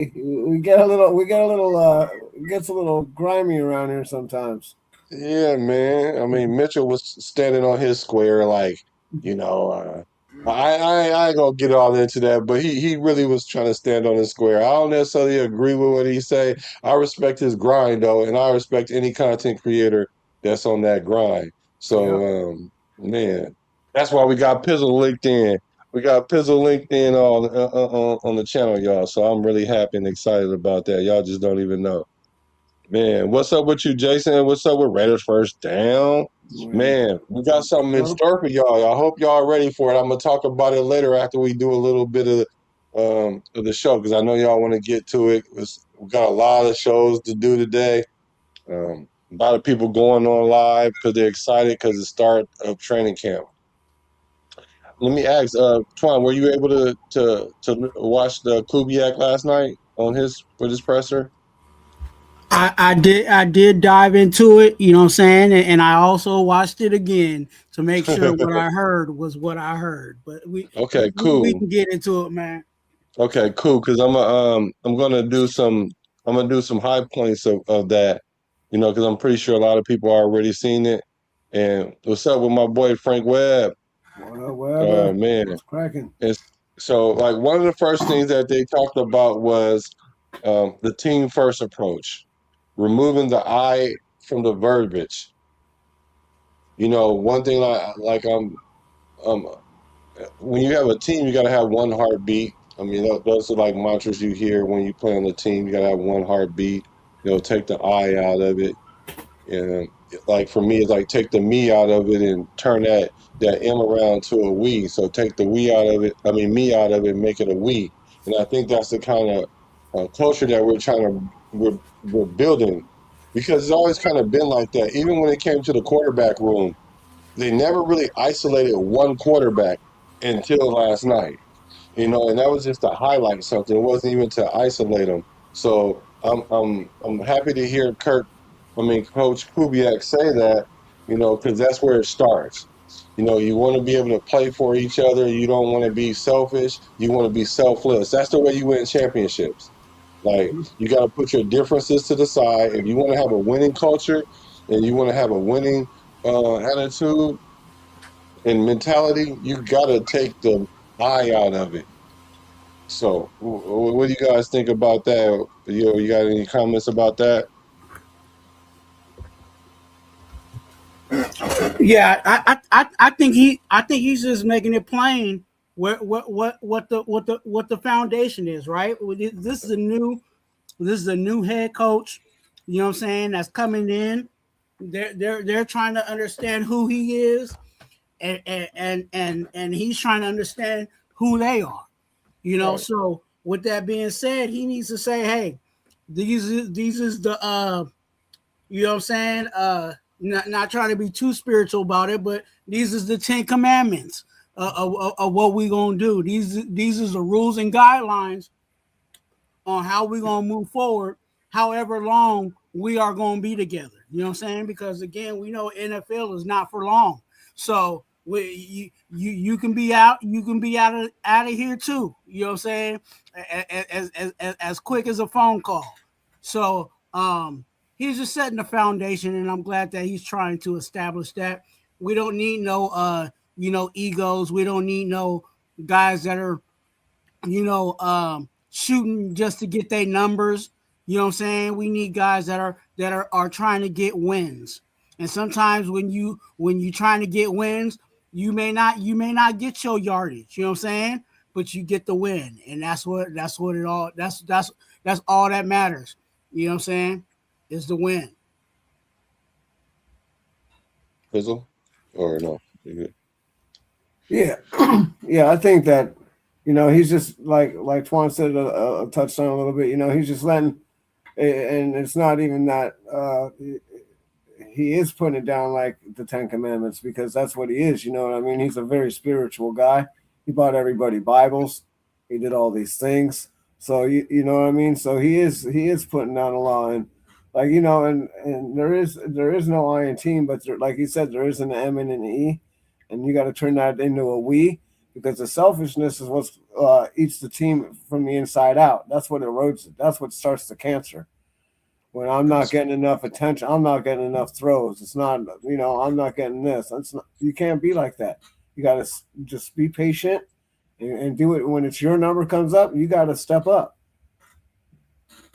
We get a little, it gets a little grimy around here sometimes. Yeah, man. I mean, Mitchell was standing on his square, like, you know, I ain't gonna get all into that, but he really was trying to stand on his square. I don't necessarily agree with what he say. I respect his grind though, and I respect any content creator that's on that grind. Yeah. So, man, that's why we got Pizzle linked in. We got Pizzle linked in on the channel, y'all. So I'm really happy and excited about that. Y'all just don't even know. Man, what's up with you, Jason? What's up with Raiders first down? Man. Man, we got something in Well, store for y'all. I hope y'all are ready for it. I'm gonna talk about it later after we do a little bit of the show because I know y'all want to get to it. We got a lot of shows to do today. A lot of people going on live because they're excited because the start of training camp. Let me ask, Twan, were you able to watch the Kubiak last night on his with his presser? I did dive into it, you know what I'm saying? And I also watched it again to make sure what I heard was what I heard. But Okay, we cool. can get into it, man. Okay, cool. Because I'm gonna do some high points of that, because I'm pretty sure a lot of people are already seen it. And what's up with my boy Frank Webb? Oh whatever. man, What's cracking? it's so like one of the first things that they talked about was the team first approach, removing the I from the verbiage. One thing um when you have a team, you got to have one heartbeat. I mean, those are like mantras you hear when you play on the team. You got to have one heartbeat. Take the I out of it, and like for me, it's like take the me out of it and turn that M around to a we. So take the we out of it. I mean, me out of it, and make it a we. And I think that's the kind of culture that we're building because it's always kind of been like that. Even when it came to the quarterback room, they never really isolated one quarterback until last night, and that was just to highlight something. It wasn't even to isolate them. So I'm happy to hear Coach Kubiak say that, because that's where it starts. You want to be able to play for each other. You don't want to be selfish. You want to be selfless. That's the way you win championships. Like you got to put your differences to the side. If you want to have a winning culture and you want to have a winning attitude and mentality, you got to take the I out of it. So, what do you guys think about that? You got any comments about that? Yeah, I think he's just making it plain what the foundation is, right? This is a new head coach, you know what I'm saying, that's coming in. They're trying to understand who he is, and he's trying to understand who they are. Right. So with that being said, he needs to say, hey, these is the you know what I'm saying? Not trying to be too spiritual about it, but these is the 10 Commandments of what we gonna do. These is the rules and guidelines on how we gonna move forward, however long we are gonna be together. You know what I'm saying? Because again, we know NFL is not for long. So you can be out, out of here too. You know what I'm saying? As quick as a phone call. So he's just setting the foundation, and I'm glad that he's trying to establish that. We don't need no egos. We don't need no guys that are shooting just to get their numbers. You know what I'm saying? We need guys that are trying to get wins. And sometimes when you trying to get wins, you may not get your yardage. You know what I'm saying? But you get the win, and that's what it all that's all that matters. You know what I'm saying? Is the win. Fizzle? Or no? You good? Yeah, yeah. I think that he's just like Twan said, touched on a little bit. He's just letting, and it's not even that he is putting it down like the Ten Commandments because that's what he is. You know what I mean? He's a very spiritual guy. He bought everybody Bibles. He did all these things. So you know what I mean? So he is putting down a line, like and there is no I in team, but like he said, there is an M and an E, and you got to turn that into a we. because the selfishness is what eats the team from the inside out. That's what erodes it. That's what starts the cancer. When I'm not getting enough attention, I'm not getting enough throws. It's not, I'm not getting this. That's not, you can't be like that. You got to just be patient and do it. When it's your number comes up, you got to step up.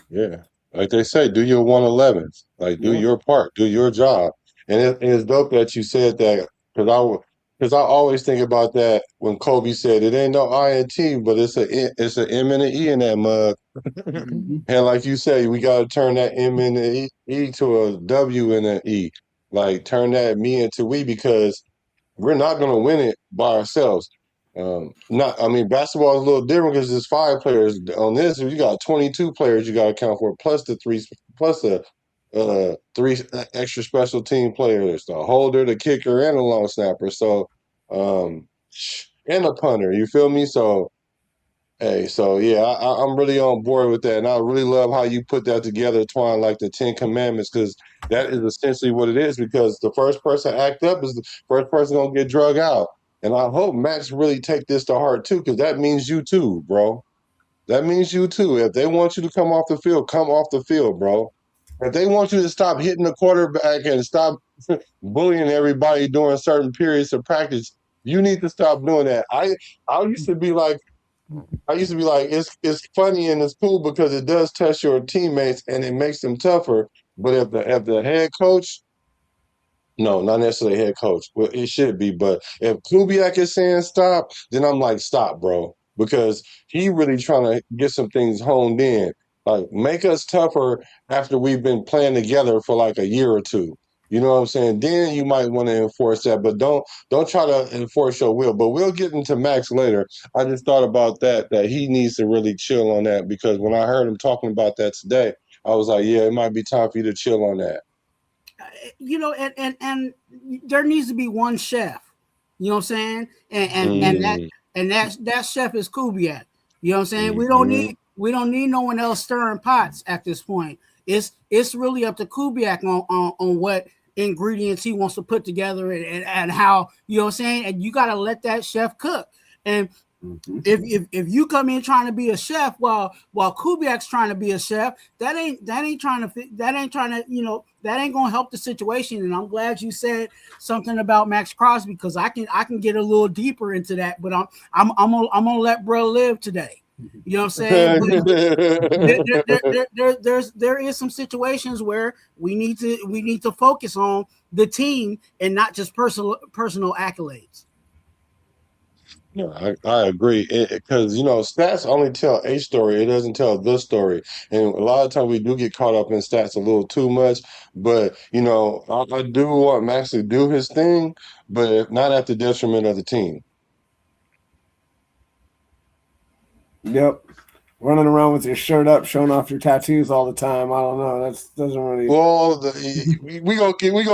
Yeah, like they say, do your 111s. Like, do your part, do your job. And it's dope that you said that because I always think about that when Kobe said it ain't no I and T, but it's a M and an E in that mug. Mm-hmm. And like you say, we got to turn that M and the E to a W and an E. Like turn that me into we, because we're not going to win it by ourselves. I mean, basketball is a little different because there's 5 players. On this, you got 22 players you got to count for, plus the 3 extra special team players, the holder, the kicker, and the long snapper. So, and a punter. You feel me? So, hey, so yeah, I'm really on board with that, and I really love how you put that together, Twine, like the 10 Commandments, because that is essentially what it is. Because the first person to act up is the first person gonna get drug out, and I hope Max really take this to heart too, because that means you too, bro. That means you too. If they want you to come off the field, come off the field, bro. If they want you to stop hitting the quarterback and stop bullying everybody during certain periods of practice, you need to stop doing that. I used to be like. It's funny and it's cool because it does test your teammates and it makes them tougher. But if the head coach, no, not necessarily head coach. Well, it should be, but if Kubiak is saying stop, then I'm like, stop, bro, because he really trying to get some things honed in. Like, make us tougher after we've been playing together for like a year or two. You know what I'm saying? Then you might want to enforce that, but don't try to enforce your will. But we'll get into Max later. I just thought about that he needs to really chill on that, because when I heard him talking about that today, I was like, yeah, it might be time for you to chill on that. And there needs to be one chef. You know what I'm saying? And that chef is Kubiak. You know what I'm saying? We don't need no one else stirring pots at this point. It's really up to Kubiak on what ingredients he wants to put together and how, you know what I'm saying? And you got to let that chef cook. And if you come in trying to be a chef while Kubiak's trying to be a chef, that ain't gonna help the situation. And I'm glad you said something about Max Crosby, because I can get a little deeper into that, but I'm gonna let bro live today. You know what I'm saying? There is some situations where we need to focus on the team and not just personal accolades. Yeah, I agree, because stats only tell a story. It doesn't tell the story, and a lot of times we do get caught up in stats a little too much. But I do want Max to do his thing, but not at the detriment of the team. Yep. Running around with your shirt up, showing off your tattoos all the time. I don't know. That doesn't really. Well, we gonna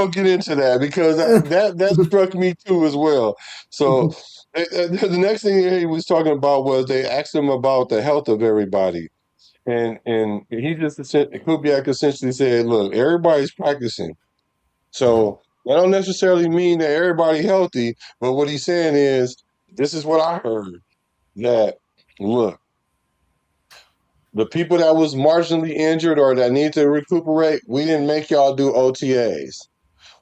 get into that, because that struck me too as well. So the next thing he was talking about was they asked him about the health of everybody. And Kubiak essentially said, "Look, everybody's practicing, so that don't necessarily mean that everybody healthy. But what he's saying is, this is what I heard, that look, the people that was marginally injured or that need to recuperate, we didn't make y'all do OTAs.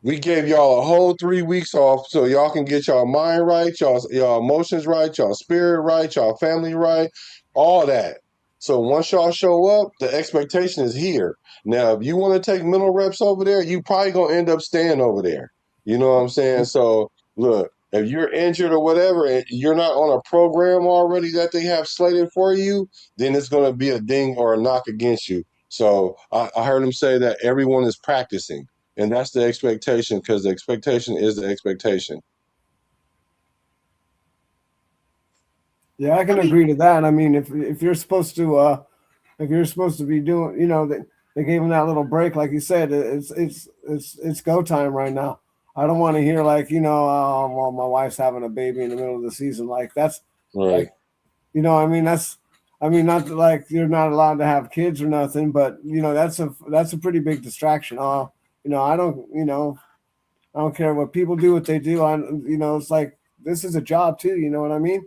We gave y'all a whole 3 weeks off so y'all can get y'all mind right, y'all emotions right, y'all spirit right, y'all family right, all that. So once y'all show up, the expectation is here. Now, if you want to take mental reps over there, you probably gonna end up staying over there. You know what I'm saying? So look, if you're injured or whatever, and you're not on a program already that they have slated for you, then it's gonna be a ding or a knock against you. So I heard him say that everyone is practicing. And that's the expectation, because the expectation is the expectation. Yeah, I can agree to that. I mean, if you're supposed to be doing, they gave him that little break, like you said. It's go time right now. I don't want to hear like, oh, well, my wife's having a baby in the middle of the season. Like that's right. Like, not like you're not allowed to have kids or nothing, but that's a pretty big distraction. I don't care what people do, what they do. It's like this is a job too. You know what I mean?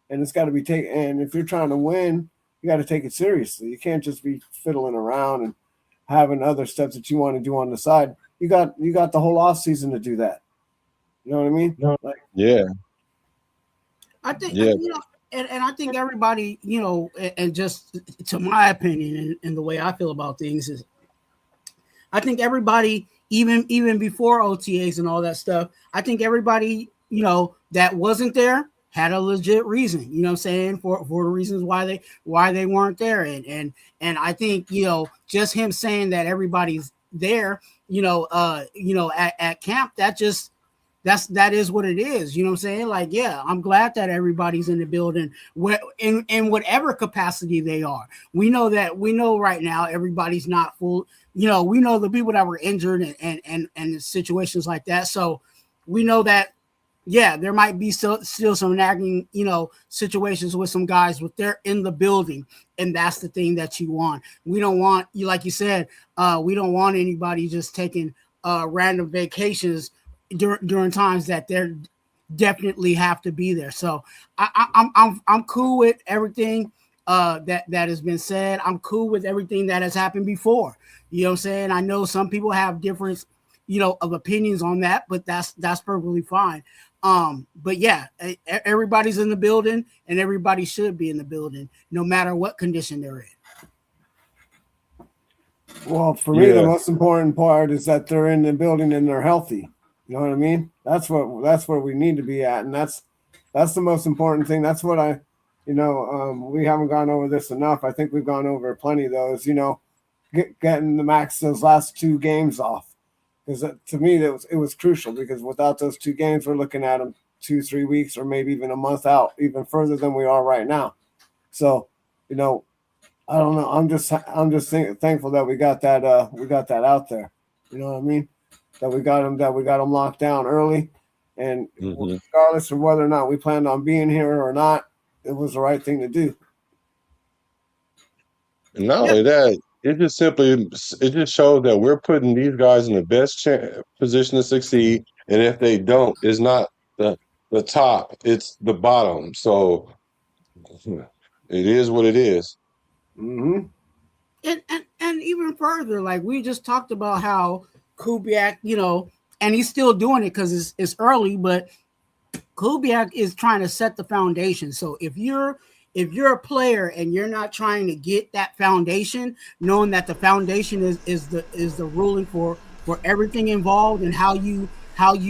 And it's got to be taken. And if you're trying to win, you got to take it seriously. You can't just be fiddling around and having other steps that you want to do on the side. You got the whole off season to do that. You know what I mean? Like, Yeah. I think, Yeah. and I think everybody, and just to my opinion and the way I feel about things is, I think everybody, even before OTAs and all that stuff, I think everybody, that wasn't there had a legit reason, you know what I'm saying, for the reasons why they weren't there. And I think, just him saying that everybody's there, at camp, that is what it is. You know what I'm saying? Like, yeah, I'm glad that everybody's in the building in whatever capacity they are. We know right now everybody's not full. We know the people that were injured and situations like that. So we know that, yeah, there might be still some nagging, situations with some guys, but they're in the building, and that's the thing that you want. We don't want, like you said, we don't want anybody just taking random vacations during times that they're definitely have to be there. So I'm cool with everything that has been said. I'm cool with everything that has happened before. You know what I'm saying? I know some people have different, of opinions on that, but that's perfectly fine. But yeah, everybody's in the building, and everybody should be in the building, no matter what condition they're in. Well, for me, the most important part is that they're in the building and they're healthy. You know what I mean? That's where we need to be at, and that's the most important thing. That's what we haven't gone over this enough. I think we've gone over plenty of those. Getting the max those last 2 games off, because to me it was crucial, because without those 2 games, we're looking at them 2-3 weeks or maybe even a month out, even further than we are right now. So, I don't know. I'm just thankful that we got that out there. You know what I mean? That we got them locked down early, and regardless of whether or not we planned on being here or not, it was the right thing to do. And not only that, it just shows that we're putting these guys in the best position to succeed. And if they don't, it's not the top, it's the bottom. So it is what it is. Mm-hmm. And even further, like we just talked about how Kubiak, and he's still doing it because it's early, but Kubiak is trying to set the foundation. So if you're a player and you're not trying to get that foundation, knowing that the foundation is the ruling for everything involved and how you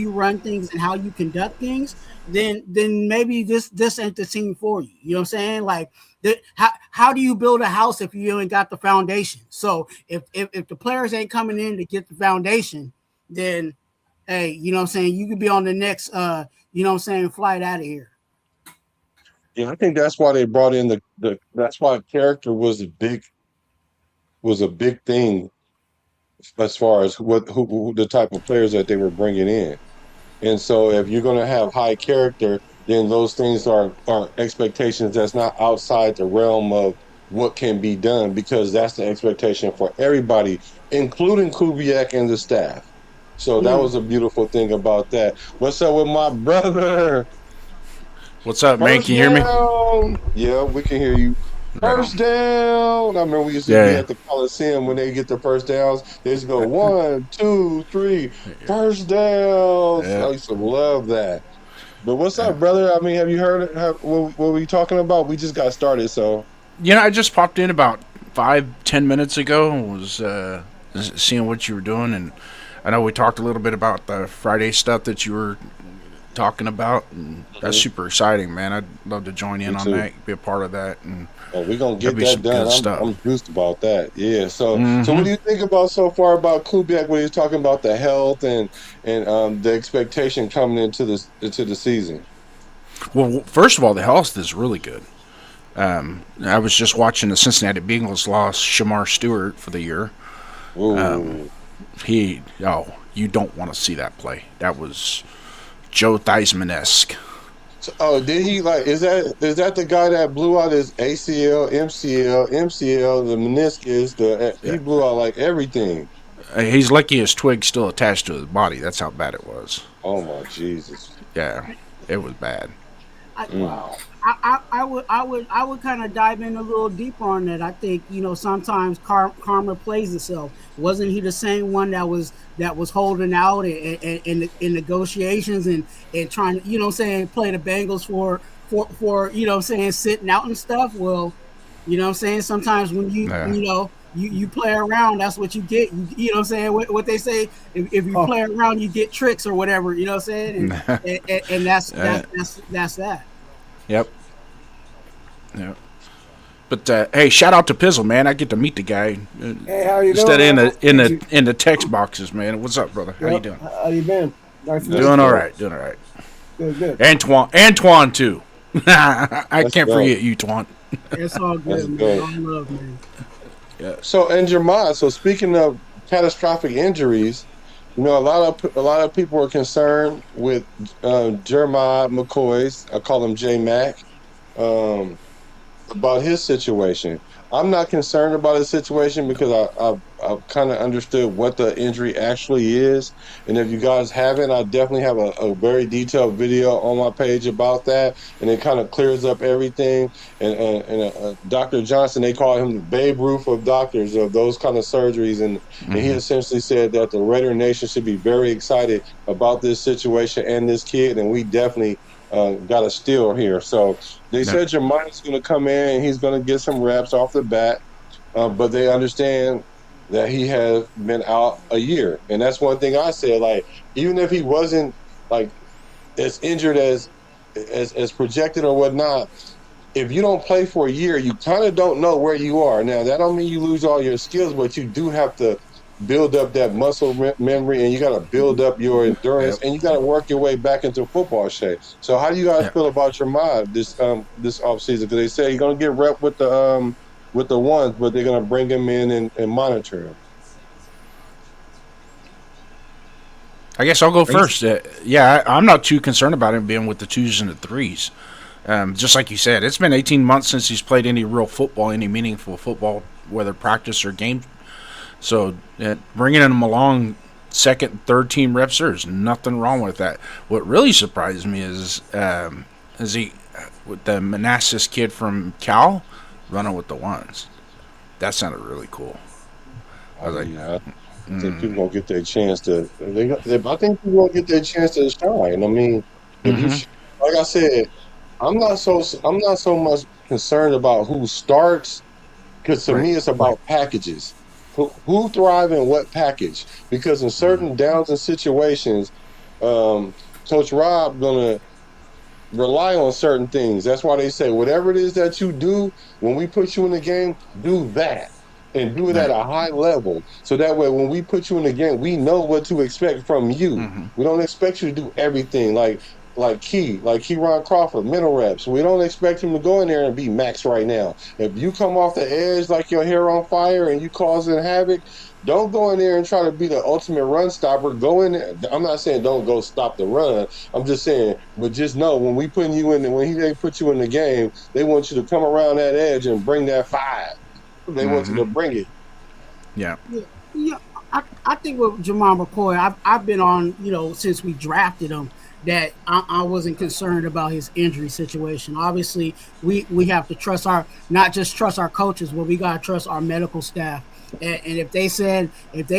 run things and how you conduct things, then maybe this ain't the team for you. You know what I'm saying? Like, how do you build a house if you ain't got the foundation? So if the players ain't coming in to get the foundation, then hey, you know what I'm saying, you could be on the next flight out of here. Yeah, I think that's why they brought in that's why character was a big thing as far as who the type of players that they were bringing in. And so if you're going to have high character, then those things are expectations that's not outside the realm of what can be done, because that's the expectation for everybody, including Kubiak and the staff. So that was a beautiful thing about that. What's up with my brother? What's up, man? Can you hear me? Yeah, we can hear you. First down. I remember we used to be at the Coliseum when they get the first downs. They just go 1, 2, 3, first downs. I used to love that. But what's up, brother? I mean, have you heard what we talking about? We just got started, so. I just popped in about 5-10 minutes ago and was seeing what you were doing, and I know we talked a little bit about the Friday stuff that you were talking about, and that's super exciting, man. I'd love to join in on that, be a part of that, and we're gonna get that done. I'm juiced about that. Yeah. So what do you think about so far about Kubiak when he's talking about the health and the expectation coming into the season? Well, first of all, the health is really good. I was just watching the Cincinnati Bengals lost Shamar Stewart for the year. You don't want to see that play. That was Joe Theismann-esque. So, did he is that the guy that blew out his ACL, MCL, the meniscus? He blew out like everything. He's lucky his twig's still attached to his body. That's how bad it was. Oh my Jesus. Yeah. It was bad. I, Wow. I would kind of dive in a little deeper on that. I think sometimes karma plays itself. Wasn't he the same one that was holding out in negotiations and trying to saying play the Bengals for saying sitting out and stuff? Well, saying sometimes when Yeah. you play around, that's what you get. Saying what they say, if you Oh, play around, you get tricks or whatever. Saying and that's that. Yep. Yep. But hey, shout out to Pizzle, man. I get to meet the guy hey, how you instead doing, of in man? the Nice to in meet the you. in the text boxes, man. What's up, brother? How you Yep. doing? How you been? Nice to That's meet Doing you. all good. right. Doing all right. Good, good. Antoine too. I That's can't dope. forget you, Twan. It's all That's good, man. dope. All love, man. Yeah. So, and Jeremiah, so speaking of catastrophic injuries, a lot of people are concerned with Jeremiah McCoy's. I call him J Mac. Um, about his situation. I'm not concerned about his situation because I've kind of understood what the injury actually is. And if you guys haven't, I definitely have a very detailed video on my page about that. And it kind of clears up everything. And Dr. Johnson, they call him the Babe Ruth of doctors of those kind of surgeries. And he Mm-hmm. essentially said that the Raider Nation should be very excited about this situation and this kid. And we definitely got a steal here. So, they Yeah. said Jermaine's going to come in and he's going to get some reps off the bat, but they understand that he has been out a year, and that's one thing I said. Like, even if he wasn't like as injured as projected or whatnot, if you don't play for a year, you kind of don't know where you are. Now, that don't mean you lose all your skills, but you do have to build up that muscle memory, and you got to build up your endurance, Yep. and you got to work your way back into football shape. So, how do you guys Yeah. feel about your mind this offseason? Because they say you're gonna get rep with the ones, but they're gonna bring him in and monitor him. I guess I'll go Are you, first. Yeah, I'm not too concerned about him being with the twos and the threes. Just like you said, it's been 18 months since he's played any real football, any meaningful football, whether practice or game. So bringing him along second, third team reps, there's nothing wrong with that. What really surprised me is he with the Manassas kid from Cal running with the ones. That sounded really cool. I was like, yeah, I think people gonna get their chance to. I think people gonna get their chance to shine. I mean, if you mm-hmm, like I said, I'm not so much concerned about who starts because to right, me it's about packages. Who thrive in what package? Because in mm-hmm, certain downs and situations, um, Coach Rob gonna rely on certain things. That's why they say whatever it is that you do, when we put you in the game, do that. And do it at right, a high level. So that way when we put you in the game, we know what to expect from you. mm-hmm, We don't expect you to do everything like Keyron Crawford, mental reps. We don't expect him to go in there and be max right now. If you come off the edge like your hair on fire and you causing havoc, don't go in there and try to be the ultimate run stopper. Go in there. I'm not saying don't go stop the run. I'm just saying, but just know when we putting you in, they put you in the game, they want you to come around that edge and bring that fire. They want you mm-hmm. to bring it. Yeah, Yeah, yeah. I think with Jamal McCoy, I've been on since we drafted him that I wasn't concerned about his injury situation. Obviously, we have to trust our not just trust our coaches, but we gotta trust our medical staff. And if they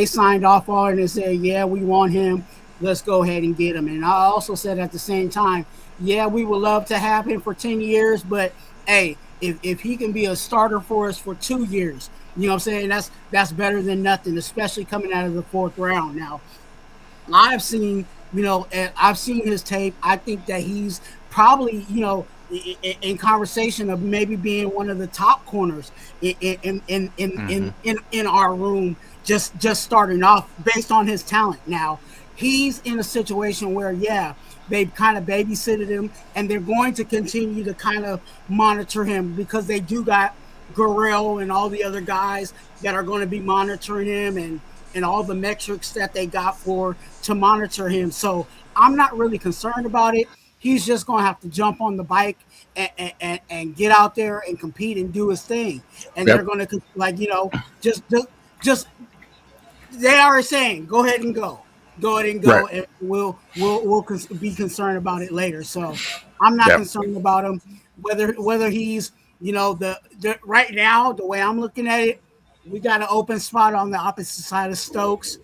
signed off on it and said, yeah, we want him, let's go ahead and get him. And I also said at the same time, yeah, we would love to have him for 10 years, but hey, if he can be a starter for us for 2 years, you know what I'm saying? That's better than nothing, especially coming out of the fourth round. Now, I've seen, and I've seen his tape. I think that he's probably, in conversation of maybe being one of the top corners mm-hmm, in our room, just starting off based on his talent. Now, he's in a situation where, yeah, they've kind of babysitted him, and they're going to continue to kind of monitor him because they do got Guerrero and all the other guys that are going to be monitoring him and all the metrics that they got for to monitor him. So I'm not really concerned about it. He's just going to have to jump on the bike and get out there and compete and do his thing. And they're yep, going to just they are saying, go ahead and go. go ahead and Right. go, and we'll be concerned about it later. So I'm not Yeah. concerned about him, whether he's, the right now, the way I'm looking at it, we got an open spot on the opposite side of Stokes.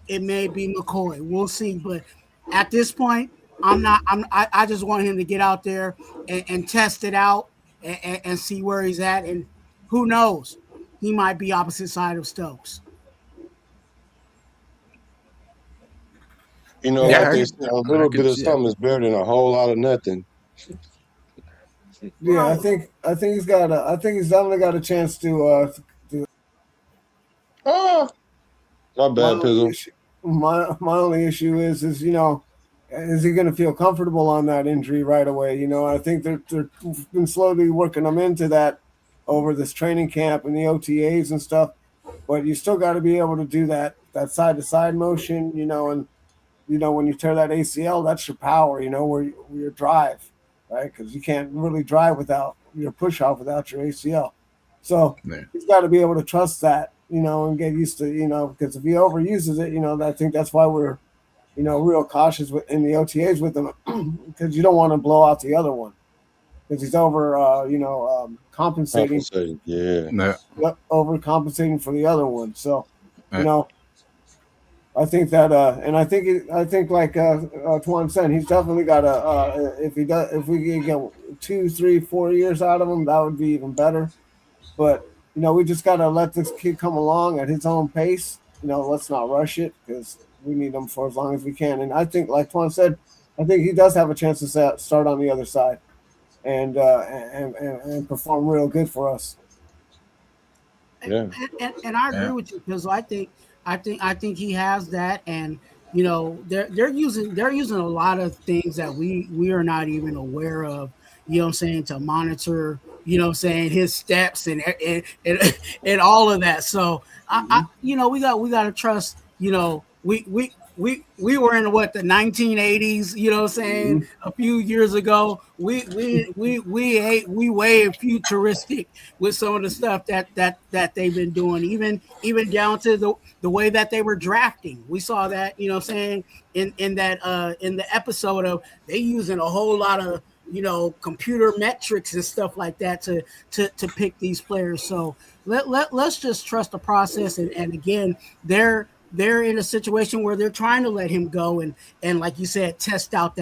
It may be McCoy. We'll see. But at this point, I'm not. I just want him to get out there and test it out, and see where he's at. And who knows, he might be opposite side of Stokes. You know, Yeah, like Yeah, they say, a I little bit could of see it. something is better than a whole lot of nothing. yeah. Right. I think he's got. I think he's definitely got a chance to. Ah, my My bad, only Pizzle. issue, my only issue is is he going to feel comfortable on that injury right away? I think they're been slowly working him into that over this training camp and the OTAs and stuff. But you still got to be able to do that side to side motion, and when you tear that ACL, that's your power, where your drive, right? Because you can't really drive without your push off without your ACL. So Yeah. he's got to be able to trust that, and get used to, because if he overuses it, I think that's why we're, real cautious in the OTAs with him, because you don't want to blow out the other one because he's over, compensating, Compensating. Yeah. No, overcompensating for the other one. So, you uh, know, I think that, and I think like Tuan said, he's definitely got a. If we can get 2, 3, 4 years out of him, that would be even better. But we just got to let this kid come along at his own pace. Let's not rush it because we need him for as long as we can. And I think, like Tuan said, I think he does have a chance to start on the other side and perform real good for us. Yeah. And I agree yeah, with you because I think he has that, and they're using a lot of things that we are not even aware of. You know what I'm saying, to monitor. You know what I'm saying, his steps and all of that. So we got to trust. We were in what, the 1980s. You know what I'm saying, Mm-hmm. a few years ago. We way futuristic with some of the stuff that they've been doing, even down to the way that they were drafting. We saw that, what I'm saying, in the episode of they using a whole lot of computer metrics and stuff like that to pick these players. So let's just trust the process. And again, they're in a situation where they're trying to let him go, and like you said, test out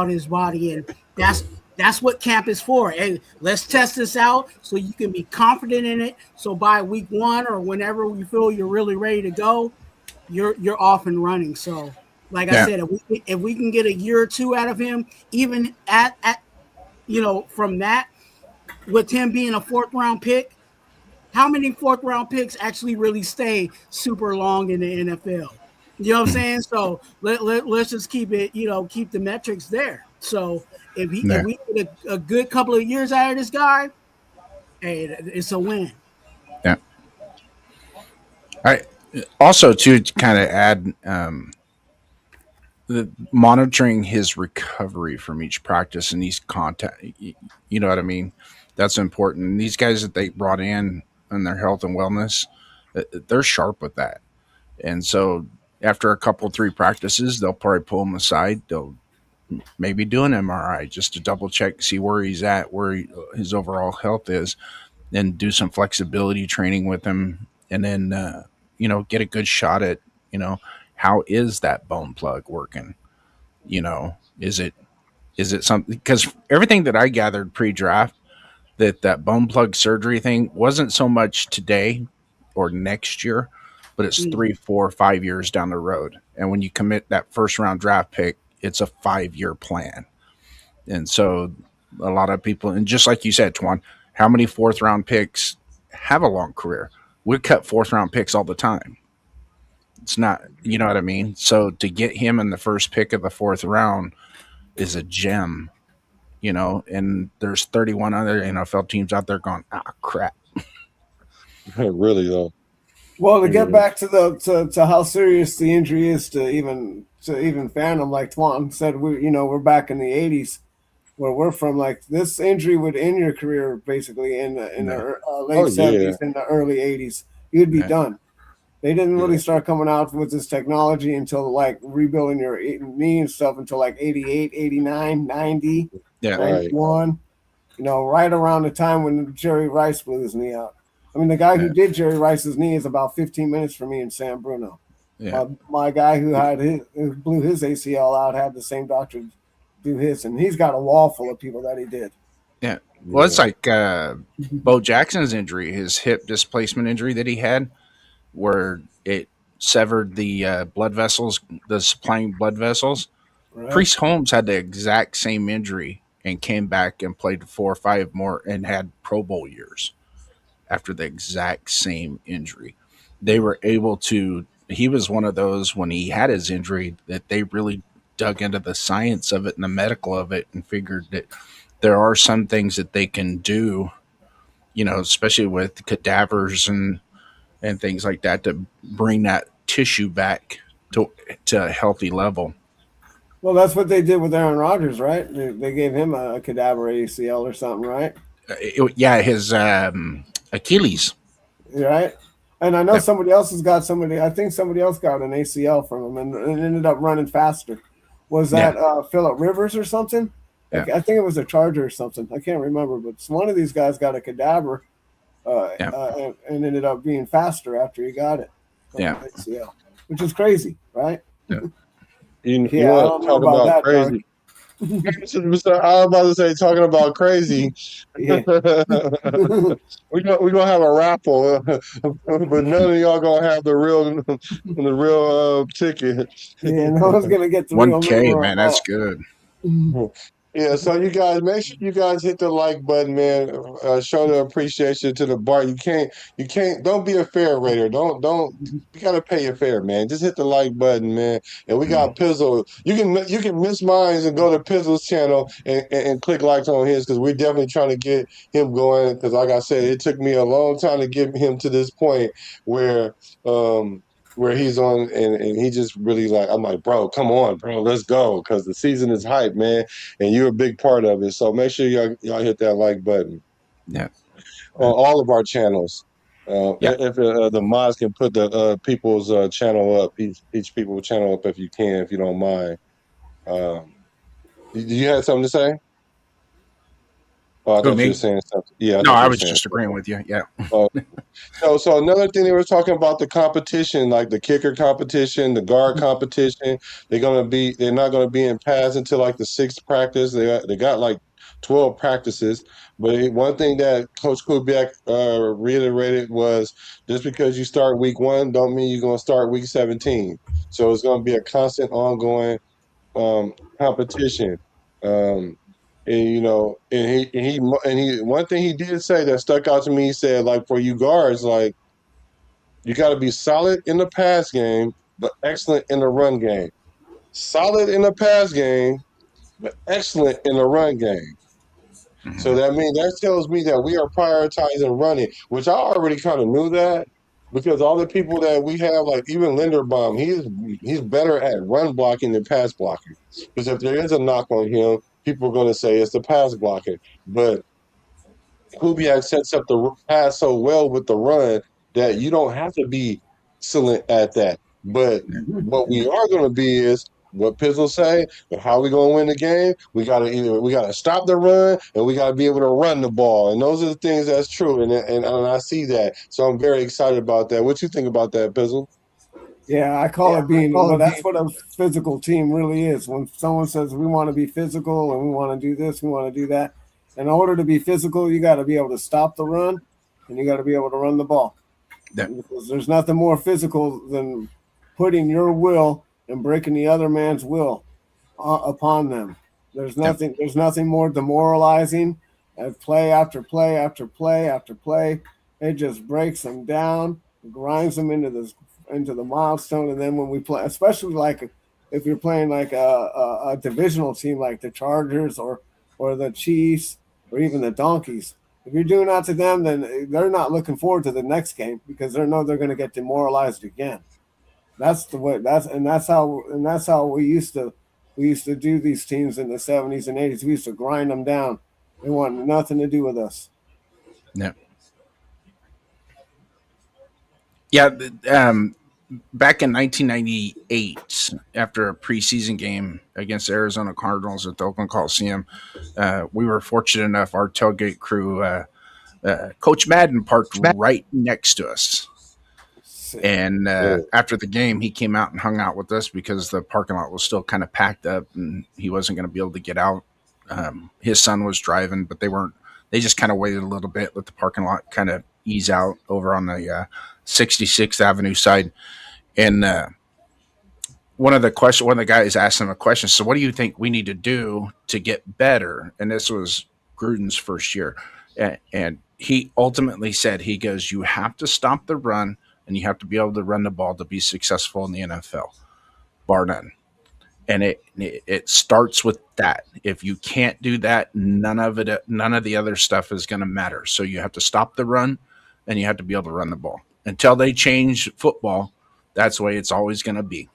his body. And that's what camp is for. Hey, let's test this out so you can be confident in it. So by week 1 or whenever you feel you're really ready to go, you're off and running. So like I yeah, said, if we can get a year or two out of him, even at from that, with him being a 4th round pick, how many 4th round picks actually really stay super long in the NFL? You know what I'm saying? So let's just keep the metrics there. So if yeah, we get a good couple of years out of this guy, hey, it's a win. yeah. I also to kind of add, the monitoring his recovery from each practice and these contact. You know what I mean? That's important. And these guys that they brought in and their health and wellness, they're sharp with that. And so after a couple, 3 practices, they'll probably pull him aside. They'll maybe do an MRI just to double check, see where he's at, his overall health is, and do some flexibility training with him. And then, get a good shot at, you know, how is that bone plug working? Is it something, because everything that I gathered pre-draft, that bone plug surgery thing wasn't so much today or next year, but it's Mm. 3, 4, 5 years down the road. And when you commit that first round draft pick, it's a 5 year plan. And so a lot of people, and just like you said, Twan, how many 4th round picks have a long career? We cut 4th round picks all the time. It's not, you know what I mean? So to get him in the first pick of the 4th round is a gem, and there's 31 other NFL teams out there going, ah, crap. Really though. Well, to get Yeah. back to to how serious the injury is to even Phantom, like Twan said, we're back in the '80s where we're from. Like this injury would end your career basically in the No. late Oh yeah. '70s and the early '80s. You'd be Yeah. done They didn't really start coming out with this technology until like rebuilding your knee and stuff until like 88, 89, 90, Yeah. 91, right around the time when Jerry Rice blew his knee out. I mean, the guy who did Jerry Rice's knee is about 15 minutes from me in San Bruno. Yeah. My guy who blew his ACL out had the same doctor do his, and he's got a wall full of people that he did. Yeah. Well, it's like Bo Jackson's injury, his hip displacement injury that he had, where it severed the blood vessels, the supplying blood vessels. Right? Priest Holmes had the exact same injury and came back and played 4 or 5 more and had Pro Bowl years after the exact same injury. They were able to, he was one of those when he had his injury that they really dug into the science of it and the medical of it and figured that there are some things that they can do, especially with cadavers and things like that to bring that tissue back to a healthy level. Well, that's what they did with Aaron Rodgers, right? They gave him a cadaver ACL or something, right? His Achilles. Right. And I know somebody else has got I think somebody else got an ACL from him and ended up running faster. Was that Phillip Rivers or something? Yeah. I think it was a Charger or something. I can't remember, but one of these guys got a cadaver and ended up being faster after he got it. ACL, which is crazy, right? You I want to talk about that, crazy. I was about to say, talking about crazy. Yeah. We're gonna have a raffle, but none of y'all gonna have the real ticket. Yeah, no one's gonna get the 1K, man. That's good. Yeah, so you guys, make sure you guys hit the like button, man. Show the appreciation to the bar. You can't. Don't be a fare raider. Don't. You gotta pay your fare, man. Just hit the like button, man. And we got Pizzle. You can miss mine and go to Pizzle's channel and click likes on his because we're definitely trying to get him going. Because like I said, it took me a long time to get him to this point where he's on and he just really like, I'm like, bro, come on, bro, let's go. Because the season is hype, man. And you're a big part of it. So make sure y'all hit that like button. Yeah. On all of our channels. If the mods can put the people's channel up, each people's channel up if you can, if you don't mind. Do you have something to say? Oh, I thought you were saying something. Yeah. No, I was just agreeing with you. Yeah. So another thing they were talking about the competition, like the kicker competition, the guard competition. They're not gonna be in pads until like the 6th practice. They got like 12 practices. But one thing that Coach Kubiak reiterated was just because you start week 1 don't mean you're gonna start week 17. So it's gonna be a constant ongoing competition. And he one thing he did say that stuck out to me, he said, like, for you guards, like, you got to be solid in the pass game, but excellent in the run game. Solid in the pass game, but excellent in the run game. Mm-hmm. So that tells me that we are prioritizing running, which I already kind of knew that because all the people that we have, like even Linderbaum, he's better at run blocking than pass blocking. Because if there is a knock on him, people are going to say it's the pass blocking. But Kubiak sets up the pass so well with the run that you don't have to be excellent at that. But what we are going to be is what Pizzle say, but how we going to win the game? We got to stop the run and we got to be able to run the ball. And those are the things that's true. And I see that. So I'm very excited about that. What you think about that, Pizzle? Yeah, I call it being, that's what a physical team really is. When someone says we want to be physical and we want to do this, we want to do that. In order to be physical, you got to be able to stop the run and you got to be able to run the ball. Yeah. Because there's nothing more physical than putting your will and breaking the other man's will upon them. There's nothing more demoralizing as play after play after play after play. It just breaks them down, grinds them into the milestone. And then when we play, especially like if you're playing like a divisional team like the Chargers or the Chiefs or even the Donkeys, if you're doing that to them, then they're not looking forward to the next game because they know they're going to get demoralized again. That's the way. That's how we used to do these teams in the 70s and 80s. We used to grind them down. They want nothing to do with us. Yeah. Yeah, back in 1998, after a preseason game against the Arizona Cardinals at the Oakland Coliseum, we were fortunate enough, our tailgate crew, Coach Madden parked right next to us. And Yeah. after the game, he came out and hung out with us because the parking lot was still kind of packed up and he wasn't going to be able to get out. His son was driving, but they weren't. They just kind of waited a little bit, let the parking lot kind of ease out over on the 66th Avenue side. And one of the guys asked him a question. So, what do you think we need to do to get better? And this was Gruden's first year, and he ultimately said, he goes, you have to stop the run, and you have to be able to run the ball to be successful in the NFL, bar none. And it starts with that. If you can't do that, none of the other stuff is going to matter. So you have to stop the run, and you have to be able to run the ball until they change football. That's the way it's always going to be.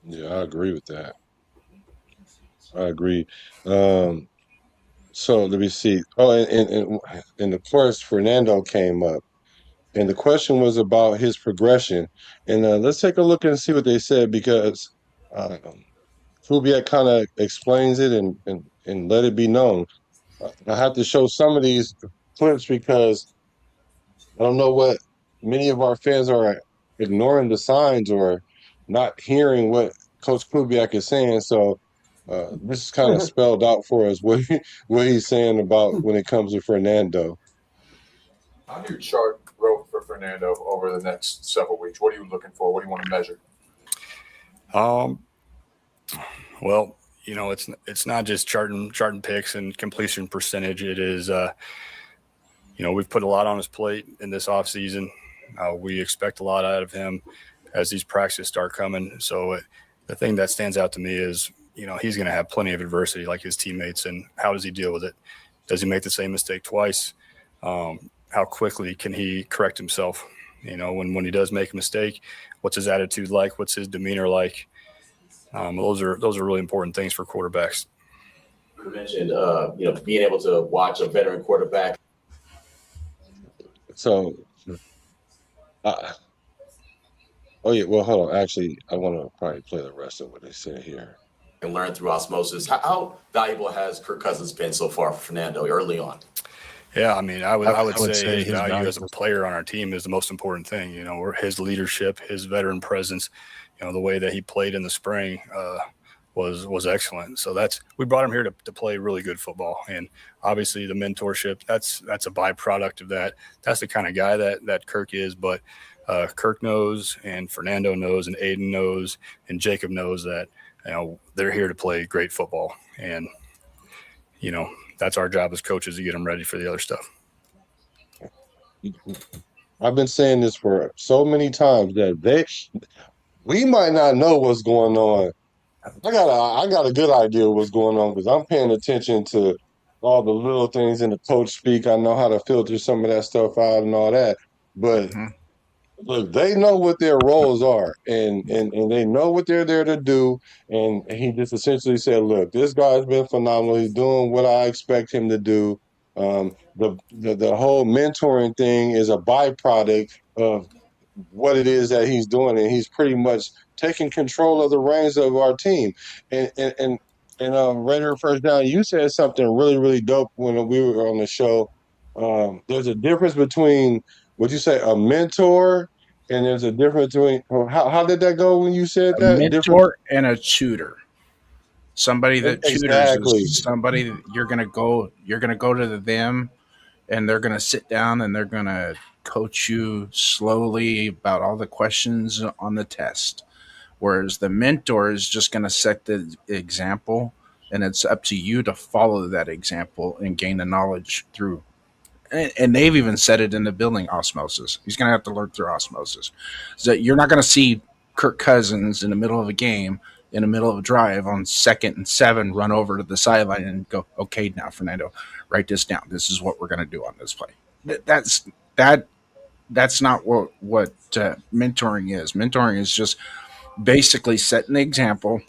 Yeah, I agree with that. I agree. Um, so let me see. Oh, and of course, Fernando came up, and the question was about his progression. And let's take a look and see what they said because uh, Kubiak kind of explains it and let it be known. I have to show some of these clips because I don't know what many of our fans are ignoring the signs or not hearing what Coach Kubiak is saying. So this is kind of spelled out for us what he's saying about when it comes to Fernando. How do you chart growth for Fernando over the next several weeks? What are you looking for? What do you want to measure? Well, it's not just charting picks and completion percentage. It is, we've put a lot on his plate in this offseason. We expect a lot out of him as these practices start coming. So the thing that stands out to me is, he's going to have plenty of adversity like his teammates. And how does he deal with it? Does he make the same mistake twice? How quickly can he correct himself? When he does make a mistake, what's his attitude like? What's his demeanor like? Those are really important things for quarterbacks. You mentioned, being able to watch a veteran quarterback. So, oh yeah, well, hold on. Actually, I want to probably play the rest of what they said here. And learn through osmosis. How valuable has Kirk Cousins been so far for Fernando early on? Yeah, I mean, I would say his value as a player on our team is the most important thing. His leadership, his veteran presence, the way that he played in the spring was excellent. So we brought him here to play really good football, and obviously the mentorship that's a byproduct of that. That's the kind of guy that Kirk is. But Kirk knows, and Fernando knows, and Aiden knows, and Jacob knows that they're here to play great football, and that's our job as coaches to get them ready for the other stuff. I've been saying this for so many times that we might not know what's going on. I got a good idea of what's going on because I'm paying attention to all the little things in the coach speak. I know how to filter some of that stuff out and all that. But look, they know what their roles are and they know what they're there to do. And he just essentially said, look, this guy's been phenomenal. He's doing what I expect him to do. The whole mentoring thing is a byproduct of what it is that he's doing, and he's pretty much taking control of the reins of our team. And Raider First Down, you said something really, really dope when we were on the show. There's a difference between what you say, a mentor, and there's a difference between how did that go when you said A that? mentor and a tutor. Somebody that Exactly. tutors is somebody that you're gonna go to them, and they're gonna sit down and they're gonna coach you slowly about all the questions on the test. Whereas the mentor is just gonna set the example, and it's up to you to follow that example and gain the knowledge through. And they've even said it in the building, osmosis. He's gonna have to learn through osmosis. So you're not gonna see Kirk Cousins in the middle of a game, in the middle of a drive on 2nd and 7, run over to the sideline and go, okay, now Fernando, write this down. This is what we're going to do on this play. That's not what mentoring is. Mentoring is just basically setting the example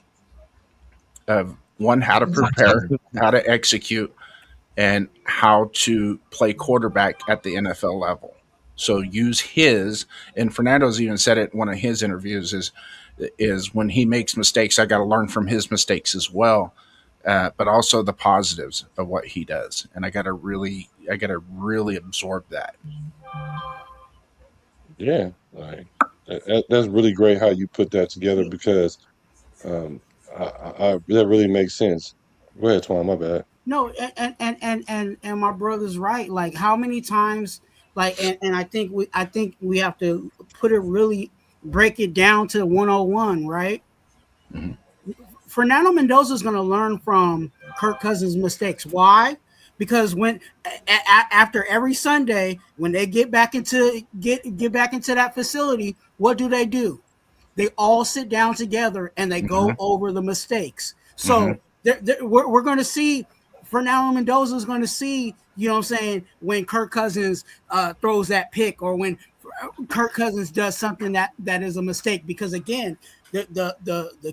of one, how to prepare, how to execute, and how to play quarterback at the NFL level. So use his, and Fernando's even said it in one of his interviews, is when he makes mistakes, I got to learn from his mistakes as well, but also the positives of what he does, and I got to really absorb that. Yeah, like that's really great how you put that together because um, that really makes sense. Go ahead, Twan. My bad. No, and my brother's right. Like how many times, like, and I think we have to put it really break it down to 101, right? Mhm. Fernando Mendoza is going to learn from Kirk Cousins' mistakes. Why? Because when after every Sunday, when they get back into that facility, what do? They all sit down together and they go Mhm. over the mistakes. Mhm. So we're going to see Fernando Mendoza is going to see, you know what I'm saying, when Kirk Cousins throws that pick or when Kirk Cousins does something that is a mistake. Because again, the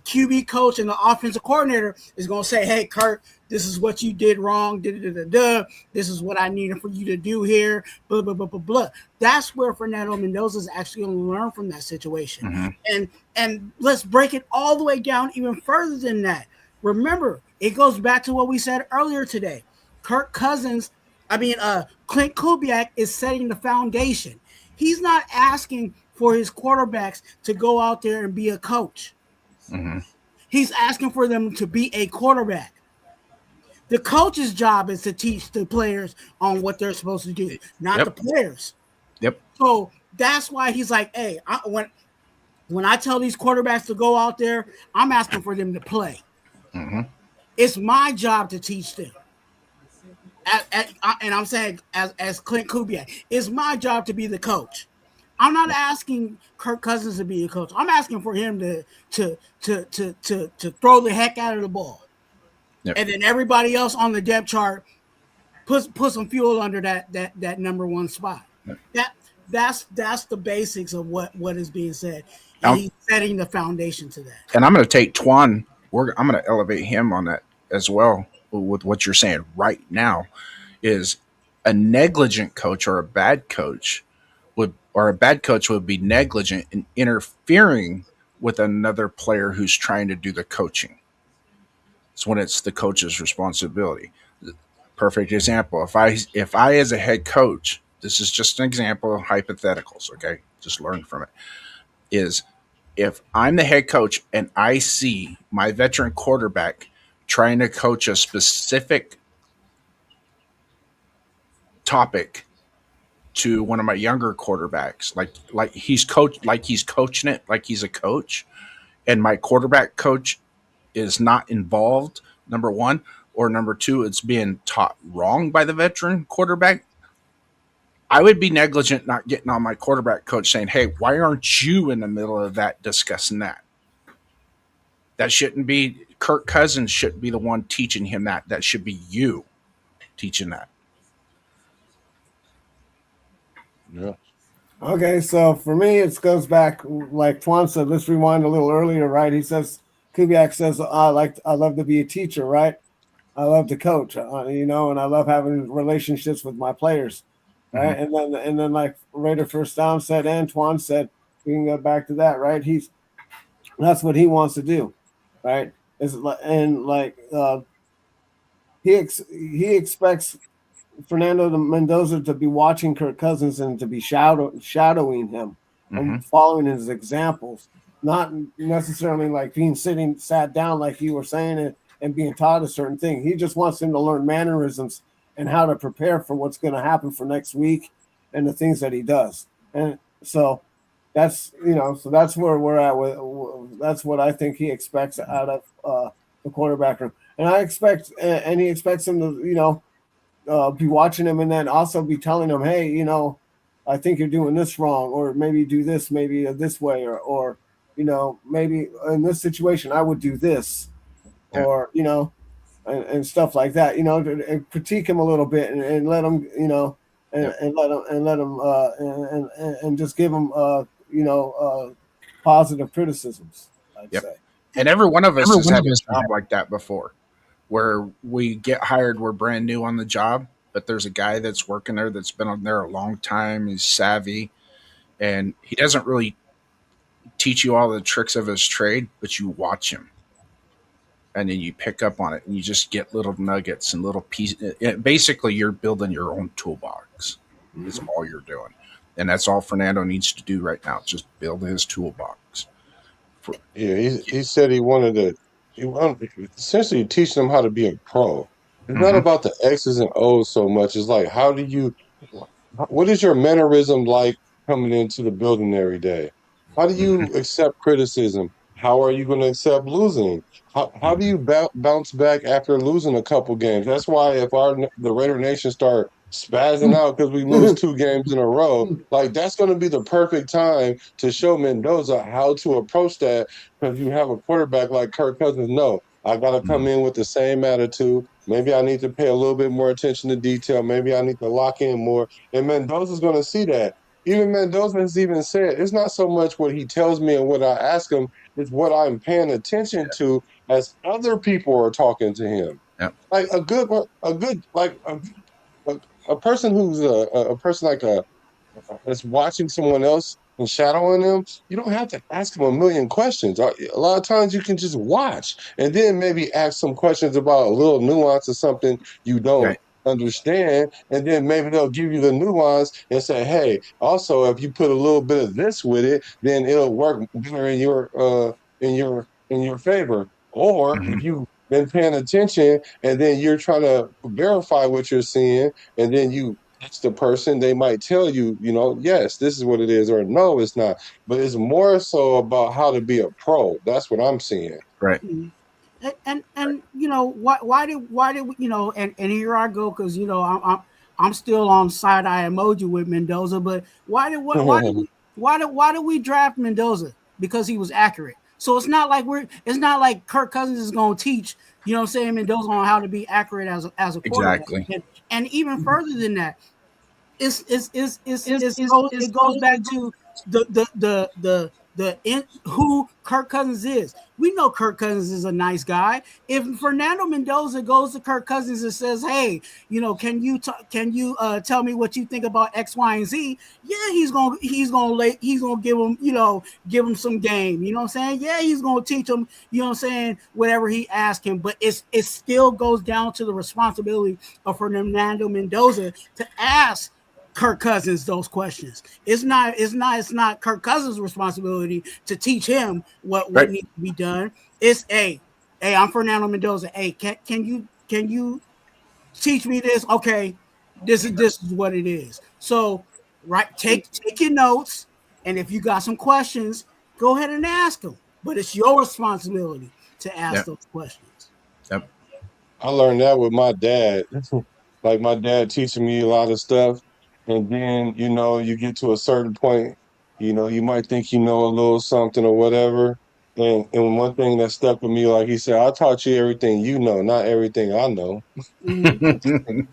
QB coach and the offensive coordinator is going to say, "Hey, Kirk, this is what you did wrong. This is what I needed for you to do here." Blah blah blah blah blah. That's where Fernando Mendoza is actually going to learn from that situation. Mhm. And let's break it all the way down even further than that. Remember, it goes back to what we said earlier today. Kirk Cousins, Clint Kubiak is setting the foundation. He's not asking for his quarterbacks to go out there and be a coach. Mhm. He's asking for them to be a quarterback. The coach's job is to teach the players on what they're supposed to do, not the Yep. players. Yep. So that's why he's like, hey, when I tell these quarterbacks to go out there, I'm asking for them to play. Mhm. It's my job to teach them. And I'm saying, as Clint Kubiak, it's my job to be the coach. I'm not asking Kirk Cousins to be a coach. I'm asking for him to throw the heck out of the ball, Yep. and then everybody else on the depth chart put some fuel under that number one spot. That that's the basics of what is being said, and Now, he's setting the foundation to that. and I'm going to take Twan. I'm going to elevate him on that as well with what you're saying right now. Is a negligent coach or a bad coach would be negligent in interfering with another player who's trying to do the coaching. It's when it's the coach's responsibility. Perfect example. If I as a head coach, this is just an example of hypotheticals, okay? Just learn from it. Is if I'm the head coach and I see my veteran quarterback trying to coach a specific topic to one of my younger quarterbacks, like he's coaching it like he's a coach, and my quarterback coach is not involved, number one, or number two, it's being taught wrong by the veteran quarterback. I would be negligent not getting on my quarterback coach saying, "Hey, why aren't you in the middle of that discussing that?" That shouldn't be Kirk Cousins shouldn't be the one teaching him that. That should be you teaching that. Yeah. Okay, so for me, it goes back like Twan said. Let's rewind a little earlier, right? He says Kubiak says, I love to be a teacher, right? I love to coach, and I love having relationships with my players, right? Mm-hmm. And then like Raider First Down said, Antoine said, we can go back to that, right? That's what he wants to do, right? He expects Fernando Mendoza to be watching Kirk Cousins and to be shadowing him Mm-hmm. and following his examples, not necessarily like being sat down like you were saying and being taught a certain thing. He just wants him to learn mannerisms and how to prepare for what's going to happen for next week and the things that he does. And so so that's where we're at with that's what I think he expects out of the quarterback room. And he expects him to, be watching him and then also be telling him, hey, I think you're doing this wrong, or maybe do this, maybe this way, or maybe in this situation I would do this, Yeah. or and stuff like that. And critique him a little bit and let him, Yep. and let him and just give him positive criticisms. I'd Yep. say. And every one of us has had a job like that before, where we get hired, we're brand new on the job, but there's a guy that's working there that's been on there a long time. He's savvy, and he doesn't really teach you all the tricks of his trade, but you watch him and then you pick up on it and you just get little nuggets and little pieces. Basically, you're building your own toolbox, is all you're doing. And that's all Fernando needs to do right now. Just build his toolbox. Yeah, he said he wanted to essentially teach them how to be a pro. It's not Mhm. about the X's and O's so much. It's like, what is your mannerism like coming into the building every day? How do Mhm. you accept criticism? How are you going to accept losing? How do you bounce back after losing a couple games? That's why if the Raider Nation start spazzing out because we lose 2 games in a row, like that's going to be the perfect time to show Mendoza how to approach that because you have a quarterback like Kirk Cousins. No, I got to come Mhm. in with the same attitude. Maybe I need to pay a little bit more attention to detail. Maybe I need to lock in more. And Mendoza's going to see that. Even Mendoza has even said it's not so much what he tells me and what I ask him, it's what I'm paying attention to as other people are talking to him. Yep. Like a person who's a person like that's watching someone else and shadowing them, you don't have to ask them a million questions. A lot of times you can just watch and then maybe ask some questions about a little nuance or something you don't Okay. understand, and then maybe they'll give you the nuance and say, "Hey, also if you put a little bit of this with it, then it'll work better in your favor." Or if Mhm. you've been paying attention and then you're trying to verify what you're seeing, and then you ask the person, they might tell you, yes, this is what it is, or no, it's not. But it's more so about how to be a pro. That's what I'm seeing. Right. Mhm. And why did we, and here I go because I'm still on side eye emoji with Mendoza, but why did we draft Mendoza? Because he was accurate. So it's not like Kirk Cousins is going to teach, what I'm saying, Mendoza on how to be accurate as a quarterback. Exactly. And even further than that, it goes back to who Kirk Cousins is. We know Kirk Cousins is a nice guy. If Fernando Mendoza goes to Kirk Cousins and says, "Hey, tell me what you think about X, Y, and Z?" Yeah, he's gonna give him some game. You know what I'm saying? Yeah, he's gonna teach him. You know what I'm saying? Whatever he asks him, but it still goes down to the responsibility of Fernando Mendoza to ask Kirk Cousins those questions. It's not Kirk Cousins' responsibility to teach him what Right. needs to be done. It's hey, I'm Fernando Mendoza. Hey, can you teach me this? Okay, this is what it is. So right, take your notes, and if you got some questions, go ahead and ask them. But it's your responsibility to ask Yep. those questions. Yep. I learned that with my dad. Like my dad teaching me a lot of stuff. And then, you get to a certain point, you might think you know a little something or whatever. And one thing that stuck with me, like he said, I taught you everything you know, not everything I know. Mhm.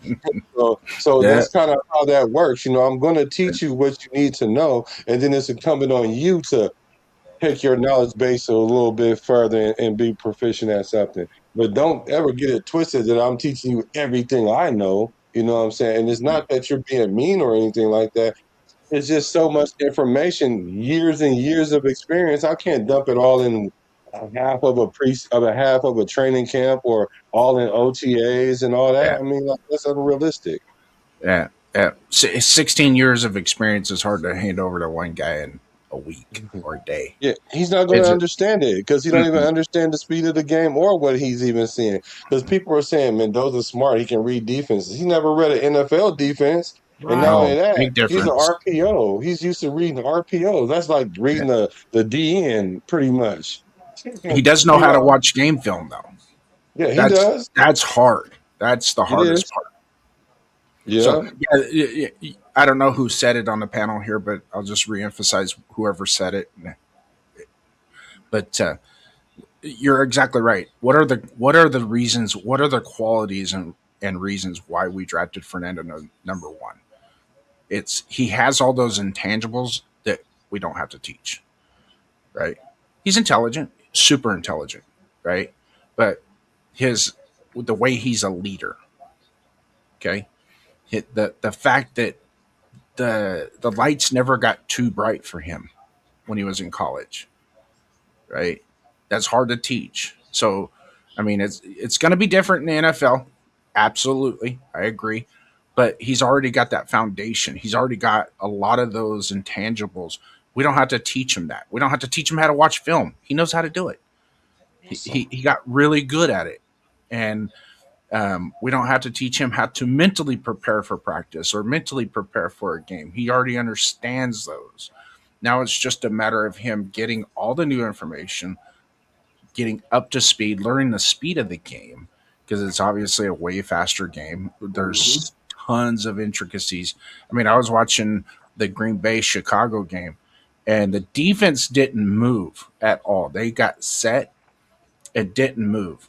So Yeah. that's kind of how that works. I'm going to teach you what you need to know, and then it's incumbent on you to take your knowledge base a little bit further and be proficient at something. But don't ever get it twisted that I'm teaching you everything I know. You know what I'm saying? And it's not that you're being mean or anything like that. It's just so much information, years and years of experience. I can't dump it all in a half of a training camp or all in OTAs and all that. Yeah. I mean, like, that's unrealistic. Yeah. Yeah. 16 years of experience is hard to hand over to one guy in a week or a day. Yeah, he's not going to It's a, understand it because he don't even mm-mm. understand the speed of the game or what he's even seeing. Because people are saying Mendoza's smart; he can read defenses. He never read an NFL defense, and not Right. only No, that, big he's an difference. RPO. He's used to reading RPOs. That's like Yeah. reading the DN pretty much. He does know You how to know, watch game film though. yeah, he That's does. that's hard. That's the It hardest is. part. So Yeah. yeah, I don't know who said it on the panel here, but I'll just reemphasize whoever said it. But you're exactly right. What are the reasons? What are the qualities and reasons why we drafted Fernando number one? It's he has all those intangibles that we don't have to teach. Right? He's intelligent, super intelligent, right? But his the way he's a leader. Okay, The fact that the lights never got too bright for him when he was in college, right? That's hard to teach. So, I mean, it's going to be different in the NFL. Absolutely, I agree. But he's already got that foundation. He's already got a lot of those intangibles. We don't have to teach him that. We don't have to teach him how to watch film. He knows how to do it. He got really good at it, and we don't have to teach him how to mentally prepare for practice or mentally prepare for a game. He already understands those. Now it's just a matter of him getting all the new information, getting up to speed, learning the speed of the game, because it's obviously a way faster game. There's tons of intricacies. I mean, I was watching the Green Bay Chicago game, and the defense didn't move at all. They got set and didn't move.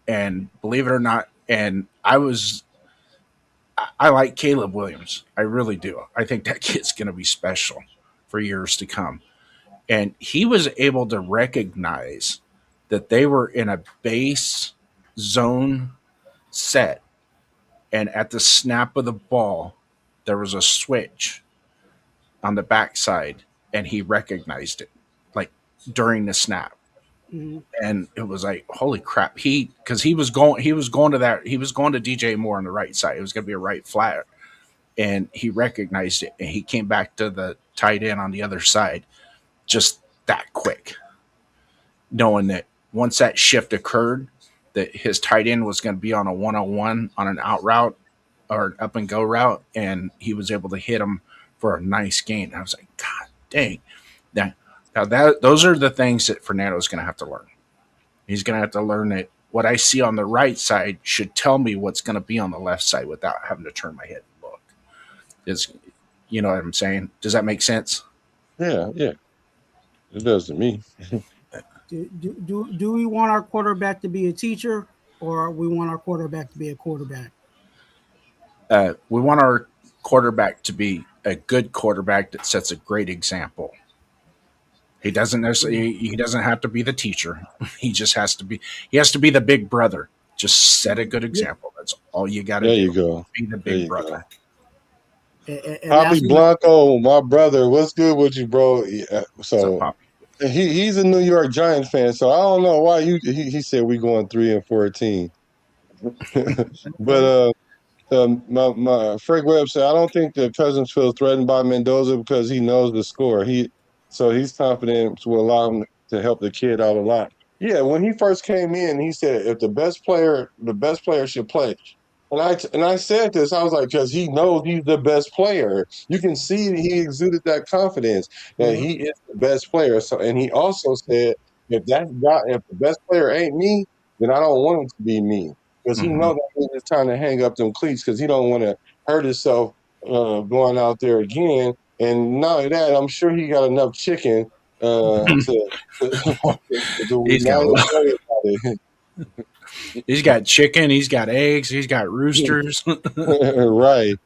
And believe it or not, I like Caleb Williams. I really do. I think that kid's going to be special for years to come. And he was able to recognize that they were in a base zone set. And at the snap of the ball, there was a switch on the backside, and he recognized it like during the snap. And it was like, holy crap. Because he was going to DJ Moore on the right side. It was going to be a right flat. And he recognized it, and he came back to the tight end on the other side just that quick, knowing that once that shift occurred, that his tight end was going to be on a one-on-one on an out route or an up and go route, and he was able to hit him for a nice gain. I was like, God dang. Those are the things that Fernando is going to have to learn. He's going to have to learn that what I see on the right side should tell me what's going to be on the left side without having to turn my head and look. You know what I'm saying? Does that make sense? Yeah. It does to me. Do we want our quarterback to be a teacher, or we want our quarterback to be a quarterback? We want our quarterback to be a good quarterback that sets a great example. He doesn't have to be the teacher. He has to be the big brother. Just set a good example. That's all you got to do. There you go. Be the big brother. Poppy Blanco, my brother. What's good with you, bro? So he's a New York Giants fan. So I don't know why he said we going 3-14. But my Frank Webb said I don't think that Cousins feels threatened by Mendoza because he knows the score. He's confident to allow him to help the kid out a lot. Yeah, when he first came in, he said if the best player should play. And I said this, I was like, because he knows he's the best player. You can see he exuded that confidence that he is the best player. So, and he also said, if the best player ain't me, then I don't want him to be me. Because he knows that it's time to hang up them cleats because he don't want to hurt himself going out there again. And not only that, I'm sure he got enough chicken to He's got chicken, he's got eggs, he's got roosters. Right.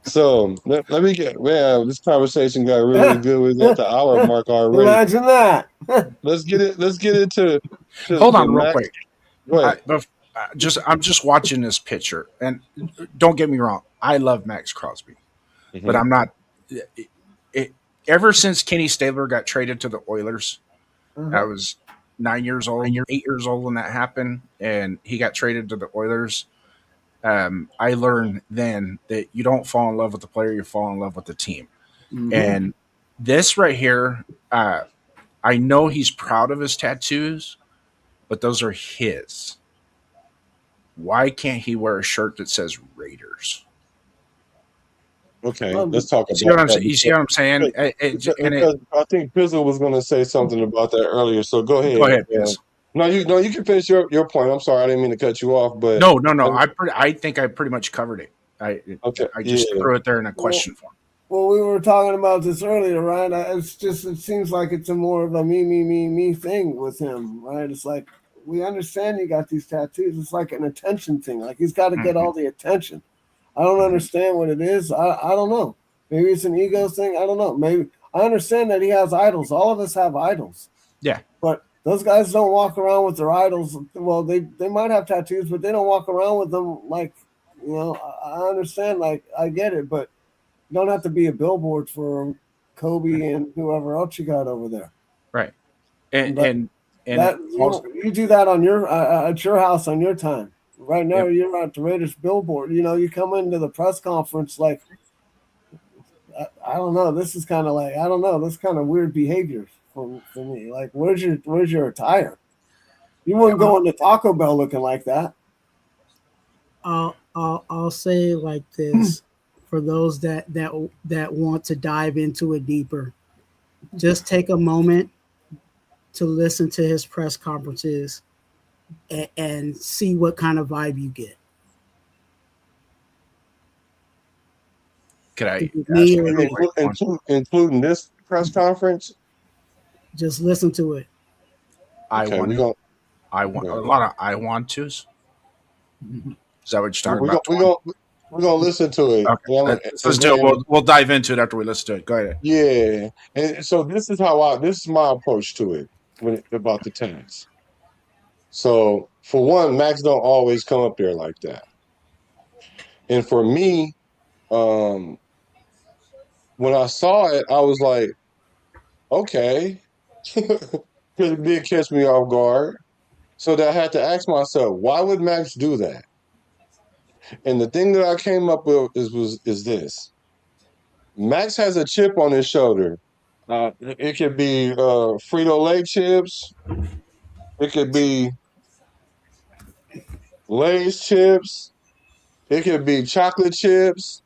So let me this conversation got really good. We're at the hour mark already. Imagine that. Let's get into Hold on real quick. Go ahead. I'm just watching this picture, and don't get me wrong, I love Max Crosby, but I'm not. Ever since Kenny Stabler got traded to the Oilers, I was 8 years old when that happened, and he got traded to the Oilers. I learned then that you don't fall in love with the player, you fall in love with the team. And this right here, I know he's proud of his tattoos, but those are his. Why can't he wear a shirt that says Raiders? Okay, let's talk about that. You see what I'm saying? I think Pizzle was going to say something about that earlier, so go ahead. Go ahead, Pizzle. No, you can finish your point. I'm sorry, I didn't mean to cut you off, but no. I think I pretty much covered it. I just threw it there in a question form. Well, we were talking about this earlier, right? It seems like it's a more of a me thing with him, right? It's like, we understand you got these tattoos. It's like an attention thing. Like he's got to get all the attention. I don't understand what it is. I don't know. Maybe it's an ego thing. I don't know. Maybe I understand that he has idols. All of us have idols. Yeah. But those guys don't walk around with their idols. Well, they might have tattoos, but they don't walk around with them like You know, I understand. Like, I get it, but you don't have to be a billboard for Kobe and whoever else you got over there. Right. And But and that also, you do that on your at your house on your time. Right now, yep. you're at the Raiders billboard. You know, you come into the press conference like, I don't know. This is kind of like, I don't know. This kind of weird behavior for me. Like, where's your attire? You wouldn't go into Taco Bell looking like that. I'll say it like this for those that want to dive into it deeper. Just take a moment to listen to his press conferences and see what kind of vibe you get. Could I Me ask or you me. Including this press conference. Just listen to it. Okay, we're gonna I want a lot of I want tos. Is that what you're talking we're about? gonna we're gonna listen to it. Okay. Let's And do it. then, We'll dive into it after we listen to it. Go ahead. yeah, and so this is my approach to it about the tags. So for one, Max don't always come up there like that, and for me, um, when I saw it, I was like, okay, because it did catch me off guard. So that I had to ask myself, why would Max do that? And the thing that I came up with is this: Max has a chip on his shoulder. It could be Frito-Lay chips. It could be Lay's chips. It could be chocolate chips.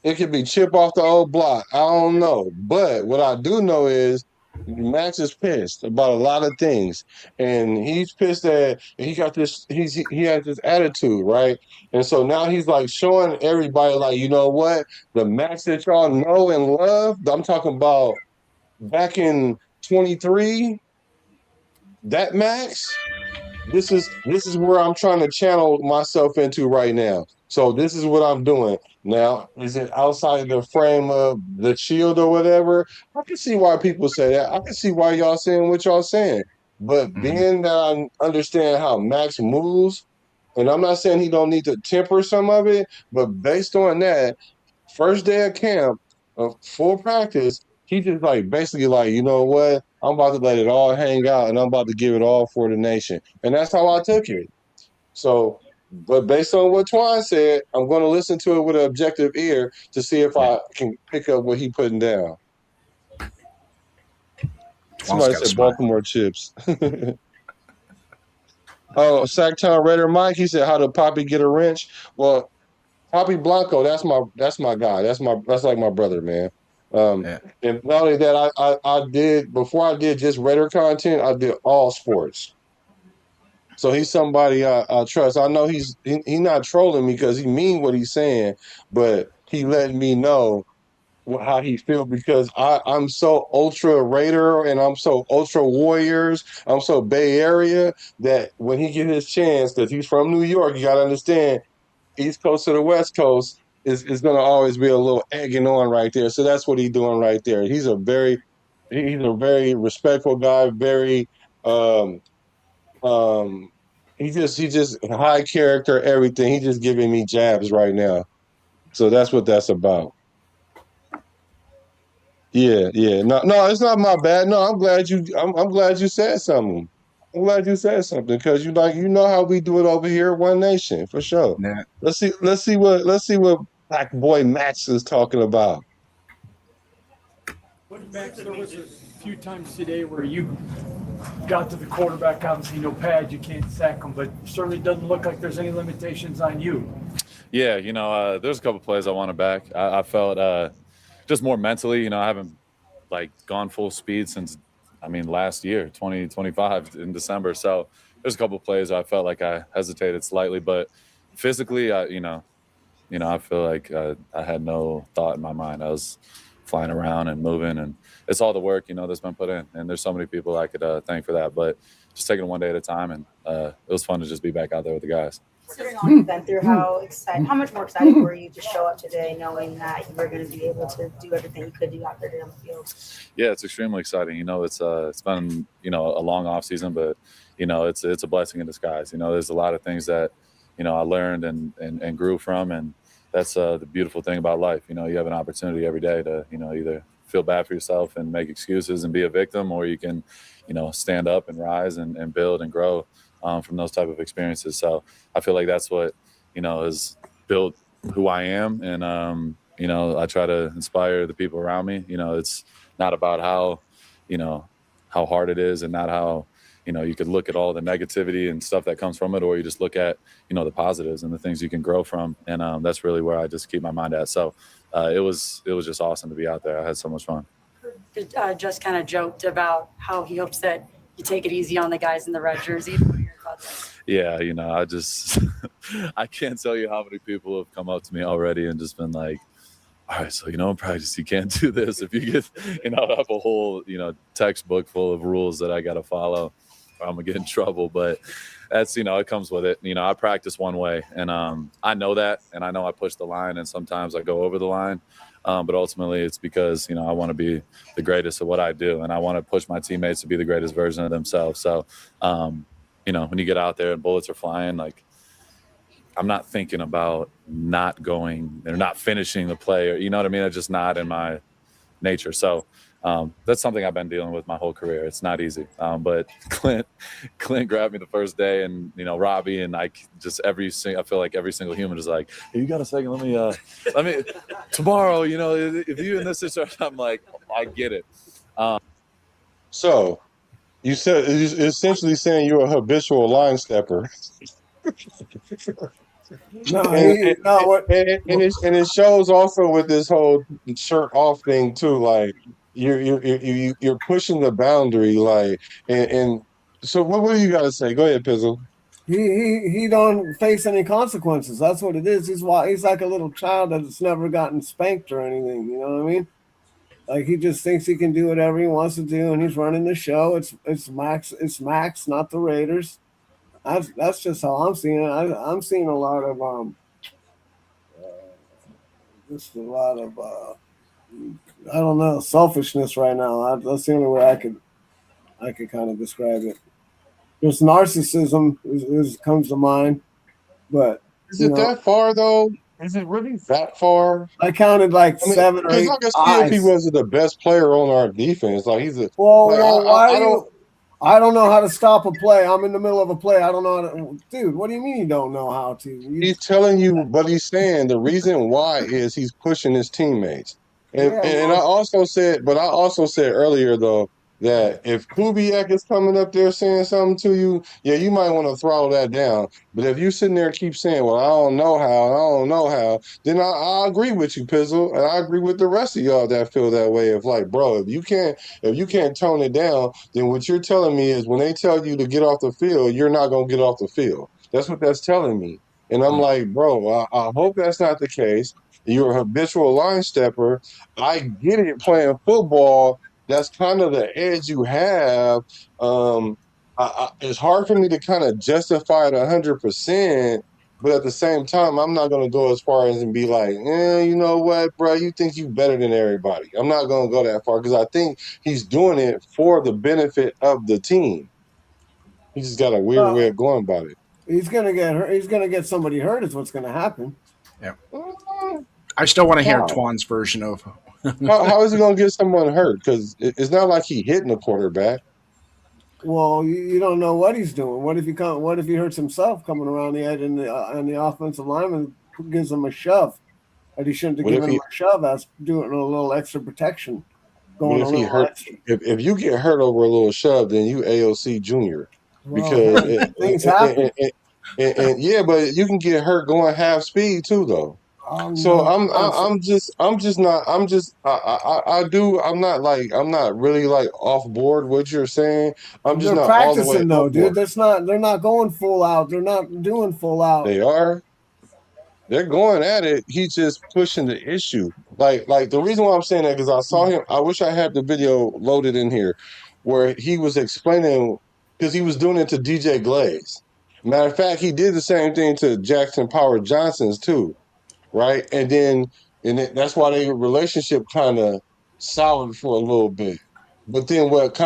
It could be chip off the old block. I don't know. But what I do know is Max is pissed about a lot of things. And he's pissed that he got this, he has this attitude, right? And so now he's like showing everybody, like, you know what? The Max that y'all know and love, I'm talking about back in 23, that Max, this is where I'm trying to channel myself into right now. So this is what I'm doing. Now, is it outside the frame of the shield or whatever? I can see why people say that. I can see why y'all saying what y'all saying. But being that I understand how Max moves, and I'm not saying he don't need to temper some of it, but based on that, first day of camp, of full practice, he just like basically like, you know what? I'm about to let it all hang out and I'm about to give it all for the nation. And that's how I took it. So, but based on what Twuan said, I'm going to listen to it with an objective ear to see if I can pick up what he putting down. Somebody said Baltimore chips. Oh, Sacktown Raider Mike, he said, how did Poppy get a wrench? Well, Poppy Blanco, that's my guy. That's like my brother, man. And not only that, I did before I did just Raider content, I did all sports. So he's somebody I trust. I know he's not trolling me because he mean what he's saying, but he letting me know how he feel because I'm so ultra Raider and I'm so ultra Warriors. I'm so Bay Area that when he get his chance, because he's from New York, you got to understand East Coast to the West Coast is going to always be a little egging on right there. So that's what he's doing right there. He's a very respectful guy. Very um, he just high character, everything. He just giving me jabs right now. So that's what that's about. Yeah. No, it's not my bad. No, I'm glad you said something. I'm glad you said something because you know how we do it over here, One Nation for sure. Yeah. Let's see what Black Boy Max is talking about. Max, there was a few times today where you got to the quarterback, obviously no pad, you can't sack him, but certainly doesn't look like there's any limitations on you. Yeah, there's a couple plays I wanted back. I felt just more mentally, I haven't gone full speed since last year, 2025 in December. So there's a couple plays I felt like I hesitated slightly, but physically I feel like I had no thought in my mind. I was flying around and moving, and it's all the work that's been put in, and there's so many people I could thank for that, but just taking it one day at a time, and it was fun to just be back out there with the guys. Considering all you've been through, how much more excited were you to show up today knowing that you were going to be able to do everything you could do out there on the field? Yeah, it's extremely exciting. It's been a long off season, but it's a blessing in disguise. There's a lot of things that I learned and grew from. And that's the beautiful thing about life. You have an opportunity every day to, either feel bad for yourself and make excuses and be a victim, or you can, stand up and rise and build and grow from those type of experiences. So I feel like that's what, has built who I am. And, I try to inspire the people around me. It's not about how hard it is, and not how, you could look at all the negativity and stuff that comes from it, or you just look at, the positives and the things you can grow from. And that's really where I just keep my mind at. So it was just awesome to be out there. I had so much fun. Just kind of joked about how he hopes that you take it easy on the guys in the red jersey. What are your thoughts? Yeah, I just I can't tell you how many people have come up to me already and just been like, all right, so in practice you can't do this. If you get I have a whole textbook full of rules that I got to follow, or I'm gonna get in trouble. But that's it comes with it. I practice one way, and I know that, and I know I push the line, and sometimes I go over the line. But ultimately, it's because I want to be the greatest at what I do, and I want to push my teammates to be the greatest version of themselves. So, when you get out there and bullets are flying, like, I'm not thinking about not going or not finishing the play, or what I mean. It's just not in my nature. So that's something I've been dealing with my whole career. It's not easy. But Clint grabbed me the first day, and Robbie, and I feel like every single human is like, hey, you got a second? Let me tomorrow. If you in this situation, I'm like, I get it. So you said you're essentially saying you're a habitual line stepper. And it shows also with this whole shirt off thing too. Like you're pushing the boundary. Like and so what do you got to say? Go ahead, Pizzle. He don't face any consequences. That's what it is. He's like a little child that's never gotten spanked or anything. You know what I mean? Like, he just thinks he can do whatever he wants to do, and he's running the show. It's Max, not the Raiders. That's just how I'm seeing it. I'm seeing a lot of just a lot of I don't know, selfishness right now. That's the only way I could kind of describe it. There's narcissism comes to mind, but is it that far though? Is it really that far? I counted like 7 or 8 I can see if he wasn't the best player on our defense. Like, he's a I don't know how to stop a play. I'm in the middle of a play. I don't know how to. Dude, what do you mean you don't know how to? He's telling you, but he's saying the reason why is he's pushing his teammates. And I also said earlier though that if Kubiak is coming up there saying something to you, yeah, you might want to throttle that down. But if you sitting there keep saying, well, I don't know how, then I agree with you, Pizzle, and I agree with the rest of y'all that feel that way. Of like, bro, if you can't tone it down, then what you're telling me is when they tell you to get off the field, you're not gonna get off the field. That's what that's telling me. And I'm like, bro, I hope that's not the case. You're a habitual line stepper. I get it playing football. That's kind of the edge you have. It's hard for me to kind of justify it 100%, but at the same time, I'm not going to go as far as and be like, you know what, bro, you think you better than everybody. I'm not going to go that far because I think he's doing it for the benefit of the team. He just got a weird way of going about it. He's going to get hurt. He's going to get somebody hurt is what's going to happen. Yeah. I still want to hear Twuan's version of how is he going to get someone hurt? Because it's not like he hitting the quarterback. Well, you don't know what he's doing. What if he hurts himself coming around the edge and the offensive lineman gives him a shove? And he shouldn't have given him a shove as doing a little extra protection. If you get hurt over a little shove, then you AOC Junior. Because things happen. And yeah, but you can get hurt going half speed too, though. So I'm not really like off board what you're saying. I'm just not practicing all the way though, dude. They're not going full out. They're not doing full out. They are. They're going at it. He's just pushing the issue. Like the reason why I'm saying that because I saw him. I wish I had the video loaded in here, where he was explaining because he was doing it to DJ Glaze. Matter of fact, he did the same thing to Jackson Power Johnson's too. Right, and that's why their relationship kind of soured for a little bit. But then what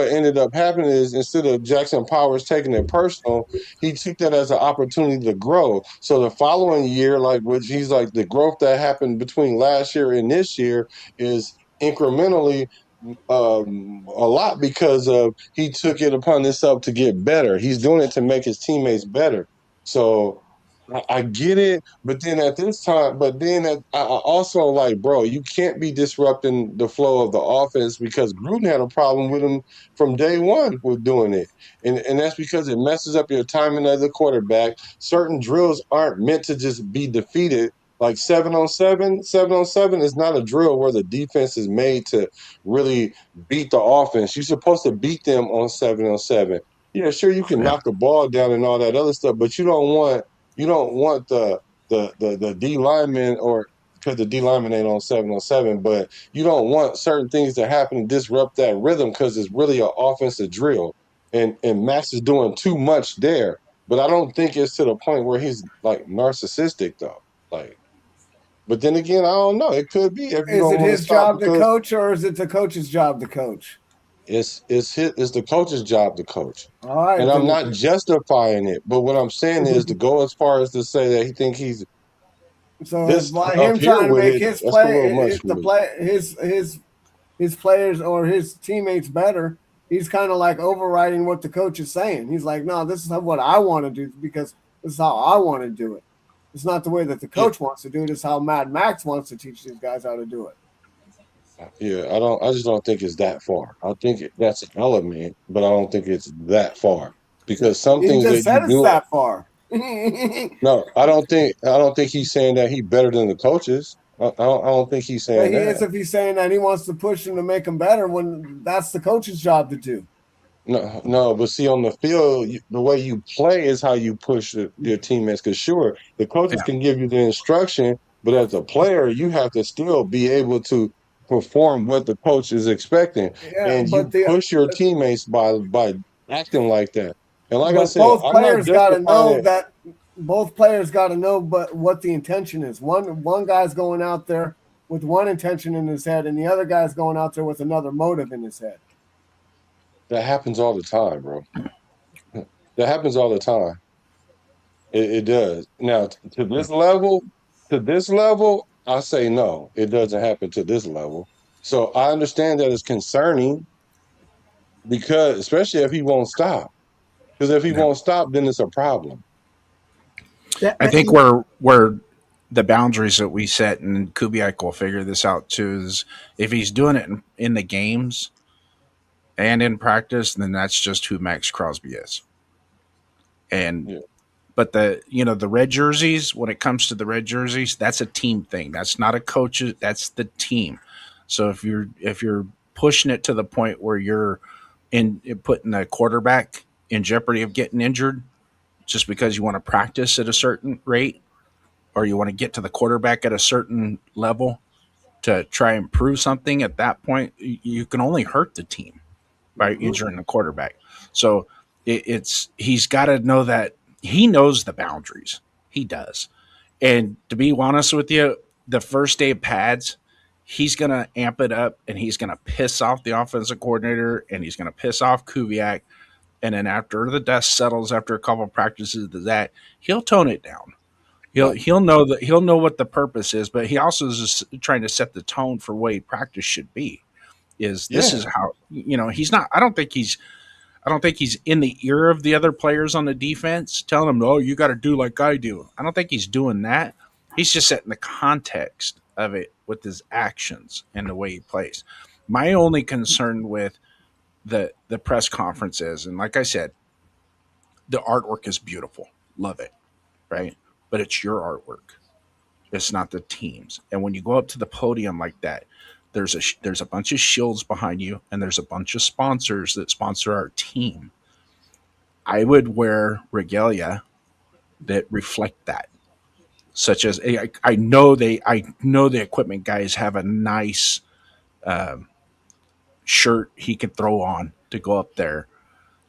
ended up happening is instead of Jackson Powers taking it personal, he took that as an opportunity to grow. So the following year, like which he's like the growth that happened between last year and this year is incrementally a lot because of he took it upon himself to get better. He's doing it to make his teammates better. So I get it, but then at this time, I also like, bro, you can't be disrupting the flow of the offense because Gruden had a problem with him from day one with doing it, and that's because it messes up your timing as a quarterback. Certain drills aren't meant to just be defeated. Like 7-on-7, 7-on-7 is not a drill where the defense is made to really beat the offense. You're supposed to beat them on 7-on-7. Yeah, sure, you can knock the ball down and all that other stuff, but you don't want the D lineman or because the D lineman ain't on 7-on-7, but you don't want certain things to happen and disrupt that rhythm because it's really an offensive drill. And Max is doing too much there. But I don't think it's to the point where he's like narcissistic though. Like, but then again, I don't know. It could be if you Is don't it want to his stop job to because coach, or is it the coach's job to coach? it's the coach's job to coach. All right, And I'm then. not justifying it, but what I'm saying is to go as far as to say that he think he's So this by up him here trying to with make it, his that's a little much play, for the me. play, his players or his teammates better, he's kind of like overriding what the coach is saying. He's like, no, this is what I want to do because this is how I want to do it. It's not the way that the Yeah, coach wants to do it. It's how Mad Max wants to teach these guys how to do it. yeah. I just don't think it's that far. I think that's an element, but I don't think it's that far because some He things just that you said it's do. that far. Yeah, No, I don't think he's saying that he better than the coaches. I don't think he's saying he is that. if he's saying that he wants to push them to make them better when that's the coach's job to do. No, no, but see on the field, the way you play is how you push your teammates. Because sure, the coaches Yeah. can give you the instruction, but as a player, you have to still be able to perform what the coach is expecting, Yeah, and you push your teammates by acting like that. And like I but said, I'm not justifying it. both players got to know but what the intention is. One guy's going out there with one intention in his head, and the other guy's going out there with another motive in his head. That happens all the time, bro. That happens all the time. It does. Now, to this level, I say no. It doesn't happen to this level. So I understand that it's concerning because, especially if he won't stop. Because if he Yeah. won't stop, then it's a problem. I think where the boundaries that we set, and Kubiak will figure this out too, is if he's doing it in the games and in practice, then that's just who Max Crosby is. And Yeah. but the red jerseys, when it comes to the red jerseys, that's a team thing. That's not a coach. That's the team. So if you're pushing it to the point where you're in putting a quarterback in jeopardy of getting injured just because you want to practice at a certain rate or you want to get to the quarterback at a certain level to try and prove something at that point, you can only hurt the team by injuring the quarterback. So he's got to know that he knows the boundaries. He does. And to be honest with you, the first day of pads, he's going to amp it up and he's going to piss off the offensive coordinator and he's going to piss off Kubiak. And then after the dust settles, after a couple of practices of that, he'll tone it down. He'll know what the purpose is, but he also is just trying to set the tone for what practice should be. This Yeah. is how he's not. I don't think he's in the ear of the other players on the defense, telling them, "Oh, you got to do like I do." I don't think he's doing that. He's just setting the context of it with his actions and the way he plays. My only concern with the press conference is, and like I said, the artwork is beautiful, love it, right? But it's your artwork. It's not the team's. And when you go up to the podium like that, there's a bunch of shields behind you, and there's a bunch of sponsors that sponsor our team. I would wear regalia that reflect that, such as I know the equipment guys have a nice shirt he could throw on to go up there.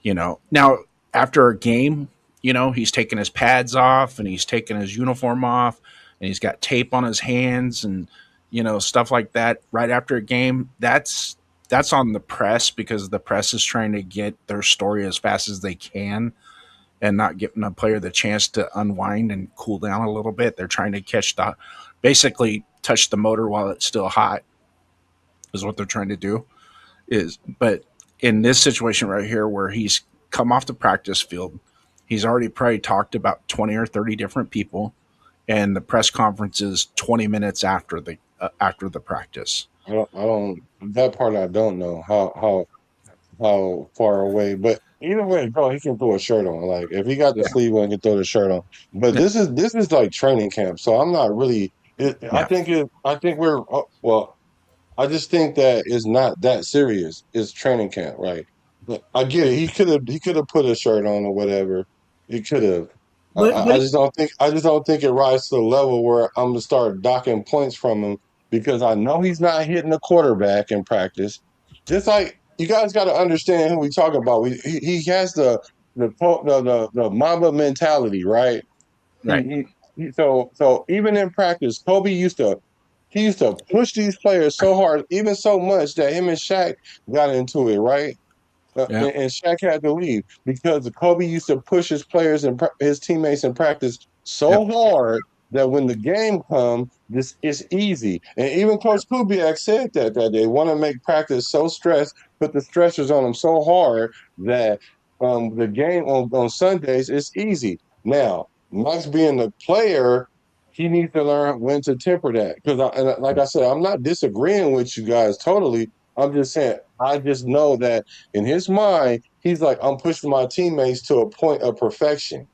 Now after a game, he's taking his pads off and he's taking his uniform off and he's got tape on his hands and stuff like that right after a game. That's that's on the press because the press is trying to get their story as fast as they can and not giving a player the chance to unwind and cool down a little bit. They're trying to basically touch the motor while it's still hot is what they're trying to do. But in this situation right here where he's come off the practice field, he's already probably talked about 20 or 30 different people, and the press conference is 20 minutes after the practice. I don't that part I don't know how far away, but either way, bro, he can throw a shirt on. Like if he got the sleeve on, he can throw the shirt on. But Yeah. this is like training camp, so I'm not really. I think we're well. I just think that it's not that serious. It's training camp, right? But I get it. He could have put a shirt on or whatever. He could have. But I just don't think it rises to the level where I'm gonna start docking points from him because I know he's not hitting the quarterback in practice. Just like you guys got to understand who we talking about. He has the Mamba mentality, right? Right. So even in practice, Kobe used to push these players so hard, even so much that him and Shaq got into it, right? Yeah. And Shaq had to leave because Kobe used to push his players and his teammates in practice so hard that when the game comes, this is easy. And even Coach Kubiak said that they want to make practice so stressed, put the stressors on them so hard that the game on Sundays is easy. Now, Max being the player, he needs to learn when to temper that. Because, like I said, I'm not disagreeing with you guys totally. I'm just saying, I just know that in his mind, he's like, I'm pushing my teammates to a point of perfection.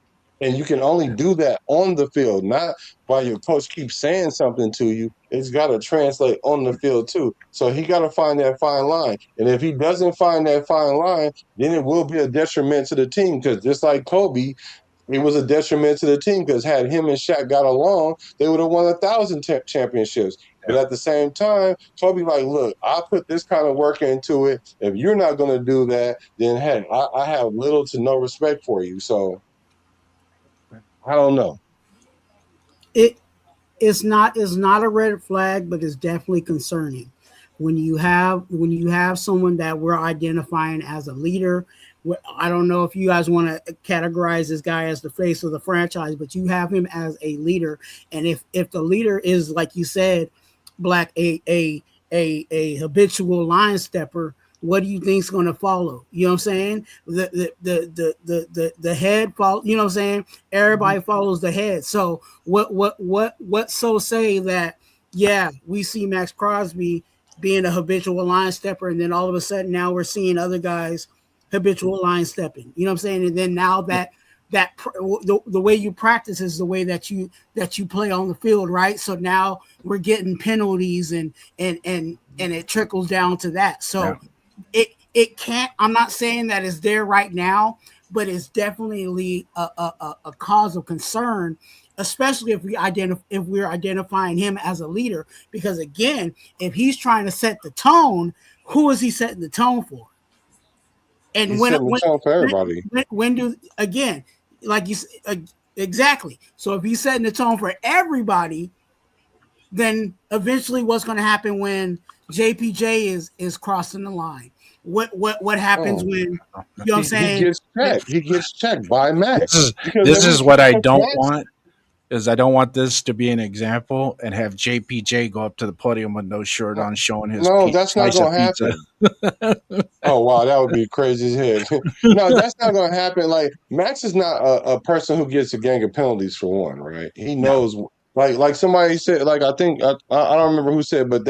And you can only do that on the field, not while your coach keeps saying something to you. It's got to translate on the field too. So he got to find that fine line. And if he doesn't find that fine line, then it will be a detriment to the team. Because just like Kobe, it was a detriment to the team because had him and Shaq got along, they would have won 1,000 championships. But at the same time, Kobe like, look, I put this kind of work into it. If you're not going to do that, then hey, I have little to no respect for you. So I don't know. It's not a red flag, but it's definitely concerning when you have someone that we're identifying as a leader. I don't know if you guys want to categorize this guy as the face of the franchise, but you have him as a leader. And if the leader is, like you said, Black, a habitual line stepper, what do you think's going to follow? You know what I'm saying? The head follow. You know what I'm saying? Everybody follows the head. So what so say that? Yeah, we see Max Crosby being a habitual line stepper, and then all of a sudden now we're seeing other guys habitual line stepping. You know what I'm saying? And then now the way you practice is the way that you play on the field, right? So now we're getting penalties and it trickles down to that. So it can't. I'm not saying that it's there right now, but it's definitely a cause of concern, especially if we're identifying him as a leader. Because again, if he's trying to set the tone, who is he setting the tone for? And He's setting the tone for everybody. When do again, like you exactly. So if he's setting the tone for everybody, then eventually what's going to happen when JPJ is crossing the line? What happens when, you know what I'm saying? He gets checked by Max. This is what I don't want. Is I don't want this to be an example and have JPJ go up to the podium with no shirt on, showing his that's not going to happen. Oh wow, that would be crazy as heck. No, that's not going to happen. Like Max is not a person who gets a gang of penalties for one, right? He knows. Like somebody said, like I think I don't remember who said, but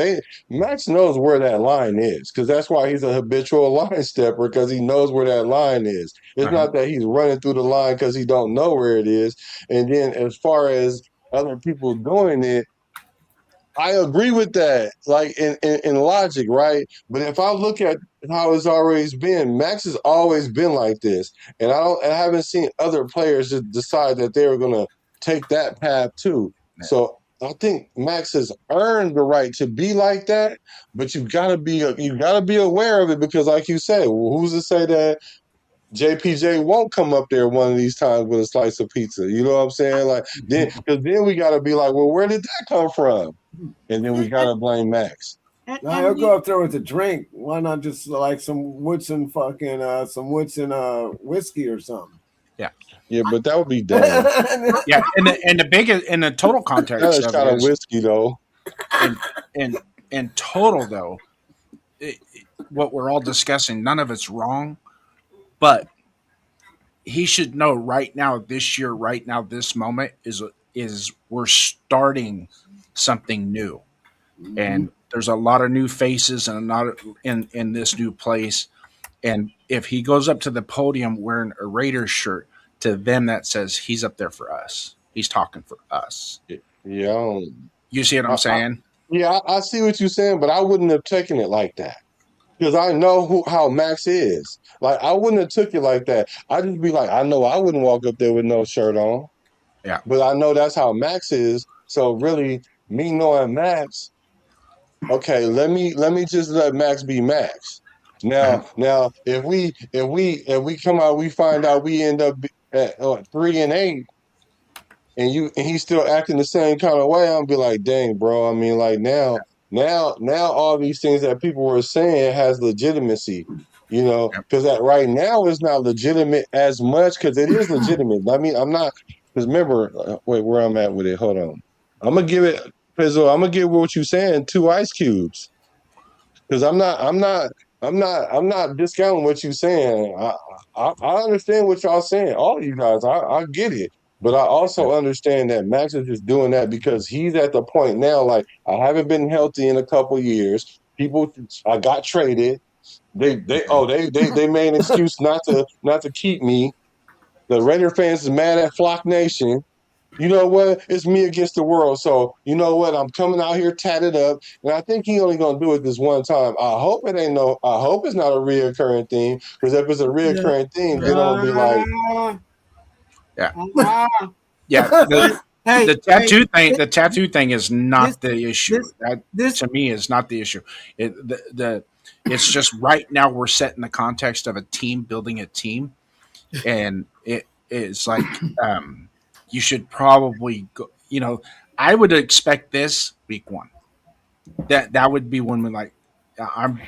Max knows where that line is because that's why he's a habitual line stepper because he knows where that line is. It's not that he's running through the line because he don't know where it is. And then as far as other people doing it, I agree with that, like in logic, right? But if I look at how it's always been, Max has always been like this, and I haven't seen other players just decide that they were going to take that path too. So I think Max has earned the right to be like that, but you gotta be aware of it because, like you said, who's to say that JPJ won't come up there one of these times with a slice of pizza? You know what I'm saying? Like then we gotta be like, well, where did that come from? And then we gotta blame Max. Now he'll go up there with a drink Why not just like some Woodson fucking some Woodson whiskey or something? Yeah, but that would be dumb. Yeah, and the biggest in the total Not context a of shot it of is whiskey though. in total though, what we're all discussing, none of it's wrong, but he should know right now, this year, right now, this moment is we're starting something new, and there's a lot of new faces and not in this new place. And if he goes up to the podium wearing a Raiders shirt, to them that says he's up there for us. He's talking for us. Yeah, You see what I'm saying? I see what you're saying, but I wouldn't have taken it like that because I know how Max is. Like I wouldn't have took it like that. I'd just be like, I know I wouldn't walk up there with no shirt on, Yeah. but I know that's how Max is. So really, me knowing Max, okay, let me just let Max be Max. Now, if we come out, we find out we end up at 3-8, and he's still acting the same kind of way. I'll be like, dang, bro. I mean, like now, all these things that people were saying has legitimacy. Because that right now is not legitimate as much because it is legitimate. I mean, I'm not because remember, wait, where I'm at with it. Hold on, I'm gonna give it. Pizzle, I'm gonna give what you're saying 2 ice cubes because I'm not discounting what you're saying. I understand what y'all saying. All of you guys, I get it. But I also understand that Max is just doing that because he's at the point now. Like I haven't been healthy in a couple years. I got traded. They made an excuse not to keep me. The Raider fans is mad at Flock Nation. You know what? It's me against the world. So you know what? I'm coming out here tatted up, and I think he only gonna do it this one time. I hope it's not a reoccurring theme. Because if it's a reoccurring theme, then I'm gonna be like, yeah. The tattoo thing is not the issue. That to me is not the issue. It's just right now we're set in the context of a team building a team, and it's like you should probably go. I would expect this week 1. That would be when we like. I'm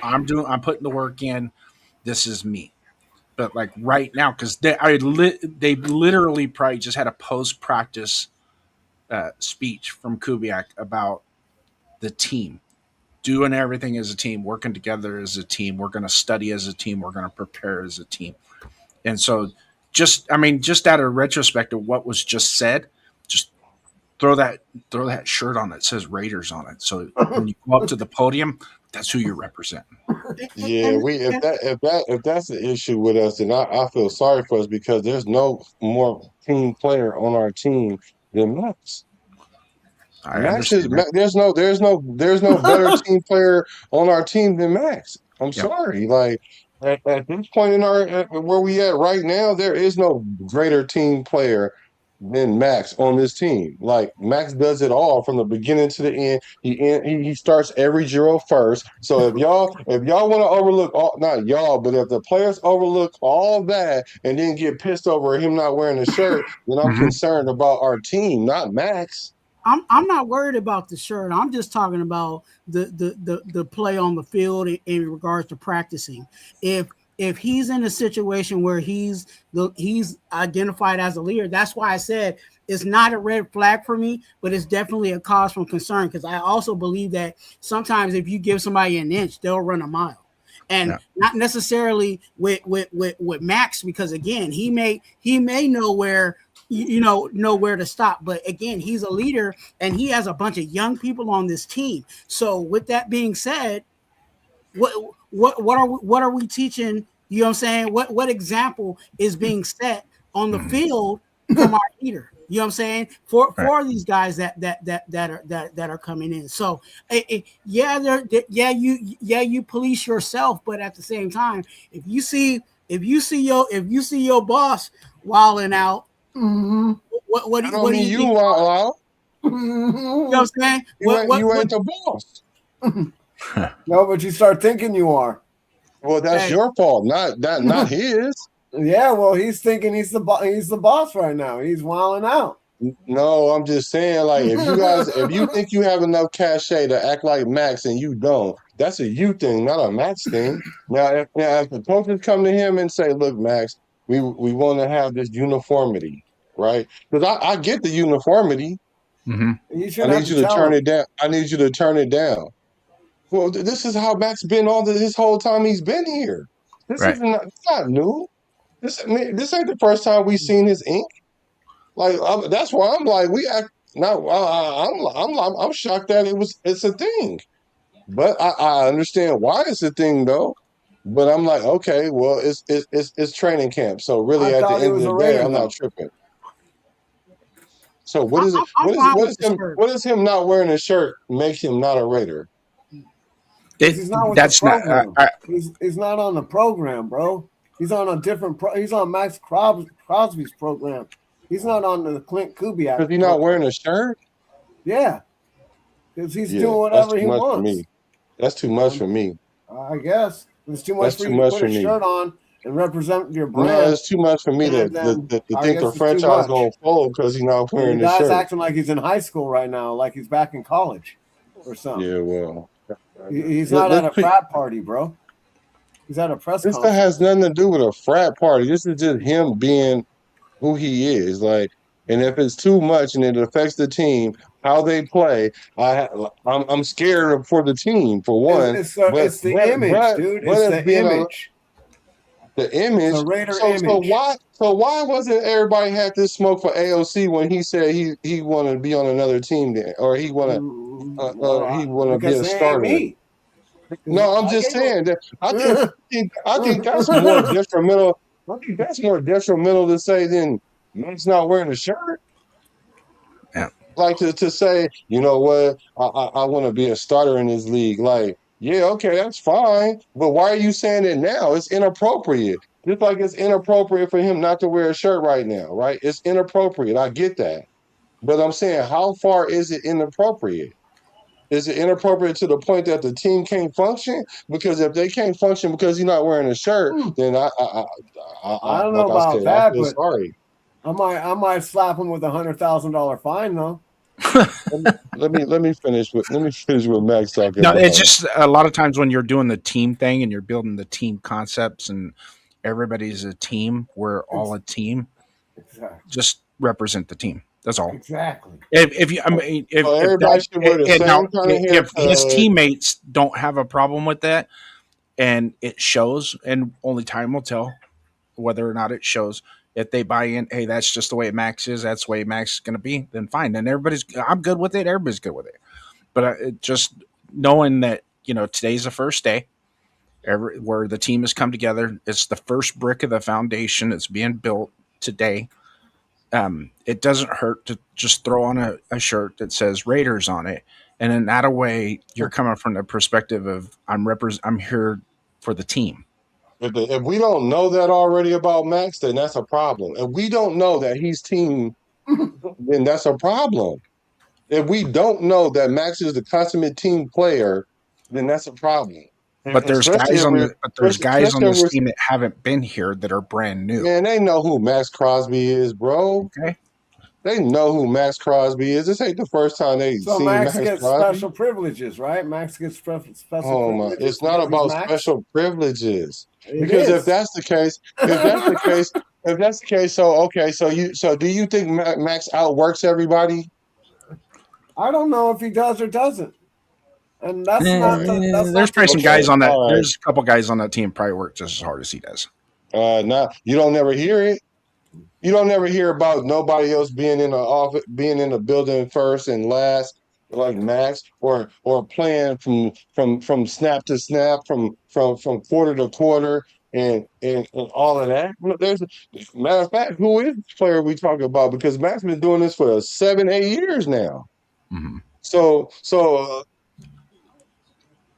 putting the work in. This is me. But like right now, because they literally probably just had a post practice speech from Kubiak about the team, doing everything as a team, working together as a team. We're going to study as a team. We're going to prepare as a team. And so, just out of retrospect of what was just said, just throw that shirt on that says Raiders on it. So when you go up to the podium, that's who you're representing. yeah, if that's the issue with us, then I feel sorry for us because there's no more team player on our team than Max. Max is there's no better team player on our team than Max. I'm sorry, like at this point in where we at right now, there is no greater team player than Max on this team. Like Max does it all from the beginning to the end. He starts every drill first. So if y'all want to overlook not y'all, but if the players overlook all that and then get pissed over him not wearing a shirt, then I'm concerned about our team, not Max. I'm not worried about the shirt. I'm just talking about the play on the field in regards to practicing. If he's in a situation where he's identified as a leader, that's why I said it's not a red flag for me, but it's definitely a cause for concern because I also believe that sometimes if you give somebody an inch, they'll run a mile. And not necessarily with Max, because again, he may know where know where to stop. But again, he's a leader and he has a bunch of young people on this team. So with that being said, what are we teaching? You know what I'm saying? What example is being set on the field from our leader? You know what I'm saying? For these guys that are coming in. So you police yourself, but at the same time, if you see your boss wilding out, what do you you wild out? You know what I'm saying? You ain't the boss. No, but you start thinking you are. Well, that's your fault, not his. Yeah, well, he's thinking he's the boss right now. He's wilding out. No, I'm just saying, like, if you think you have enough cachet to act like Max and you don't, that's a you thing, not a Max thing. Now, if the coaches come to him and say, "Look, Max, we want to have this uniformity, right?" Because I get the uniformity. Mm-hmm. You I shouldn't have need to you to tell turn him. it down. I need you to turn it down. Well, this is how Max been his whole time he's been here. This Right. is not new. This ain't the first time we seen his ink. Like that's why I'm like we act now. I'm shocked that it's a thing, but I understand why it's a thing though. But I'm like, okay, well, it's training camp, so I really at the thought he end of was the a day, Raider I'm not though. tripping. So what is it? I'm fine with the shirt. What is him not wearing a shirt makes him not a Raider? Because he's not with the That's not. program. He's not on the program, bro. He's on a different he's on Max Crosby's program. He's not on the Clint Kubiak Because he's not program. wearing a shirt? Yeah, because he's Yeah, doing that's whatever too he much for wants. me. That's too much for me. I guess it's too much That's for too you to much put for a me. shirt on and represent your No, brand. it's too much for me to Then I think the guess it's too franchise much. gonna fold because he's not And the wearing the guy's shirt. acting like he's in high school right now, like he's back in college or something. Yeah, well, He's not at let's a frat party, bro. He's at a press this stuff conference. has nothing to do with a frat party. This is just him being who he is. Like, and if it's too much and it affects the team, how they play, I'm scared for the team for one. It's the image, dude. But It's it's the being image. the It's image. a Raider image. So why wasn't everybody had this smoke for AOC when he said he wanted to be on another team then, or he want to be Because a they ain't starter? me. No, I'm I just gave him. saying that I think that's more detrimental. I think that's more detrimental to say than Max not wearing a shirt. Yeah. Like to say, you know what, I want to be a starter in this league. Like, yeah, okay, that's fine. But why are you saying it now? It's inappropriate. Just like it's inappropriate for him not to wear a shirt right now, right? It's inappropriate. I get that. But I'm saying, how far is it inappropriate? Is it inappropriate to the point that the team can't function? Because if they can't function because he's not wearing a shirt, then I don't know like I about said, I that, feel but sorry. I might slap him with $100,000 fine though. Let me finish with Max talking No, it's about. just a lot of times when you're doing the team thing and you're building the team concepts and everybody's a team, we're all a team. Exactly. Just represent the team. That's all. Exactly. If you, I mean, So if everybody that, should wear the now, same kind of if his haircut. teammates don't have a problem with that, and it shows, and only time will tell whether or not it shows. If they buy in, hey, that's just the way Max is. That's the way Max is going to be. Then fine. Then I'm good with it. Everybody's good with it. But just knowing that today's the first day where the team has come together. It's the first brick of the foundation. It's being built today. It doesn't hurt to just throw on a shirt that says Raiders on it, and in that way, you're coming from the perspective of I'm here for the team. If we don't know that already about Max, then that's a problem. If we don't know that he's team, then that's a problem. If we don't know that Max is the consummate team player, then that's a problem. But there's Especially guys if on we're, especially if this we're, team that haven't been here that are brand new. man, they know who Max Crosby is, bro. Okay. They know who Max Crosby is. This ain't the first time they've So seen Max Max gets Crosby. special privileges, right? Max gets special Oh my! privileges It's not because he's about Max. special privileges. It Because is. if that's the case, so okay, so do you think Max outworks everybody? I don't know if he does or doesn't, and that's All right. that's There's not probably some guys on that. All right. There's a couple guys on that team probably work just as hard as he does. Now you don't never hear it. You don't never hear about nobody else being in the office, being in the building first and last, like Max, or playing from snap to snap, from quarter to quarter, and all of that. There's matter of fact, who is the player we talking about? Because Max been doing this for 7-8 years now. Mm-hmm. So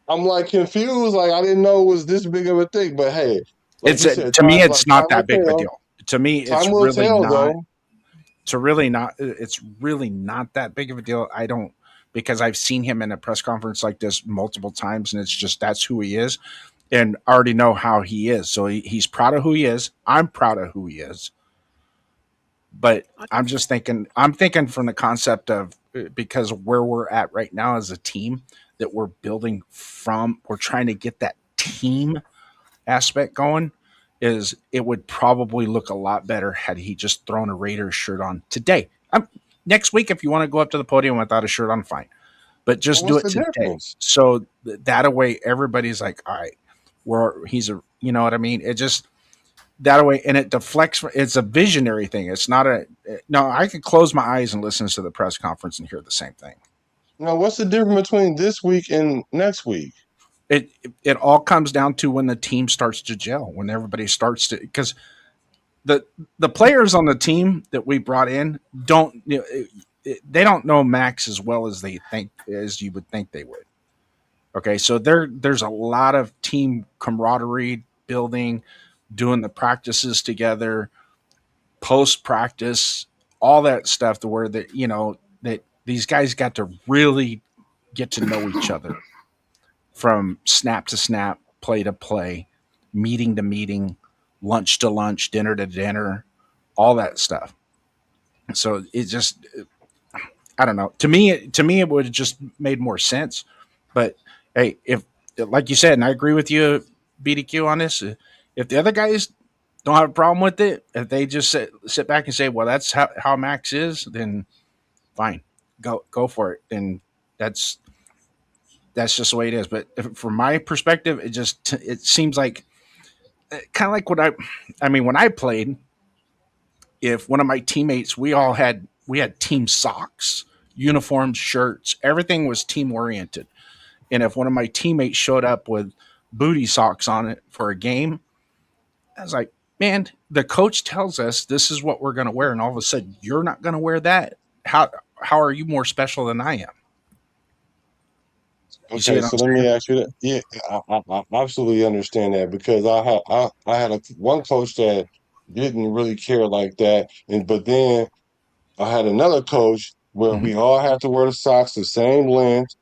I'm like confused. Like I didn't know it was this big of a thing. But hey, like It's you said, to me, it's not time that will big of a tell. deal. To me, it's Time will really tell, not. though. It's really not that big of a deal. I don't, because I've seen him in a press conference like this multiple times, and it's just that's who he is, and I already know how he is. So he's proud of who he is. I'm proud of who he is. But I'm thinking from the concept of because where we're at right now as a team that we're building from, we're trying to get that team aspect going. Is it would probably look a lot better had he just thrown a Raiders shirt on today. Next week, if you want to go up to the podium without a shirt on, fine. But just do What's it the today. difference? So that way everybody's like, all right, you know what I mean? It just that way, and it deflects. It's a visionary thing. It's not no. I could close my eyes and listen to the press conference and hear the same thing. Now, what's the difference between this week and next week? It all comes down to when the team starts to gel, when everybody starts to, because the players on the team that we brought in don't they don't know Max as well as you would think they would. Okay, so there's a lot of team camaraderie building, doing the practices together, post practice, all that stuff, to where that these guys got to really get to know each other from snap to snap, play to play, meeting to meeting, lunch to lunch, dinner to dinner, all that stuff. So it just, I don't know. To me, it would have just made more sense. But hey, if like you said, and I agree with you, BDQ, on this, if the other guys don't have a problem with it, if they just sit back and say, well, that's how Max is, then fine, go for it. And that's just the way it is. But from my perspective, it seems like kind of like when I played, if one of my teammates, we had team socks, uniforms, shirts, everything was team oriented. And if one of my teammates showed up with booty socks on it for a game, I was like, man, the coach tells us this is what we're going to wear, and all of a sudden you're not going to wear that. How are you more special than I am? Okay, so let me ask you that. Yeah, I absolutely understand that, because I had one coach that didn't really care like that, but then I had another coach where Mm-hmm. we all had to wear the socks the same length.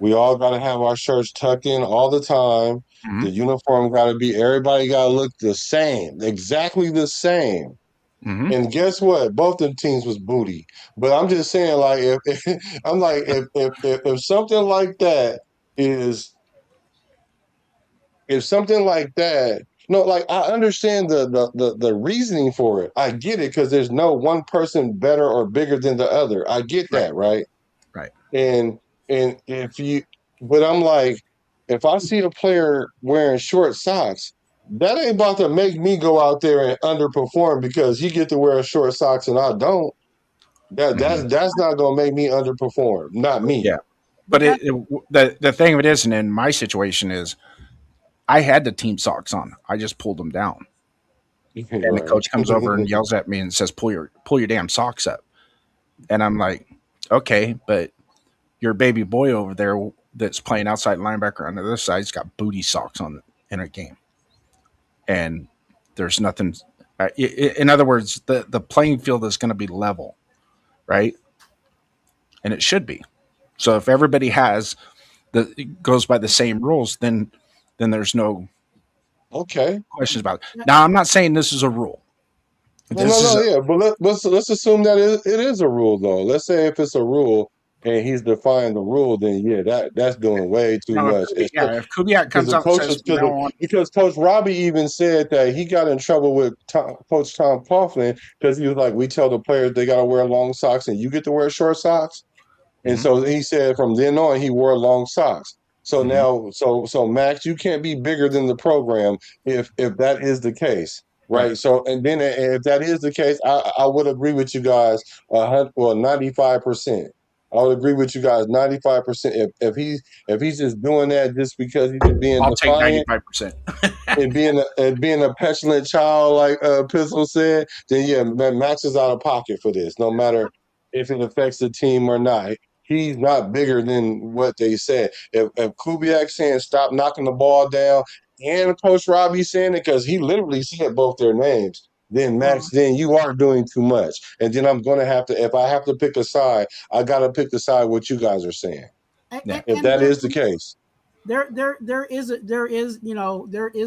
We all got to have our shirts tucked in all the time. Mm-hmm. The uniform got to be, everybody got to look the same, exactly the same. Mm-hmm. And guess what? Both the teams was booty. But I'm just saying, like, I'm like, if something like that is, if something like that, no, like, I understand the reasoning for it. I get it, because there's no one person better or bigger than the other. I get Right. that, right? Right. And if you, but I'm like, if I see a player wearing short socks, that ain't about to make me go out there and underperform because he get to wear short socks and I don't. That's not gonna make me underperform. Not me. Yeah. But the thing of it is, and in my situation is, I had the team socks on. I just pulled them down. And the Right. coach comes over and yells at me and says, pull your damn socks up. And I'm like, okay, but your baby boy over there that's playing outside linebacker on the other side's got booty socks on in a game. And there's nothing. In other words, the playing field is going to be level, right? And it should be. So if everybody goes by the same rules, then there's no Okay. questions about it. Now, I'm not saying this is a rule. Yeah, but let's assume that it is a rule, though. Let's say if it's a rule and he's defying the rule, then yeah, that's doing way too much. If Kubiak comes out and says, because Coach Robbie even said that he got in trouble with Coach Tom Coughlin, because he was like, we tell the players they got to wear long socks and you get to wear short socks. And so he said from then on he wore long socks. So now, so Max, you can't be bigger than the program if that is the case, right? So, and then if that is the case, I would agree with you guys 95%. I would agree with you guys 95%. If he's just doing that just because he's being I'll defiant, take 95%. and being a petulant child, like Pistol said, then yeah, Max is out of pocket for this, no matter if it affects the team or not. He's not bigger than what they said. If Kubiak saying stop knocking the ball down, and Coach Robbie saying it, because he literally said both their names, then Max, then you are doing too much. And then I'm going to have to, if I have to pick a side, I got to pick the side what you guys are saying. If that is the case. there is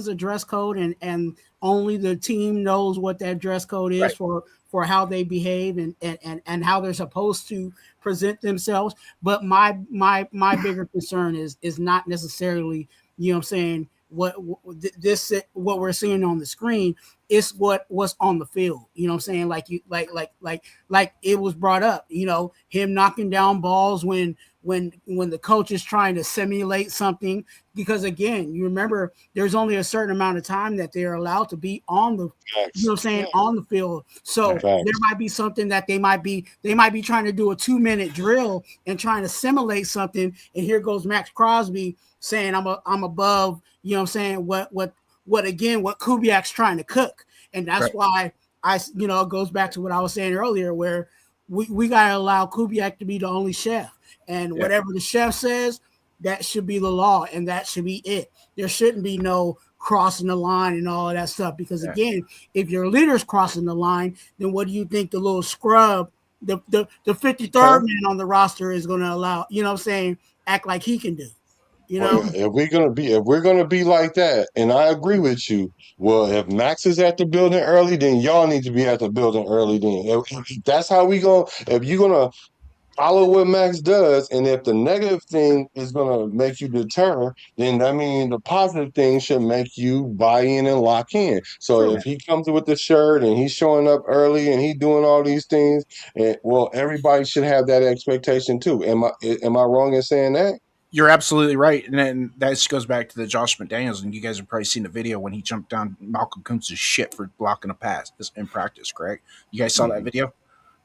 a dress code, and only the team knows what that dress code is for how they behave and how they're supposed to present themselves. But my bigger concern is not necessarily, you know what I'm saying, what we're seeing on the screen. Is what's on the field. You know what I'm saying? Like it was brought up, him knocking down balls when the coach is trying to simulate something, because again, you remember there's only a certain amount of time that they're allowed to be on the, on the field. So there might be something that they might be trying to do a 2-minute drill and trying to simulate something. And here goes Max Crosby saying, I'm above, what Kubiak's trying to cook. And that's why it goes back to what I was saying earlier, where we got to allow Kubiak to be the only chef. And whatever the chef says, that should be the law, and that should be it. There shouldn't be no crossing the line and all of that stuff. Because again, if your leader's crossing the line, then what do you think the little scrub, the 53rd man on the roster is going to allow, act like he can do? If we're gonna be like that, and I agree with you. Well, if Max is at the building early, then y'all need to be at the building early. Then if that's how we go. If you're gonna follow what Max does, and if the negative thing is gonna make you deter, then I mean the positive thing should make you buy in and lock in. So if he comes with the shirt and he's showing up early and he's doing all these things, well, everybody should have that expectation too. Am I wrong in saying that? You're absolutely right, and then that just goes back to the Josh McDaniels, and you guys have probably seen the video when he jumped down Malcolm Kuntz's shit for blocking a pass in practice, correct? You guys saw that video?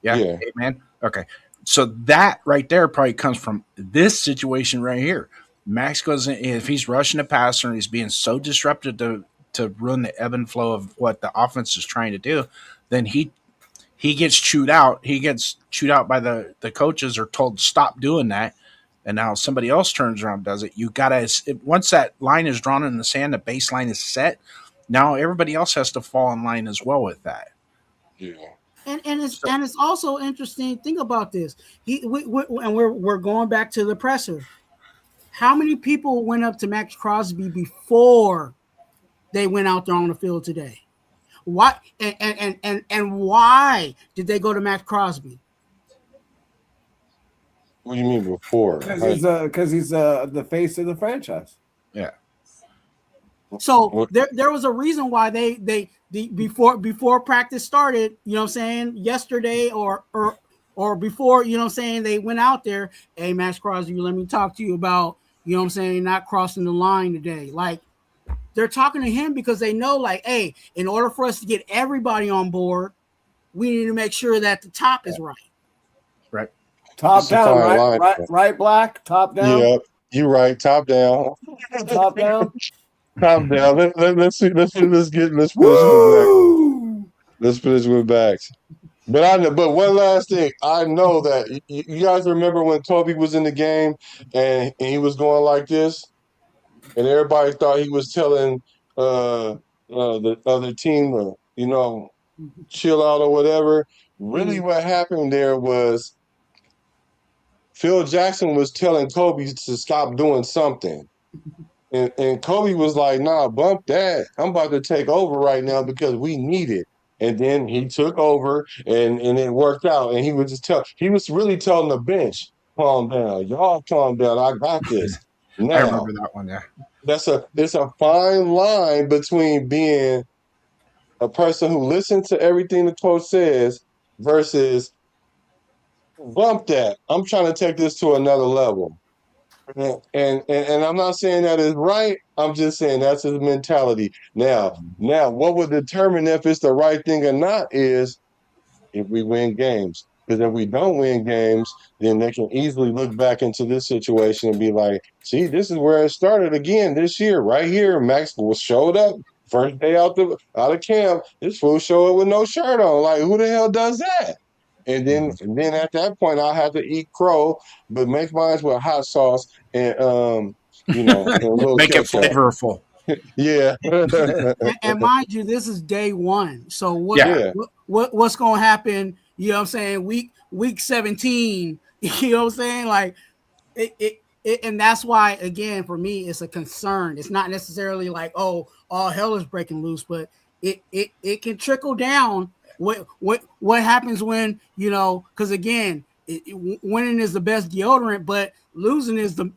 Yeah. Hey, man. Okay. So that right there probably comes from this situation right here. Max goes in, if he's rushing a passer and he's being so disruptive to ruin the ebb and flow of what the offense is trying to do, then he gets chewed out. He gets chewed out by the coaches, or told stop doing that. And now somebody else turns around and does it. You gotta, once that line is drawn in the sand, the baseline is set. Now everybody else has to fall in line as well with that. Yeah. And it's also interesting. Think about this. We're going back to the presser. How many people went up to Max Crosby before they went out there on the field today? Why and why did they go to Max Crosby? What do you mean before? Because he's the face of the franchise. Yeah. So there was a reason why they before practice started, yesterday or before, they went out there. Hey, Max Crosby, let me talk to you about, not crossing the line today. Like, they're talking to him because they know, like, hey, in order for us to get everybody on board, we need to make sure that the top is right. Right. Top down, right, Black? Top down? Yep, you're right. Top down. Top down? Top down. Let's finish with backs. But one last thing. I know that you guys remember when Toby was in the game and he was going like this, and everybody thought he was telling the other team, chill out or whatever. Really, what happened there was Phil Jackson was telling Kobe to stop doing something. And Kobe was like, nah, bump that. I'm about to take over right now because we need it. And then he took over and it worked out. And he was really telling the bench, calm down. Y'all calm down. I got this. Now, I remember that one, yeah. It's a fine line between being a person who listens to everything the coach says versus bump that. I'm trying to take this to another level. And I'm not saying that is right. I'm just saying that's his mentality. Now, what would determine if it's the right thing or not is if we win games. Because if we don't win games, then they can easily look back into this situation and be like, see, this is where it started again this year, right here. Max showed up first day out of camp. This fool showed up with no shirt on. Like, who the hell does that? And then at that point, I'll have to eat crow, but make mine with hot sauce and and a little make it ketchup. flavorful. Yeah. and mind you, this is day one. So what's going to happen? You know what I'm saying? Week 17. You know what I'm saying? Like and that's why, again, for me, it's a concern. It's not necessarily like, oh, all hell is breaking loose, but it can trickle down. What happens when, because again, winning is the best deodorant, but losing is the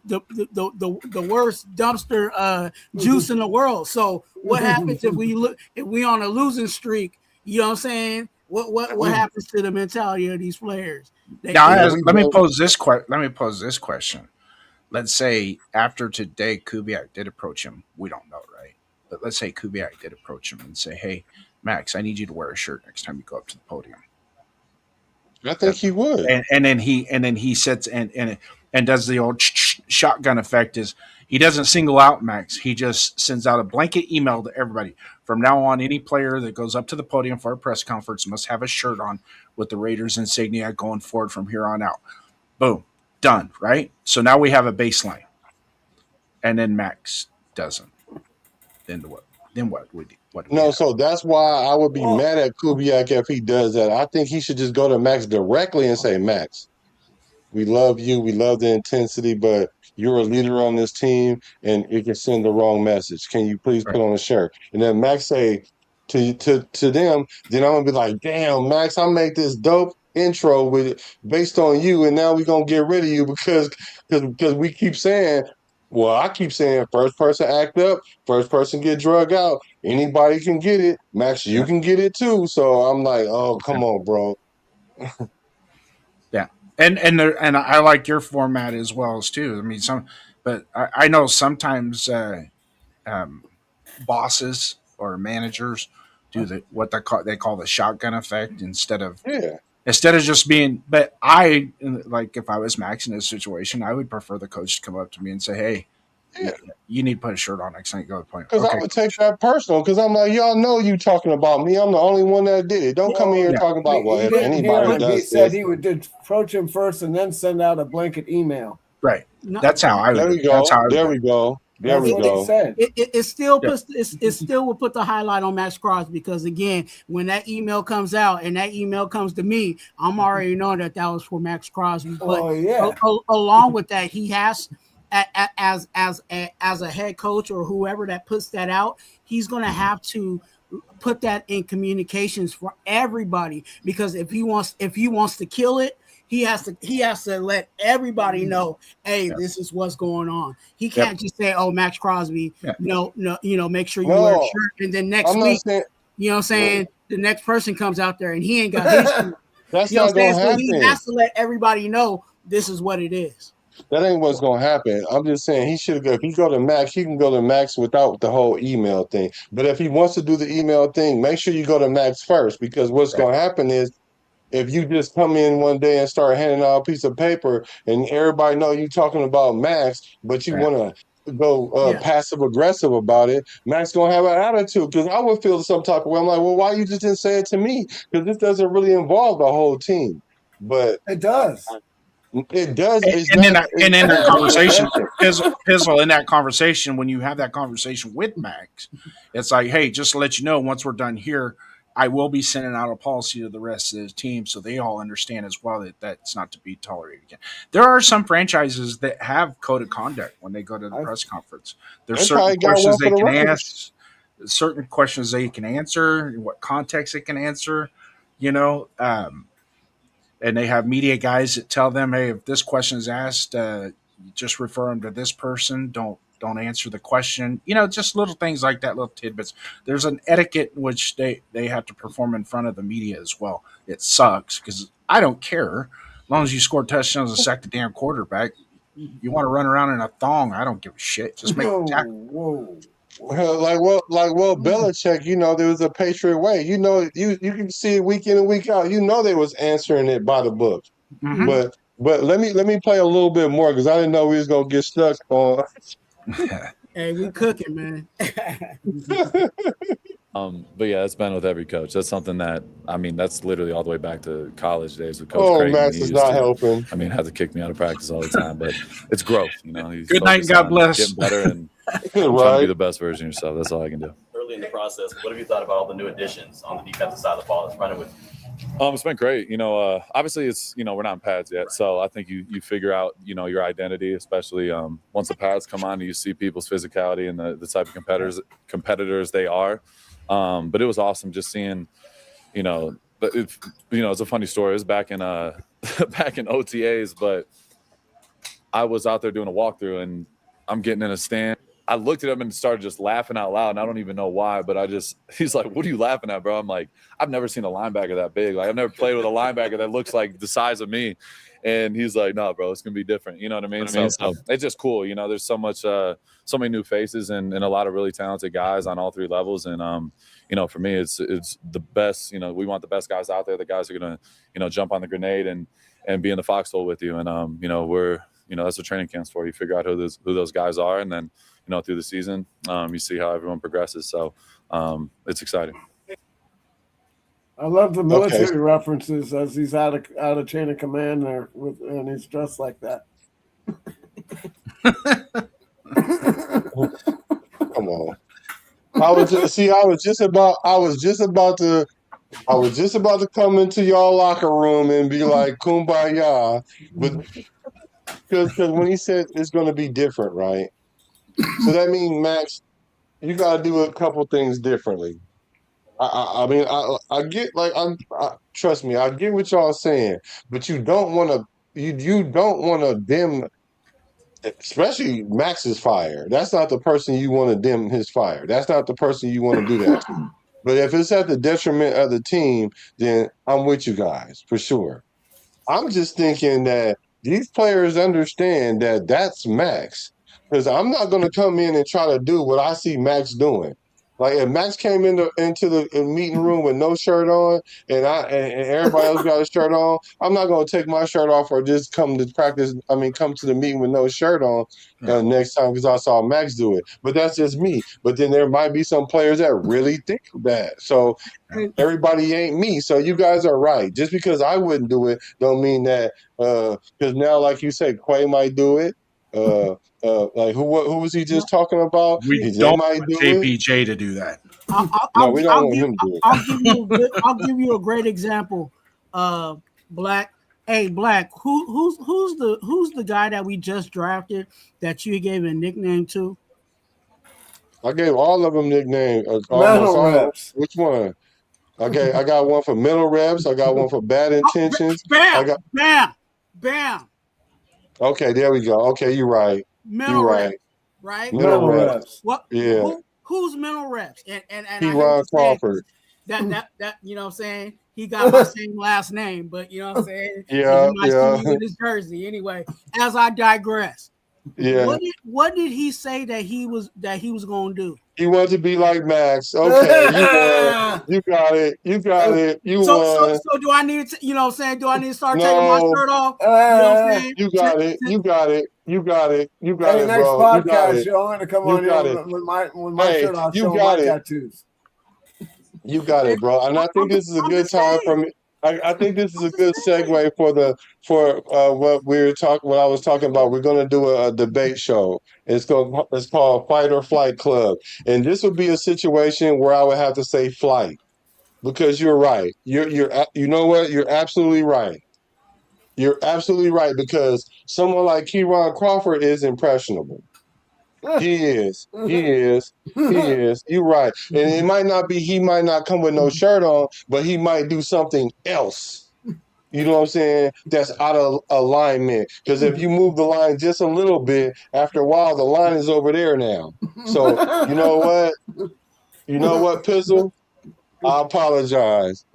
worst dumpster juice in the world. So what happens if we on a losing streak? You know what I'm saying? What happens to the mentality of these players? Let me pose this question. Let's say after today, Kubiak did approach him. We don't know, right? But let's say Kubiak did approach him and say, "Hey, Max, I need you to wear a shirt next time you go up to the podium." I think he would. And then he sits and does the old shotgun effect. Is he doesn't single out Max? He just sends out a blanket email to everybody. From now on, any player that goes up to the podium for a press conference must have a shirt on with the Raiders insignia going forward from here on out. Boom, done. Right. So now we have a baseline, and then Max doesn't. Then what? Then what? No, so that's why I would be mad at Kubiak if he does that. I think he should just go to Max directly and say, Max, we love you. We love the intensity, but you're a leader on this team and it can send the wrong message. Can you please put on a shirt? And then Max say to them, then I'm going to be like, damn, Max, I make this dope intro based on you, and now we're going to get rid of you because we keep saying, well, I keep saying first person act up, first person get drug out. Anybody can get it. Max, you can get it too. So I'm like, oh, come on, bro. Yeah. And I like your format as well as too. I mean, but I know sometimes bosses or managers do what they call the shotgun effect instead of just being. But I, like, if I was Max in this situation, I would prefer the coach to come up to me and say, "Hey, you need to put a shirt on next time you go to the point." Because I would take that personal. Because I'm like, y'all know you talking about me. I'm the only one that did it. Don't come in here talking about if anybody does he said this. he would approach him first and then send out a blanket email. Right. That's how I would. There we go. There we go. There we go. It still will put the highlight on Max Crosby, because again, when that email comes out and that email comes to me, I'm already knowing that was for Max Crosby. But along with that, he has, as a head coach or whoever that puts that out, he's going to have to put that in communications for everybody, because if he wants to kill it, he has to let everybody know, hey, this is what's going on. He can't just say, oh, Max Crosby, no, make sure you wear a shirt, and then next week, you know what I'm saying, the next person comes out there and he ain't got his shirt. That's not going to happen. So he has to let everybody know this is what it is. That ain't what's going to happen. I'm just saying he should go. If he go to Max, he can go to Max without the whole email thing. But if he wants to do the email thing, make sure you go to Max first, because what's going to happen is, if you just come in one day and start handing out a piece of paper and everybody know you talking about Max, but you want to go passive aggressive about it, Max going to have an attitude, because I would feel some type of way. I'm like, well, why you just didn't say it to me? Because this doesn't really involve the whole team. But it does. It does. In that conversation, Pizzle, in that conversation, when you have that conversation with Max, it's like, hey, just to let you know, once we're done here, I will be sending out a policy to the rest of the team so they all understand as well that that's not to be tolerated again. There are some franchises that have code of conduct when they go to the press conference. There's certain questions they can ask, certain questions they can answer, in what context they can answer, and they have media guys that tell them, hey, if this question is asked, just refer them to this person. Don't answer the question. Just little things like that, little tidbits. There's an etiquette in which they have to perform in front of the media as well. It sucks because I don't care. As long as you score touchdowns and sack the damn quarterback, you want to run around in a thong, I don't give a shit. Just make a tackle. Whoa. Like Belichick, there was a Patriot way. You can see it week in and week out. They was answering it by the book. Mm-hmm. But let me play a little bit more, because I didn't know we was gonna get stuck on. Hey, we cooking, man. But yeah, it's been with every coach. That's something that's literally all the way back to college days with Coach Creighton. Max is not helping. Had to kick me out of practice all the time, but it's growth. He's good night, God bless. Getting better and trying to be the best version of yourself. That's all I can do. Early in the process, what have you thought about all the new additions on the defensive side of the ball? It's running with It's been great. Obviously it's, we're not in pads yet. So I think you figure out, your identity, especially once the pads come on and you see people's physicality and the type of competitors they are. But it was awesome just seeing, but it's a funny story. It was back in back in OTAs, but I was out there doing a walkthrough and I'm getting in a stand. I looked at him and started just laughing out loud, and I don't even know why, but he's like, "What are you laughing at, bro?" I'm like, "I've never seen a linebacker that big. Like, I've never played with a linebacker that looks like the size of me." And he's like, "No, bro, it's gonna be different." You know what I mean? So it's just cool. There's so many new faces and a lot of really talented guys on all three levels. And for me, it's the best. We want the best guys out there. The guys are gonna, jump on the grenade and be in the foxhole with you. And we're that's what training camp's for. You figure out who those guys are, and then through the season, you see how everyone progresses. So it's exciting. I love the military references as he's out of chain of command there, and he's dressed like that. Come on. I was just about to come into y'all locker room and be like, "Kumbaya," but because when he said it's going to be different, right? So that means, Max, you got to do a couple things differently. I mean, I get, like, trust me, I get what y'all saying, but you don't want to dim, especially Max's fire. That's not the person you want to dim his fire. That's not the person you want to do that to. But if it's at the detriment of the team, then I'm with you guys for sure. I'm just thinking that these players understand that that's Max, because I'm not going to come in and try to do what I see Max doing. Like, if Max came into the meeting room with no shirt on, and everybody else got a shirt on, I'm not going to take my shirt off or just come to practice. I mean, come to the meeting with no shirt on next time because I saw Max do it. But that's just me. But then there might be some players that really think that. So everybody ain't me. So you guys are right. Just because I wouldn't do it don't mean that. Because now, like you said, Quay might do it. Like who was he just talking about? We They don't might want do it. JPJ to do that. No, we don't want him to do it. I'll give you a great example. Black. Hey, Black. Who's the guy that we just drafted that you gave a nickname to? I gave all of them nicknames. Mental reps. Which one? I got one for mental reps. I got one for bad intentions. Bam. Okay, there we go. Okay, you're right. Mental reps, right? Mental reps. What? Yeah. Who's mental reps? And Raider Twuan. That you know what I'm saying? He got my same last name, but you know what I'm saying? Yeah, you might see me in his jersey. Anyway, as I digress. Yeah. What did he say that he was going to do? He wanted to be like Max. Okay, you won. You got it. You won. So do I need to, you know what I'm saying? Do I need to start taking my shirt off? You know what I'm saying? You got it. You got it. Hey, next bro. podcast, y'all want to come on here with my shirt off, showing my tattoos. You got it, bro. And I think this is a good time for me. I think this is a good segue for what I was talking about. We're going to do a debate show. It's called Fight or Flight Club, and this would be a situation where I would have to say flight, because you're right. You know what? You're absolutely right. You're absolutely right, because someone like Raider Crawford is impressionable. He is. You're right. And he might not come with no shirt on, but he might do something else. You know what I'm saying? That's out of alignment. Because if you move the line just a little bit, after a while, the line is over there now. So, you know what? Pizzle? I apologize.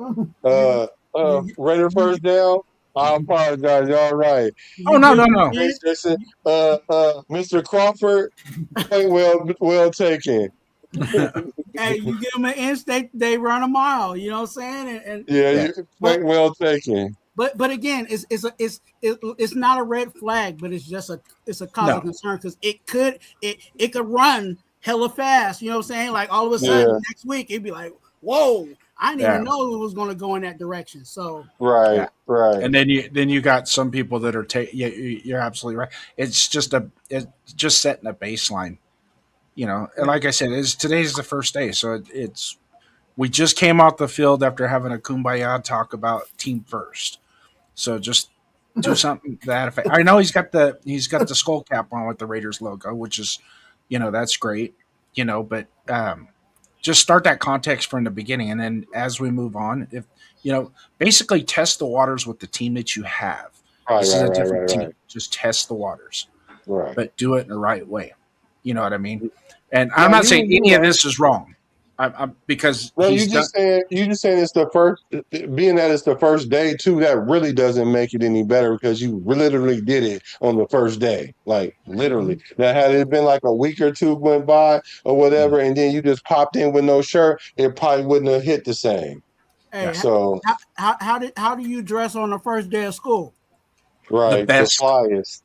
Raider first down? I apologize. Y'all right. Oh, no. Mr. Crawford, well taken. Hey, you give them an inch, they run a mile. You know what I'm saying? Well taken. But again, it's not a red flag, but it's just a cause of concern, because it could run hella fast. You know what I'm saying? Like all of a sudden next week it'd be like, whoa, I didn't even know it was going to go in that direction. So right. And then you got some people that are you're absolutely right. It's just setting a baseline, and like I said, today's the first day, so we just came off the field after having a kumbaya talk about team first. So just do something to that effect. I know he's got the skull cap on with the Raiders logo, which is, that's great, but just start that context from the beginning. And then as we move on, if, basically test the waters with the team that you have. This is a different team. Just test the waters, but do it in the right way. You know what I mean? And I'm not saying any of this is wrong. Because you just saying it's the first, being that it's the first day too, that really doesn't make it any better because you literally did it on the first day, like literally. Now, had it been like a week or two went by or whatever, and then you just popped in with no shirt, it probably wouldn't have hit the same. Hey, so how do you dress on the first day of school? Right, the best. the flyest.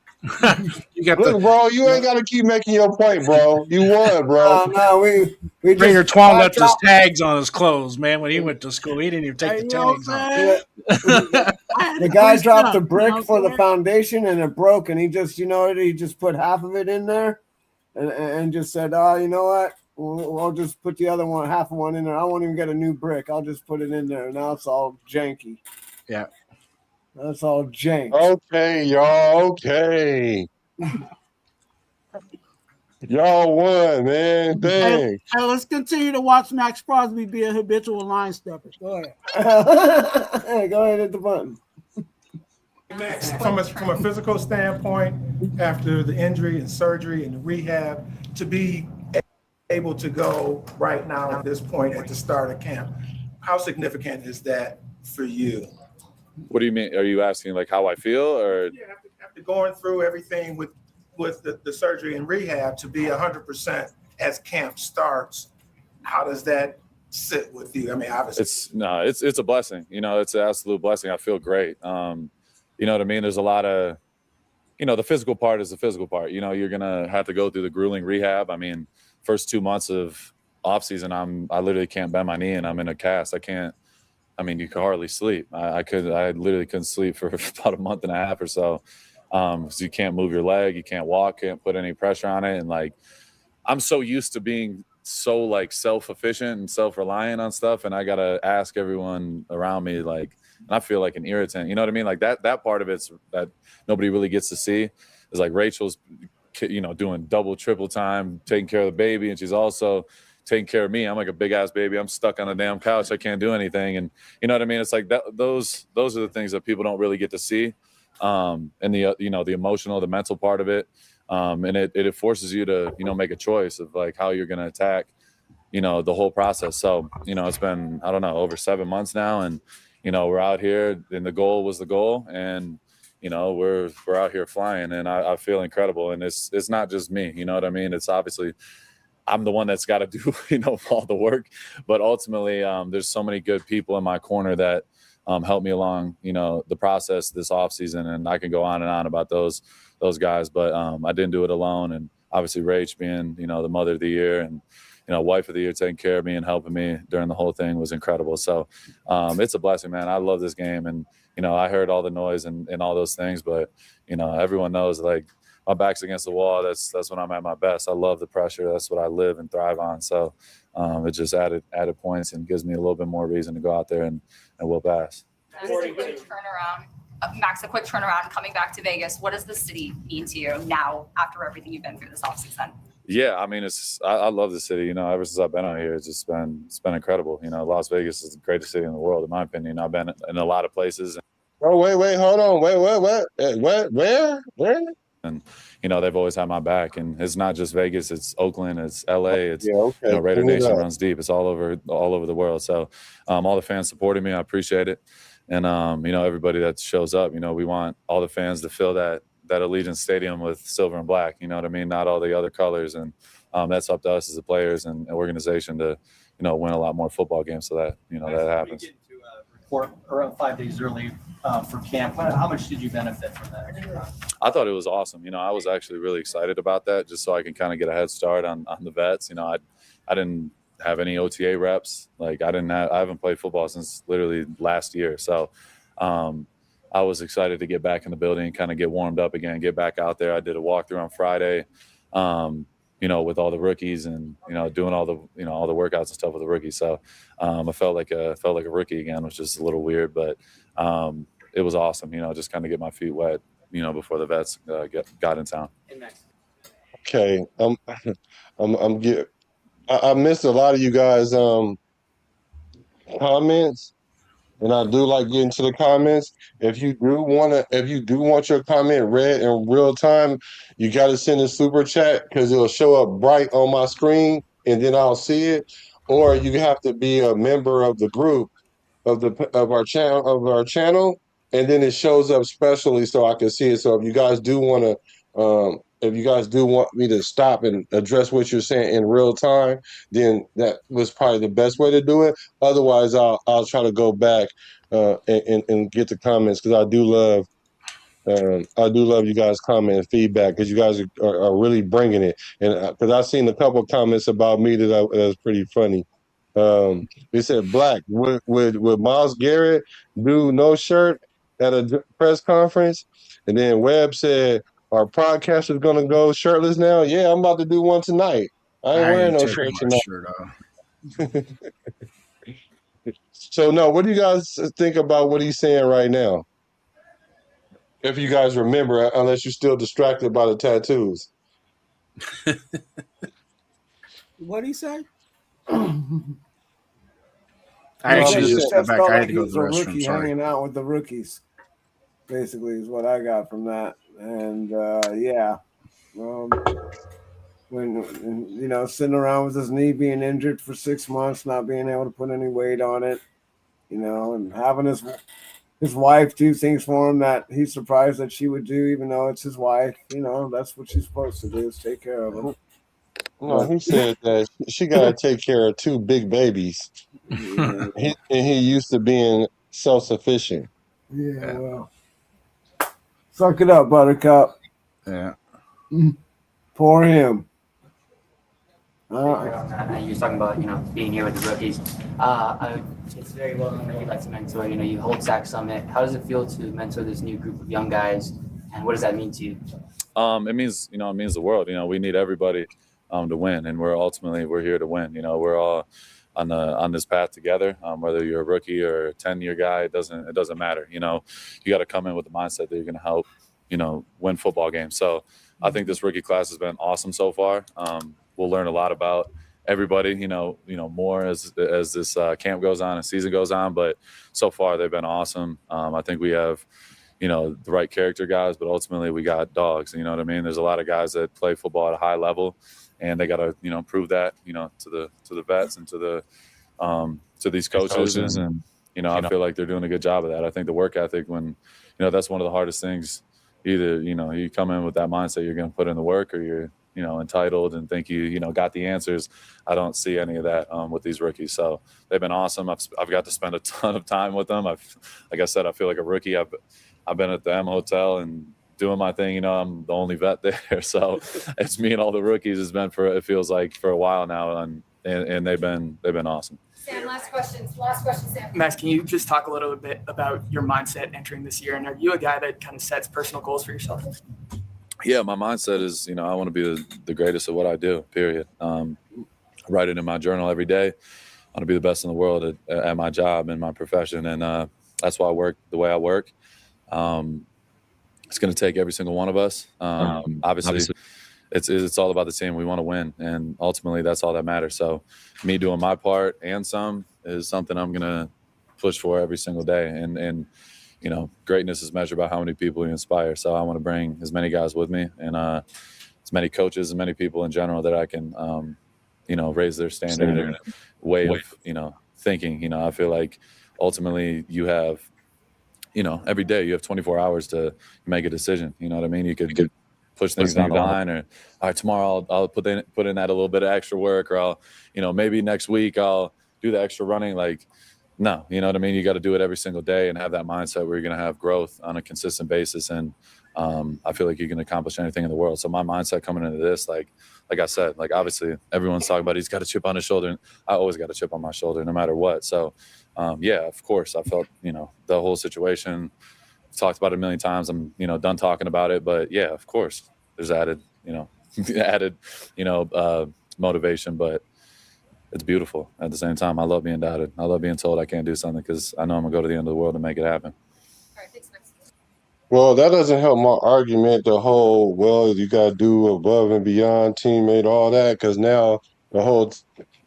You got Look, bro, you ain't got to keep making your point, bro. You won, bro. No, we Raider Twuan left his tags on his clothes, man. When he went to school, he didn't even take the tags off. The guy dropped the brick for the foundation and it broke, and he just, he just put half of it in there, and just said, "Oh, you know what? I'll just put the other one, half of one in there. I won't even get a new brick. I'll just put it in there." Now it's all janky. Yeah. That's all jank. Okay, y'all. Okay. Y'all won, man. Dang. Hey, let's continue to watch Max Crosby be a habitual line stepper. Go ahead. Hey, go ahead, hit the button. Max, from a physical standpoint, after the injury and surgery and the rehab, to be able to go right now at this point at the start of camp, how significant is that for you? What do you mean? Are you asking like how I feel, or after going through everything with the surgery and rehab, to be 100% as camp starts, how does that sit with you? I mean, obviously, it's a blessing. It's an absolute blessing. I feel great. You know what I mean? There's a lot of, the physical part is the physical part. You're gonna have to go through the grueling rehab. I mean, first 2 months of off season, I literally can't bend my knee and I'm in a cast. I can't. I mean, you could hardly sleep. I literally couldn't sleep for about a month and a half or so. So you can't move your leg, you can't walk, can't put any pressure on it. And like, I'm so used to being so like self-efficient and self-reliant on stuff. And I got to ask everyone around me, like, and I feel like an irritant, you know what I mean? Like that part of it's that nobody really gets to see is like Rachel's, doing double, triple time, taking care of the baby. And she's also taking care of me. I'm like a big ass baby. I'm stuck on a damn couch. I can't do anything. And you know what I mean? It's like that, those are the things that people don't really get to see. And the, the emotional, the mental part of it. And it forces you to, make a choice of like how you're going to attack, the whole process. So, it's been, I don't know, over 7 months now. And, we're out here and the goal was the goal. And, we're out here flying and I feel incredible. And it's not just me, you know what I mean? It's obviously, I'm the one that's got to do, all the work, but ultimately there's so many good people in my corner that help me along, the process this off season. And I can go on and on about those guys, but I didn't do it alone. And obviously Rach being, the mother of the year and, wife of the year, taking care of me and helping me during the whole thing was incredible. So it's a blessing, man. I love this game. And, I heard all the noise and all those things, but, everyone knows like, my back's against the wall. That's when I'm at my best. I love the pressure. That's what I live and thrive on. So it just added points and gives me a little bit more reason to go out there and whoop ass. A quick turnaround, Max, a quick turnaround coming back to Vegas. What does the city mean to you now after everything you've been through this offseason? Yeah, I mean, I love the city. Ever since I've been out here, it's been incredible. Las Vegas is the greatest city in the world, in my opinion. I've been in a lot of places. Oh, wait, hold on. What? Where? And, they've always had my back. And it's not just Vegas. It's Oakland. It's L.A. It's, Raider Nation runs deep. It's all over the world. So all the fans supporting me. I appreciate it. And, everybody that shows up, we want all the fans to fill that Allegiant Stadium with silver and black. You know what I mean? Not all the other colors. And that's up to us as the players and organization to, win a lot more football games so that, that happens. We get to report around 5 days early for camp. How much did you benefit from that? I thought it was awesome. I was actually really excited about that just so I can kind of get a head start on the vets. I didn't have any OTA reps. Like I haven't played football since literally last year. So I was excited to get back in the building, kind of get warmed up again, get back out there. I did a walkthrough on Friday. with all the rookies and, doing all the, all the workouts and stuff with the rookies. So I felt like a rookie again, which is a little weird, but it was awesome, just kind of get my feet wet, before the vets got in town. Okay. I missed a lot of you guys comments, and I do like getting to the comments. If you do want your comment read in real time, you got to send a super chat because it'll show up bright on my screen, and then I'll see it. Or you have to be a member of the group of our channel, and then it shows up specially so I can see it. So if you guys do want to, if you guys do want me to stop and address what you're saying in real time, then that was probably the best way to do it. Otherwise, I'll try to go back and get the comments because I do love you guys' comment and feedback because you guys are really bringing it. And because I've seen a couple of comments about me that was pretty funny. They said, Black, would Myles Garrett do no shirt at a press conference? And then Webb said, our podcast is going to go shirtless now? Yeah, I'm about to do one tonight. I ain't wearing no shirt tonight. So, no, what do you guys think about what he's saying right now? If you guys remember, unless you're still distracted by the tattoos. What'd he say? I actually just got back. I had to go to He's the a restroom. rookie Sorry. hanging out with the rookies, basically, is what I got from that. And yeah, when sitting around with his knee being injured for 6 months, not being able to put any weight on it, and having his wife do things for him that he's surprised that she would do, even though it's his wife. That's what she's supposed to do, is take care of him. No, he said that she got to take care of 2 big babies. Yeah. He used to being self-sufficient. Yeah, well, suck it up, Buttercup. Yeah. Poor him. You were talking about, being here with the rookies. It's very well known that you like to mentor. You hold Sac Summit. How does it feel to mentor this new group of young guys, and what does that mean to you? It means the world. We need everybody to win, and we're here to win. We're all on this path together. Whether you're a rookie or a 10-year guy, it doesn't matter. You got to come in with the mindset that you're going to help, win football games. So I think this rookie class has been awesome so far. We'll learn a lot about everybody, more as this camp goes on and season goes on. But so far they've been awesome. I think we have, the right character guys, but ultimately we got dogs. You know what I mean? There's a lot of guys that play football at a high level, and they got to, prove that, to the vets and to these coaches. And I feel like they're doing a good job of that. I think the work ethic, when, that's one of the hardest things. Either, you come in with that mindset, you're going to put in the work, or you're, entitled and think you got the answers. I don't see any of that with these rookies. So they've been awesome. I've got to spend a ton of time with them. Like I said, I feel like a rookie. I've been at the M Hotel and doing my thing. I'm the only vet there. So it's me and all the rookies. It's been it feels like for a while now, and they've been awesome. Sam, last question, Sam. Max, can you just talk a little bit about your mindset entering this year? And are you a guy that kind of sets personal goals for yourself? Yeah, my mindset is, I want to be the greatest at what I do, period. I write it in my journal every day. I want to be the best in the world at my job and my profession. And that's why I work the way I work. It's going to take every single one of us. Obviously, it's all about the team. We want to win. And ultimately, that's all that matters. So me doing my part and some is something I'm going to push for every single day. And greatness is measured by how many people you inspire. So I want to bring as many guys with me and as many coaches, as many people in general that I can, raise their standard and way of, thinking. I feel like ultimately you have, every day you have 24 hours to make a decision. You know what I mean? You could push things down the line, or all right, tomorrow I'll put in that a little bit of extra work, or I'll, maybe next week I'll do the extra running. Like, no, you know what I mean? You got to do it every single day and have that mindset where you're going to have growth on a consistent basis. And I feel like you can accomplish anything in the world. So my mindset coming into this, like I said, like obviously everyone's talking about he's got a chip on his shoulder. And I always got a chip on my shoulder no matter what. So yeah, of course I felt, the whole situation. I've talked about it a million times. I'm, done talking about it, but yeah, of course there's added, added, motivation. But it's beautiful at the same time. I love being doubted. I love being told I can't do something because I know I'm gonna go to the end of the world to make it happen. Well, that doesn't help my argument. The whole, well, you got to do above and beyond, teammate, all that, because now the whole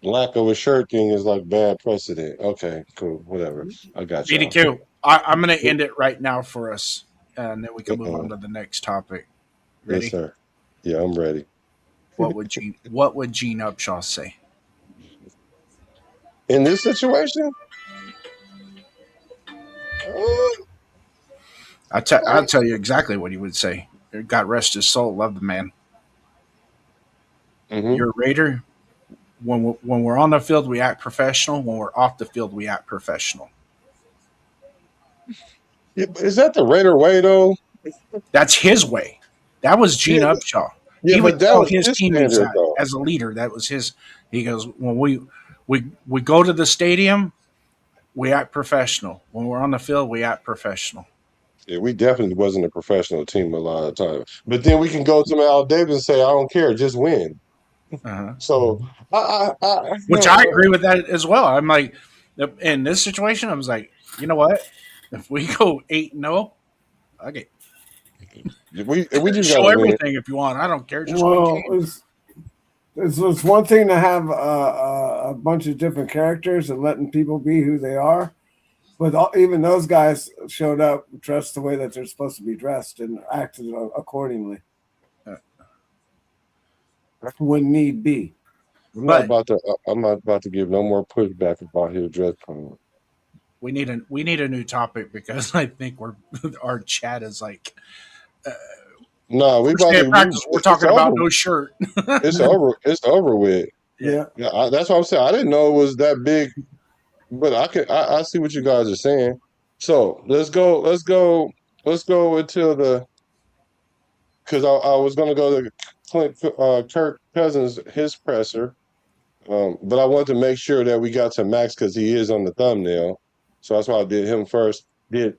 lack of a shirt thing is like bad precedent. Okay, cool, whatever. I got y'all. BDQ, I'm going to end it right now for us, and then we can move Uh-oh. on to the next topic. Ready? Yes, sir. Yeah, I'm ready. What would Gene Upshaw say? In this situation? I'll tell you exactly what he would say. God rest his soul. Love the man. Mm-hmm. You're a Raider. When we're on the field, we act professional. When we're off the field, we act professional. Yeah, is that the Raider way, though? That's his way. That was Gene Upshaw. Yeah, He but would that tell was his his teammates standard, that though. as a leader. That was his. He goes, when we go to the stadium, we act professional. When we're on the field, we act professional. Yeah, we definitely wasn't a professional team a lot of times. But then we can go to Al Davis and say, I don't care, just win. Uh-huh. So, Which I agree with that as well. I'm like, in this situation, I was like, you know what? If we go 8-0, okay, we just show gotta win. everything if you want. I don't care. Just Well, win games. it's one thing to have a bunch of different characters and letting people be who they are, but even those guys showed up dressed the way that they're supposed to be dressed and acted accordingly when need be. I'm not about to give no more pushback about his dress code. We need a new topic because I think our chat is like. No, we about to practice. We're talking about no shirt. It's over. It's over with. Yeah. That's what I'm saying. I didn't know it was that big, but I see what you guys are saying. So let's go until because I was gonna go to Kirk Cousins, his presser, but I wanted to make sure that we got to Max because he is on the thumbnail. So that's why I did him first. Did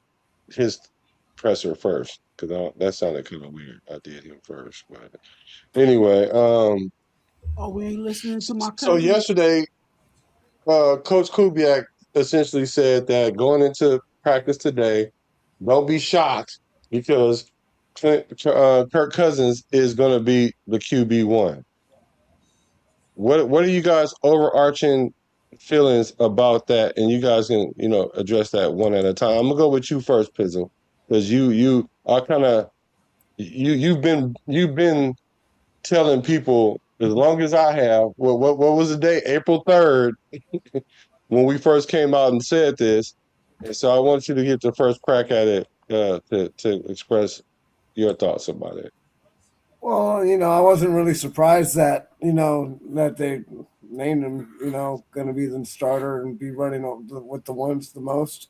his presser first because that sounded kind of weird. I did him first, but anyway. We ain't listening to my cousin. So yesterday, Coach Kubiak essentially said that going into practice today, don't be shocked because Kirk Cousins is going to be the QB1. What are you guys' overarching feelings about that? And you guys can address that one at a time. I'm gonna go with you first, Pizzle, because you are kind of you've been telling people as long as I have. What was the day? April 3rd, when we first came out and said this. And so I want you to get the first crack at it to express your thoughts about it. Well, I wasn't really surprised that that they named him going to be the starter and be running with the ones the most.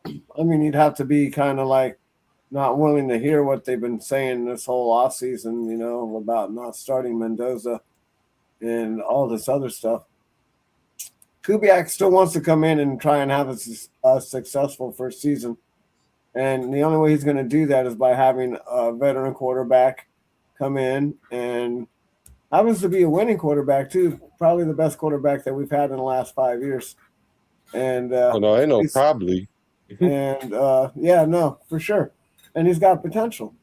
I mean, you'd have to be kind of like not willing to hear what they've been saying this whole offseason, about not starting Mendoza and all this other stuff. Kubiak still wants to come in and try and have a successful first season. And the only way he's going to do that is by having a veteran quarterback come in and happens to be a winning quarterback too. Probably the best quarterback that we've had in the last 5 years. And no, ain't no probably. And no, for sure. And he's got potential.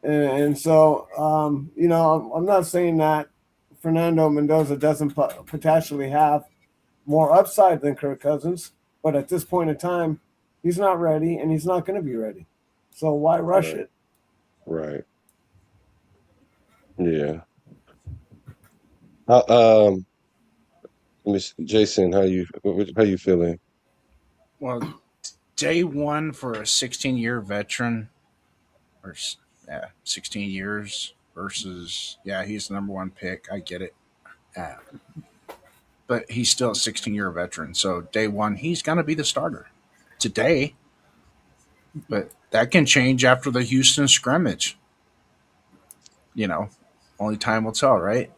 And so, I'm not saying that Fernando Mendoza doesn't potentially have more upside than Kirk Cousins, but at this point in time, he's not ready and he's not going to be ready. So why rush it? Right. Yeah. Let me see. Jason, how you feeling? Well, day one for a 16-year veteran, or 16 years versus he's the number one pick. I get it, but he's still a 16-year veteran. So day one, he's gonna be the starter today, but that can change after the Houston scrimmage. Only time will tell, right?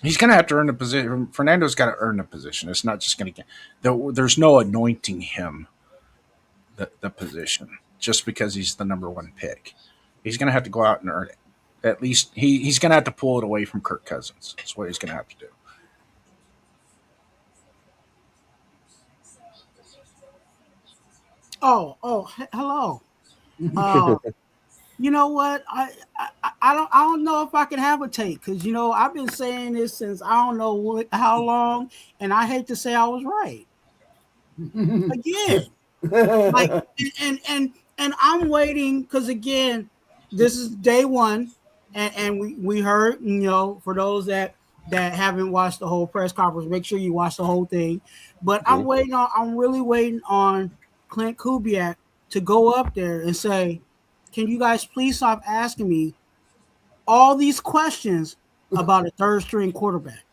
He's going to have to earn a position. Fernando's got to earn a position. It's not just going to get – there's no anointing him the position just because he's the number one pick. He's going to have to go out and earn it. at least he's going to have to pull it away from Kirk Cousins. That's what he's going to have to do. Hello. You know what? I don't know if I can have a take because I've been saying this since I don't know how long, and I hate to say I was right again. Like and I'm waiting because again, this is day one, and we heard for those that haven't watched the whole press conference, make sure you watch the whole thing. But I'm really waiting on Clint Kubiak to go up there and say, can you guys please stop asking me all these questions about a third string quarterback?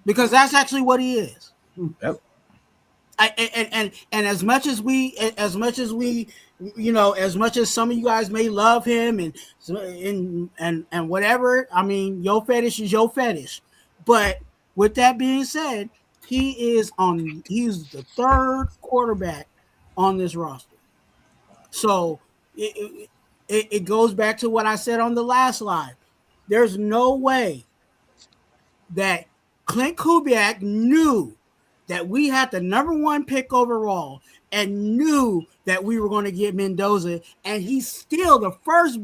Because that's actually what he is. Yep. And as much as some of you guys may love him and whatever, I mean, your fetish is your fetish. But with that being said, he's the third quarterback on this roster. So it goes back to what I said on the last live. There's no way that Clint Kubiak knew that we had the number 1 pick overall and knew that we were going to get Mendoza, and he still, the first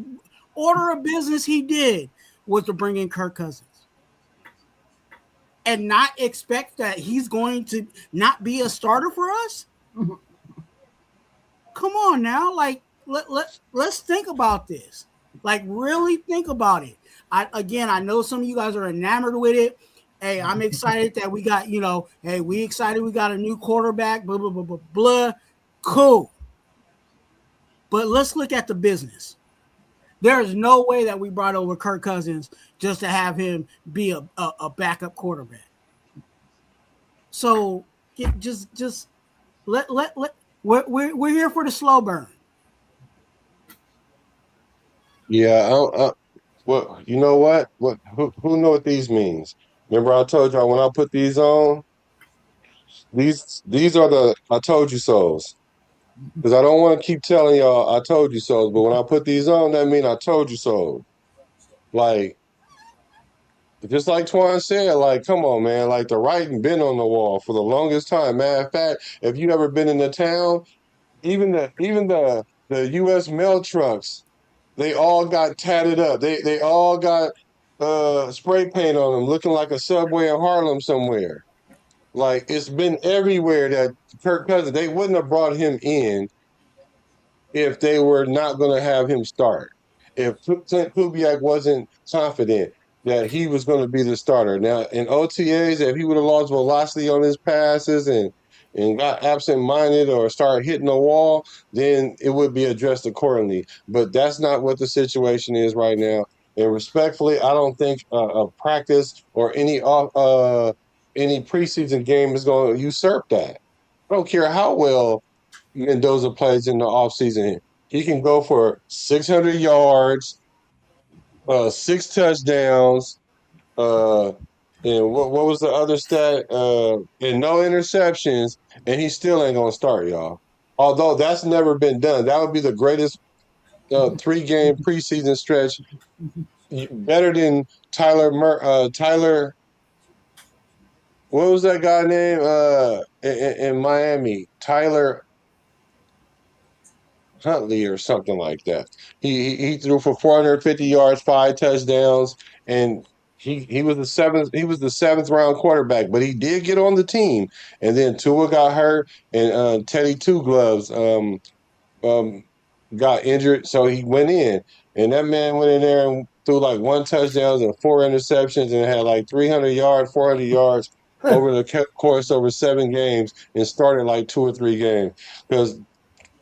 order of business he did was to bring in Kirk Cousins and not expect that he's going to not be a starter for us. Come on now, like let's think about this. Like really think about it. I know some of you guys are enamored with it. Hey, I'm excited that we got, we excited we got a new quarterback, blah, blah, blah, blah, blah. Cool. But let's look at the business. There is no way that we brought over Kirk Cousins just to have him be a backup quarterback. So just let we're here for the slow burn. Yeah, well, you know what? Who know what these means? Remember, I told y'all when I put these on, these are the I told you so's. Because I don't want to keep telling y'all I told you so's, but when I put these on, that means I told you so. Like, just like Twuan said, like, come on, man, like the writing been on the wall for the longest time. Matter of fact, if you ever been in the town, even the U.S. mail trucks, they all got tatted up. They all got spray paint on them, looking like a subway in Harlem somewhere. Like it's been everywhere that Kirk Cousins. They wouldn't have brought him in if they were not going to have him start. If Clint Kubiak wasn't confident that he was going to be the starter. Now in OTAs, if he would have lost velocity on his passes and got absent-minded or started hitting the wall, then it would be addressed accordingly. But that's not what the situation is right now. And respectfully, I don't think a practice or any preseason game is going to usurp that. I don't care how well Mendoza plays in the offseason. He can go for 600 yards, 6 touchdowns, and what was the other stat? And no interceptions, and he still ain't gonna start, y'all. Although that's never been done. That would be the greatest 3-game preseason stretch, better than Tyler. What was that guy name in Miami? Tyler Huntley or something like that. He threw for 450 yards, 5 touchdowns, and he was the seventh round quarterback, but he did get on the team. And then Tua got hurt, and Teddy Two Gloves got injured, so he went in. And that man went in there and threw like 1 touchdown and 4 interceptions, and had like 300 yards, 400 yards over the course over 7 games, and started like 2 or 3 games because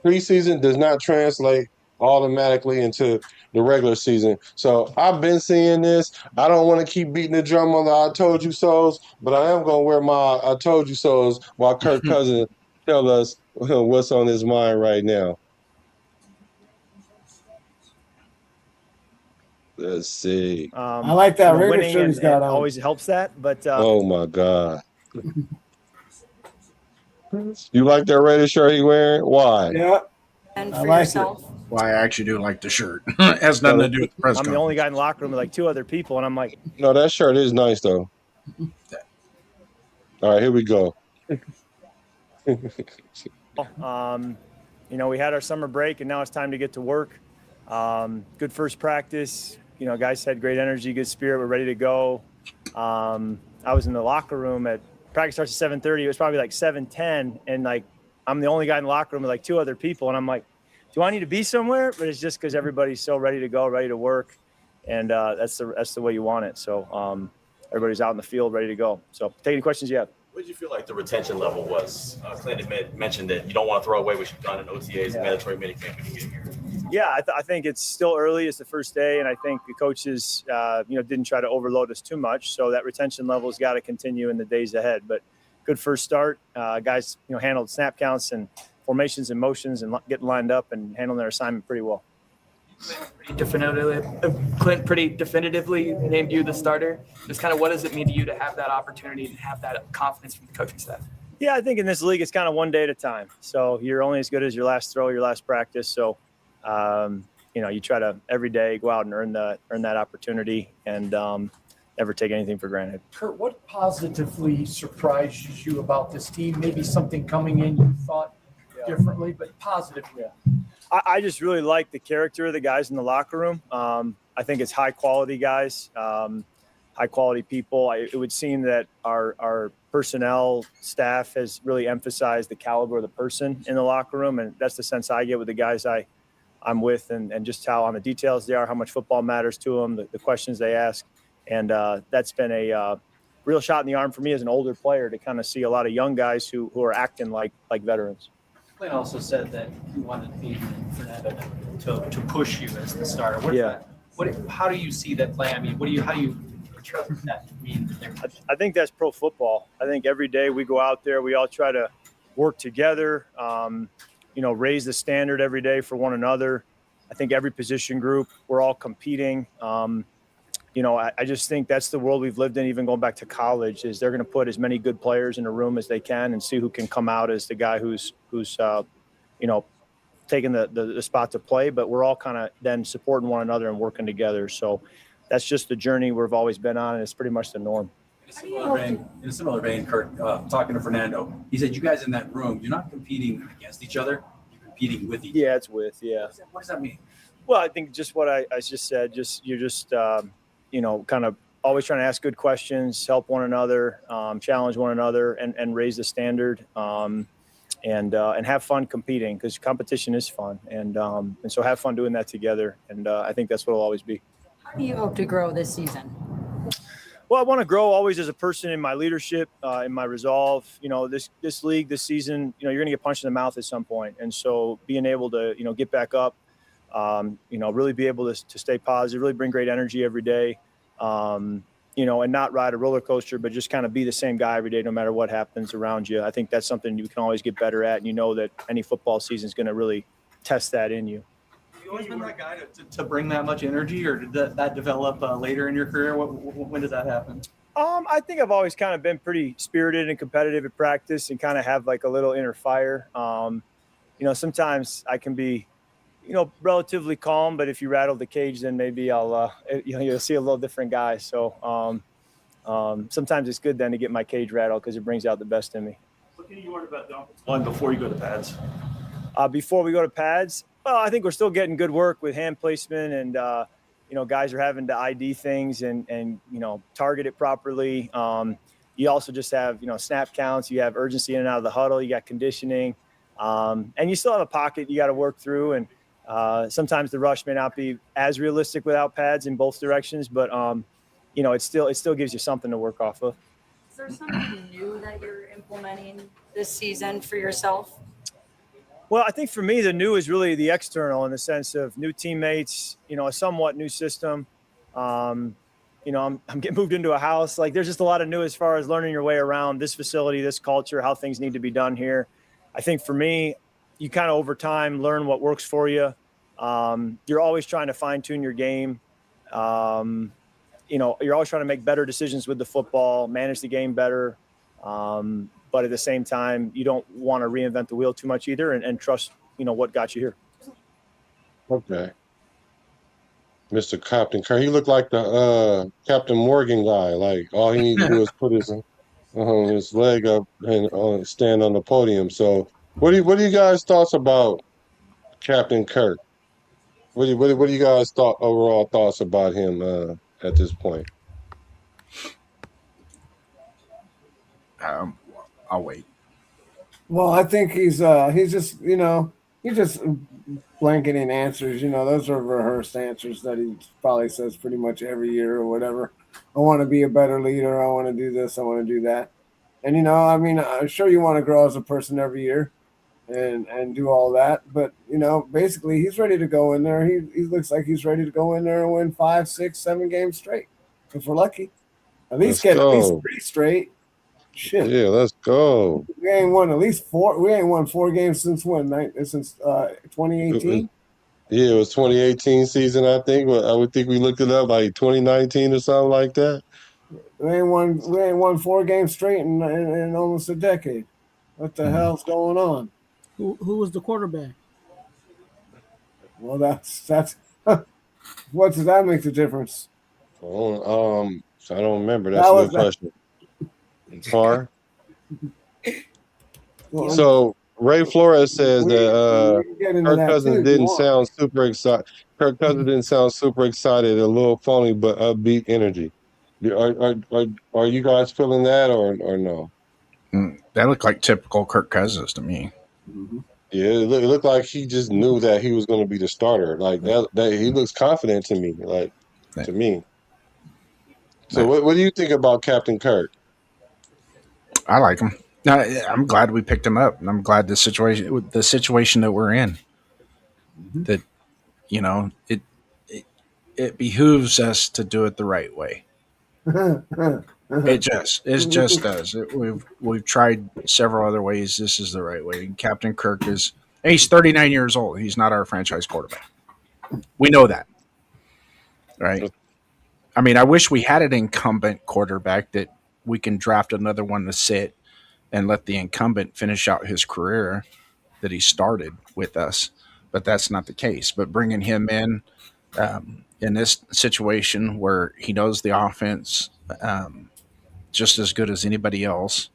preseason does not translate automatically into the regular season. So I've been seeing this. I don't want to keep beating the drum on the I told you so's, but I am going to wear my I told you so's while Kirk Cousins tell us what's on his mind right now. Let's see. I like that Raider shirt he's got on. Always helps that, but oh my God. You like that Raider shirt he wearing? Why? Yeah. And I for like yourself, why I actually do like the shirt. It has nothing to do with the press I'm the only guy in the locker room with like 2 other people, and I'm like, No, that shirt is nice though. All right, here we go. you know, we had our summer break, and now it's time to get to work. Good first practice. You know, guys had great energy, good spirit. We're ready to go. I was in the locker room at practice starts at 7:30. It was probably like 7:10, and like I'm the only guy in the locker room with like 2 other people, and I'm like, do I need to be somewhere? But it's just because everybody's so ready to go, ready to work, and that's the way you want it. So everybody's out in the field, ready to go. So take any questions you have. What did you feel like the retention level was? Clint mentioned that you don't want to throw away what you've done in OTAs and mandatory minicamp when you get here. Yeah, I think it's still early. It's the first day, and I think the coaches, didn't try to overload us too much. So that retention level's got to continue in the days ahead. But good first start. Guys, handled snap counts and formations and motions and getting lined up and handling their assignment pretty well. Clint pretty definitively named you the starter. Just kind of what does it mean to you to have that opportunity and have that confidence from the coaching staff? Yeah, I think in this league it's kind of one day at a time. So you're only as good as your last throw, your last practice. So you try to every day go out and earn that opportunity and never take anything for granted. Kurt, what positively surprises you about this team? Maybe something coming in you thought differently, but positively. I just really like the character of the guys in the locker room. I think it's high quality guys, high quality people. It would seem that our personnel staff has really emphasized the caliber of the person in the locker room. And that's the sense I get with the guys I'm with and just how on the details they are, how much football matters to them, the questions they ask. And that's been a real shot in the arm for me as an older player to kind of see a lot of young guys who are acting like veterans. Clint also said that he wanted Fernando to push you as the starter. How do you see that play? I mean, how do you portray that mean? I think that's pro football. I think every day we go out there, we all try to work together, raise the standard every day for one another. I think every position group, we're all competing. I just think that's the world we've lived in, even going back to college, is they're going to put as many good players in a room as they can and see who can come out as the guy who's taking the spot to play. But we're all kind of then supporting one another and working together. So that's just the journey we've always been on, and it's pretty much the norm. In a similar vein, Kurt, talking to Fernando, he said you guys in that room, you're not competing against each other, you're competing with each other. Yeah, it's with, yeah. What does that mean? Well, I think just what I just said, kind of always trying to ask good questions, help one another, challenge one another, and raise the standard, and have fun competing, because competition is fun, and so have fun doing that together, and I think that's what it'll always be. How do you hope to grow this season? Well, I want to grow always as a person in my leadership, in my resolve. This league, this season, you're going to get punched in the mouth at some point, and so being able to get back up. Really be able to stay positive, really bring great energy every day, and not ride a roller coaster, but just kind of be the same guy every day, no matter what happens around you. I think that's something you can always get better at. And that any football season is going to really test that in you. Have you always been that guy to bring that much energy, or did that develop later in your career? When did that happen? I think I've always kind of been pretty spirited and competitive at practice and kind of have like a little inner fire. Sometimes I can be relatively calm, but if you rattle the cage, then maybe you'll see a little different guy. So sometimes it's good then to get my cage rattled, because it brings out the best in me. What can you learn about one before you go to pads? Before we go to pads, well, I think we're still getting good work with hand placement, and guys are having to ID things and target it properly. You also just have snap counts. You have urgency in and out of the huddle. You got conditioning, and you still have a pocket you got to work through. And sometimes the rush may not be as realistic without pads in both directions, but it still gives you something to work off of. Is there something new that you're implementing this season for yourself? Well, I think for me, the new is really the external, in the sense of new teammates, a somewhat new system. I'm getting moved into a house. Like, there's just a lot of new as far as learning your way around this facility, this culture, how things need to be done here. I think for me, you kind of over time learn what works for you. You're always trying to fine tune your game. You're always trying to make better decisions with the football, manage the game better. But at the same time, you don't want to reinvent the wheel too much either, and trust, what got you here. Okay. Mr. Captain Kirk. He looked like the Captain Morgan guy. Like all he needs to do is put his leg up and stand on the podium. So what do you guys thoughts about Captain Kirk? What do you guys overall thoughts about him at this point? I'll wait. Well, I think he's just he's just blanketing answers. Those are rehearsed answers that he probably says pretty much every year or whatever. I want to be a better leader. I want to do this. I want to do that. And I mean, I'm sure you want to grow as a person every year and do all that. But basically, he's ready to go in there. He looks like he's ready to go in there and win 5, 6, 7 games straight if we're lucky. At least Let's get at least go. 3 straight. Shit. Yeah, let's go. We ain't won at least 4. We ain't won 4 games since when? Since 2018. Yeah, it was 2018 season, I think. I would think we looked it up like 2019 or something like that. We ain't won 4 games straight in almost a decade. What the hell's going on? Who was the quarterback? Well, that's what does that make the difference? So I don't remember. That's a good question. Car. So Ray Flores says that Kirk Cousins didn't sound super excited. Kirk Cousins didn't sound super excited. A little phony, but upbeat energy. Are you guys feeling that or no? That looked like typical Kirk Cousins to me. Mm-hmm. Yeah, it looked like he just knew that he was going to be the starter. Like that he looks confident to me. To me. So what do you think about Captain Kirk? I like him. I'm glad we picked him up, and I'm glad the situation that we're in. Mm-hmm. That it behooves us to do it the right way. It just does. We've tried several other ways. This is the right way. Captain Kirk he's 39 years old. He's not our franchise quarterback. We know that, right? I mean, I wish we had an incumbent quarterback that we can draft another one to sit and let the incumbent finish out his career that he started with us. But that's not the case. But bringing him in this situation where he knows the offense just as good as anybody else,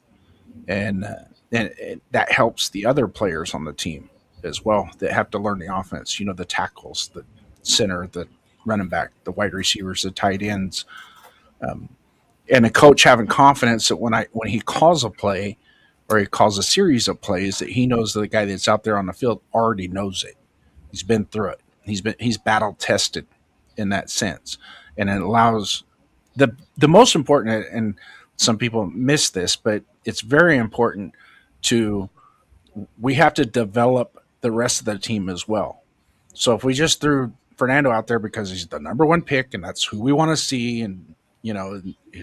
and that helps the other players on the team as well that have to learn the offense. The tackles, the center, the running back, the wide receivers, the tight ends, and a coach having confidence that when he calls a play or he calls a series of plays, that he knows that the guy that's out there on the field already knows it. He's been through it. He's battle tested in that sense, and it allows the most important. And some people miss this, but it's very important we have to develop the rest of the team as well. So if we just threw Fernando out there because he's the number 1 pick and that's who we want to see, and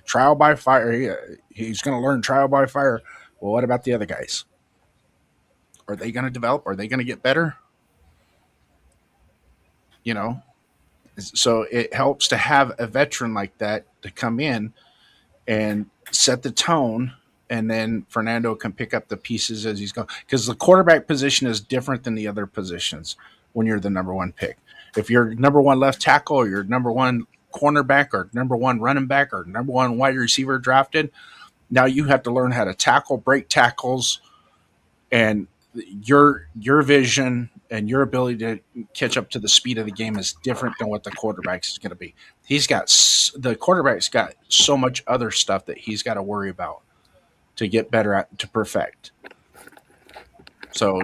trial by fire, he's going to learn trial by fire. Well, what about the other guys? Are they going to develop? Are they going to get better? So it helps to have a veteran like that to come in and set the tone, and then Fernando can pick up the pieces as he's going. Because the quarterback position is different than the other positions when you're the number 1 pick. If you're number 1 left tackle, or you're number 1 cornerback, or number 1 running back, or number 1 wide receiver drafted, now you have to learn how to tackle, break tackles, and your vision and your ability to catch up to the speed of the game is different than what the quarterback is going to be. The quarterback's got so much other stuff that he's got to worry about to get better at, to perfect. So,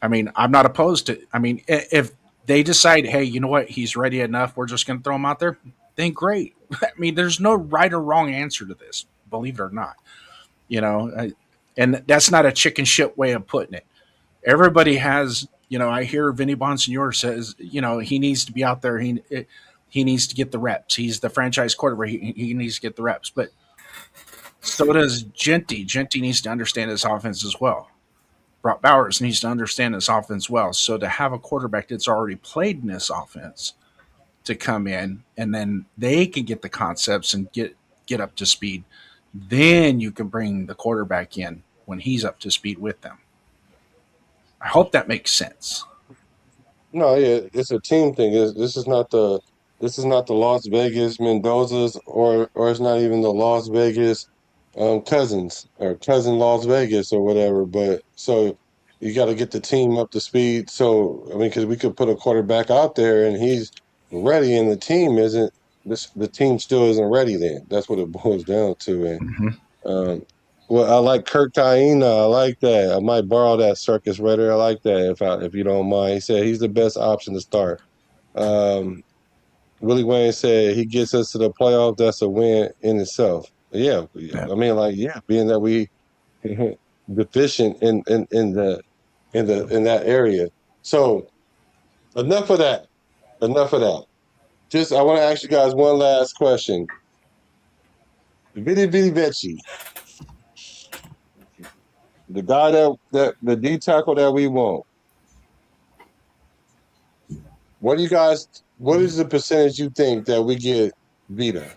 I mean, I'm not opposed to. I mean, if they decide, hey, you know what, he's ready enough, we're just going to throw him out there, then great. I mean, there's no right or wrong answer to this, believe it or not. And that's not a chicken shit way of putting it. Everybody has, I hear Vinny Bonsignor says, he needs to be out there. He needs to get the reps. He's the franchise quarterback. He needs to get the reps. But so does Genty. Genty needs to understand his offense as well. Brock Bowers needs to understand his offense well. So to have a quarterback that's already played in this offense to come in, and then they can get the concepts and get up to speed, then you can bring the quarterback in when he's up to speed with them. I hope that makes sense. No, yeah, it's a team thing. This is not the Las Vegas Mendozas, or it's not even the Las Vegas Cousins or cousin Las Vegas or whatever. But so you got to get the team up to speed. So I mean, because we could put a quarterback out there and he's ready, and the team isn't. The team still isn't ready. Then that's what it boils down to. And well, I like Kirk Taina. I like that. I might borrow that Circus Raider. I like that if you don't mind. He said he's the best option to start. Um, Willie Wayne said he gets us to the playoff. That's a win in itself. Yeah, I mean, like, yeah, being that we deficient in that area. So enough of that. Enough of that. Just I want to ask you guys one last question. Vidi Vidi Vici, the guy that the D tackle that we want. What is the percentage you think that we get Vita?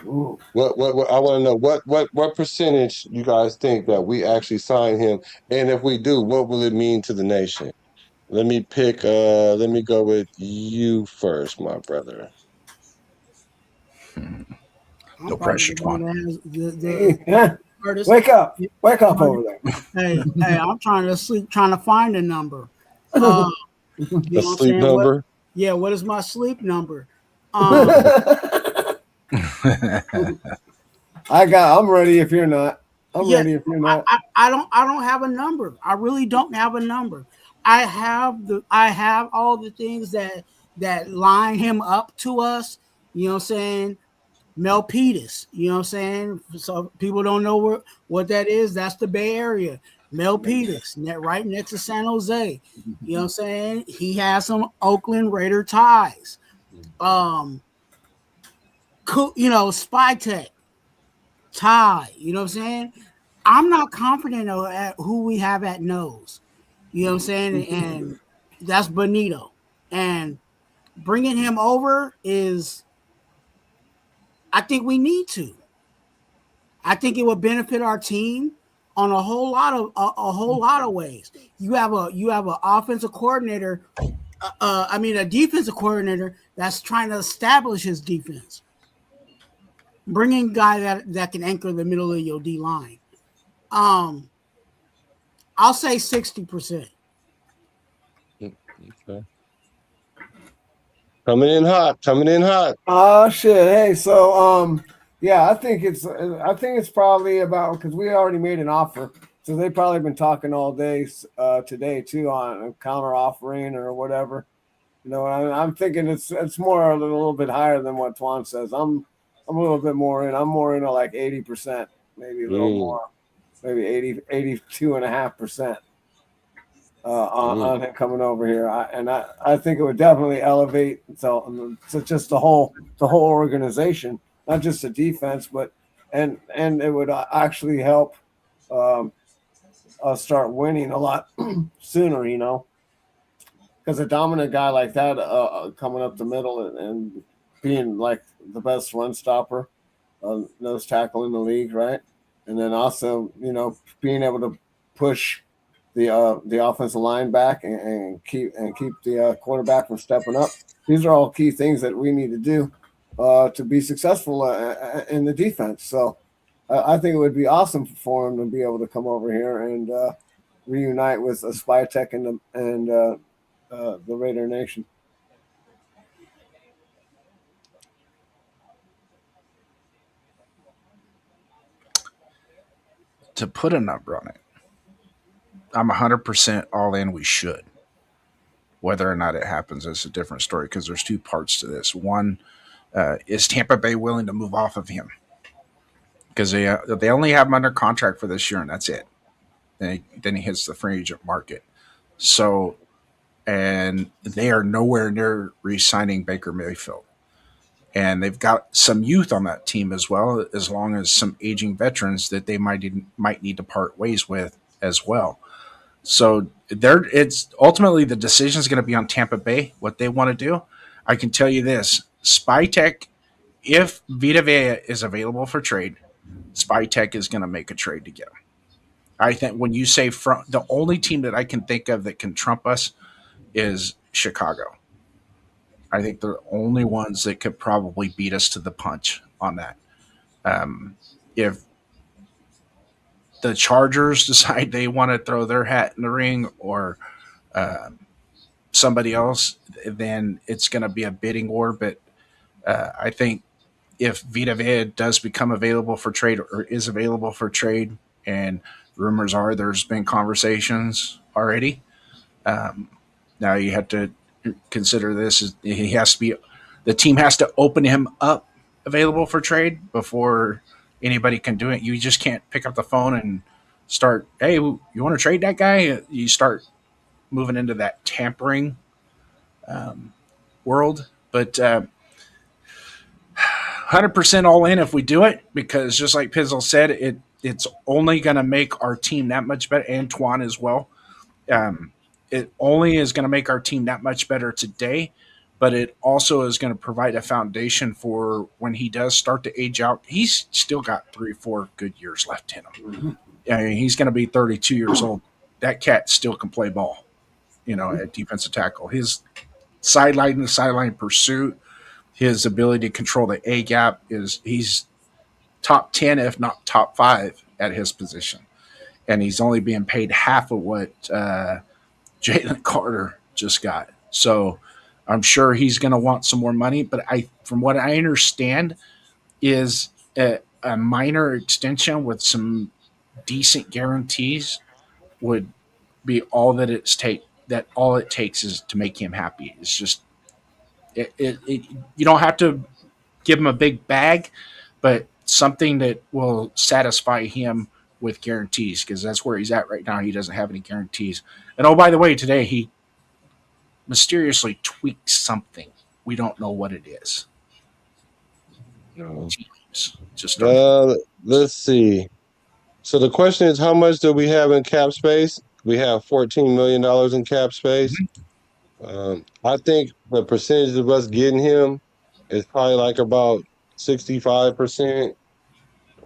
What I want to know what percentage you guys think that we actually sign him, and if we do, what will it mean to the nation? Let me go with you first, my brother. No pressure, Twuan. Wake up over there. Hey, I'm trying to sleep, trying to find a number. You know A sleep number? What is my sleep number? I'm ready if you're not. I'm ready if you're not. I don't have a number. I really don't have a number. I have all the things that line him up to us. You know what I'm saying? Milpitas, you know what I'm saying? So people don't know what that is. That's the Bay Area. Milpitas, right next to San Jose. You know what I'm saying? He has some Oakland Raider ties. Spy Tech tie. You know what I'm saying? I'm not confident at who we have at nose. You know what I'm saying? And that's Benito. And bringing him over is, I think we need to. I think it would benefit our team on a whole lot of ways. You have an offensive coordinator, a defensive coordinator that's trying to establish his defense. Bringing a guy that can anchor the middle of your D line. I'll say 60%. Okay. Coming in hot. Oh shit! Hey, so yeah, I think it's probably about, because we already made an offer, so they've probably been talking all day today too on a counter offering or whatever. You know, I'm thinking it's more a little bit higher than what Twuan says. I'm a little bit more in. I'm more into like 80%, maybe a little more, maybe 82.5%. On him coming over here, I think it would definitely elevate so just the whole organization, not just the defense, but and it would actually help us start winning a lot sooner. You know, because a dominant guy like that coming up the middle and being like the best run stopper, nose tackle in the league, right? And then also, you know, being able to push the offensive line back and keep the quarterback from stepping up. These are all key things that we need to do to be successful in the defense. So I think it would be awesome for him to be able to come over here and reunite with Spy Tech and the Raider Nation. To put a number on it, I'm 100% all in. We should. Whether or not it happens is a different story, because there's two parts to this. One, is Tampa Bay willing to move off of him? Because they only have him under contract for this year, and that's it. Then he hits the free agent market. So, and they are nowhere near re-signing Baker Mayfield. And they've got some youth on that team as well, as long as some aging veterans that they might need to part ways with as well. So it's ultimately the decision is going to be on Tampa Bay, what they want to do. I can tell you this: Spy Tech, if Vita Vea is available for trade, Spy Tech is going to make a trade to get him. I think when you say the only team that I can think of that can trump us is Chicago. I think they're the only ones that could probably beat us to the punch on that. If the Chargers decide they want to throw their hat in the ring, or somebody else, then it's going to be a bidding war. But I think if Vita Vea does become available for trade, or is available for trade, and rumors are there's been conversations already, now you have to consider this is he has to be, the team has to open him up available for trade before anybody can do it. You just can't pick up the phone and start, hey, you want to trade that guy? You start moving into that tampering world. But 100% all in if we do it, because just like Pizzle said, it's only going to make our team that much better, and Twuan as well. It only is going to make our team that much better today, but it also is going to provide a foundation for when he does start to age out. He's still got 3-4 good years left in him. I mean, he's going to be 32 years old. That cat still can play ball, at defensive tackle. His sideline to sideline pursuit, his ability to control the A gap he's top 10, if not top 5 at his position. And he's only being paid half of what Jalen Carter just got. So I'm sure he's going to want some more money. But from what I understand, is a minor extension with some decent guarantees would be all that all it takes is to make him happy. It's just you don't have to give him a big bag, but something that will satisfy him with guarantees, because that's where he's at right now. He doesn't have any guarantees. And oh, by the way, today he mysteriously tweaked something. We don't know what it is. Just let's see. So the question is, how much do we have in cap space? We have $14 million in cap space. I think the percentage of us getting him is probably like about 65%,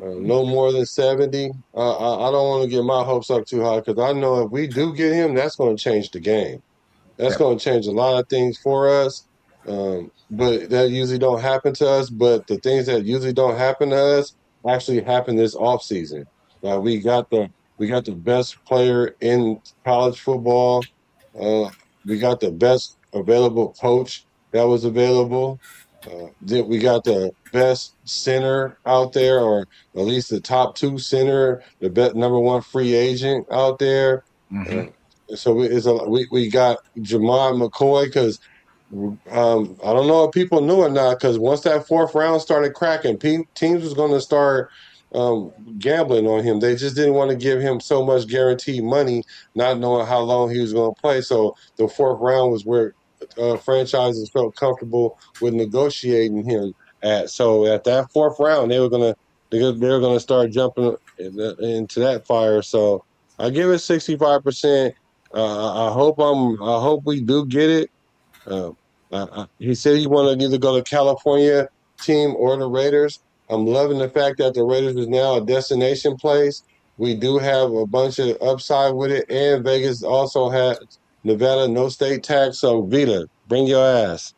no more than 70. I don't want to get my hopes up too high, because I know if we do get him, that's going to change the game. That's going to change a lot of things for us. But that usually don't happen to us. But the things that usually don't happen to us actually happen this offseason. We got the best player in college football. We got the best available coach that was available. We got the best center out there, or at least the top 2 center, the best number 1 free agent out there. So we got Jamar McCoy, because I don't know if people knew or not, because once that 4th round started cracking, teams was going to start gambling on him. They just didn't want to give him so much guaranteed money, not knowing how long he was going to play. So the 4th round was where franchises felt comfortable with negotiating him at. So at that 4th round, they were going to start jumping into that fire. So I give it 65%. I hope we do get it. He said he wanted to either go to California team or the Raiders. I'm loving the fact that the Raiders is now a destination place. We do have a bunch of upside with it, and Vegas also has Nevada no state tax. So Vita, bring your ass.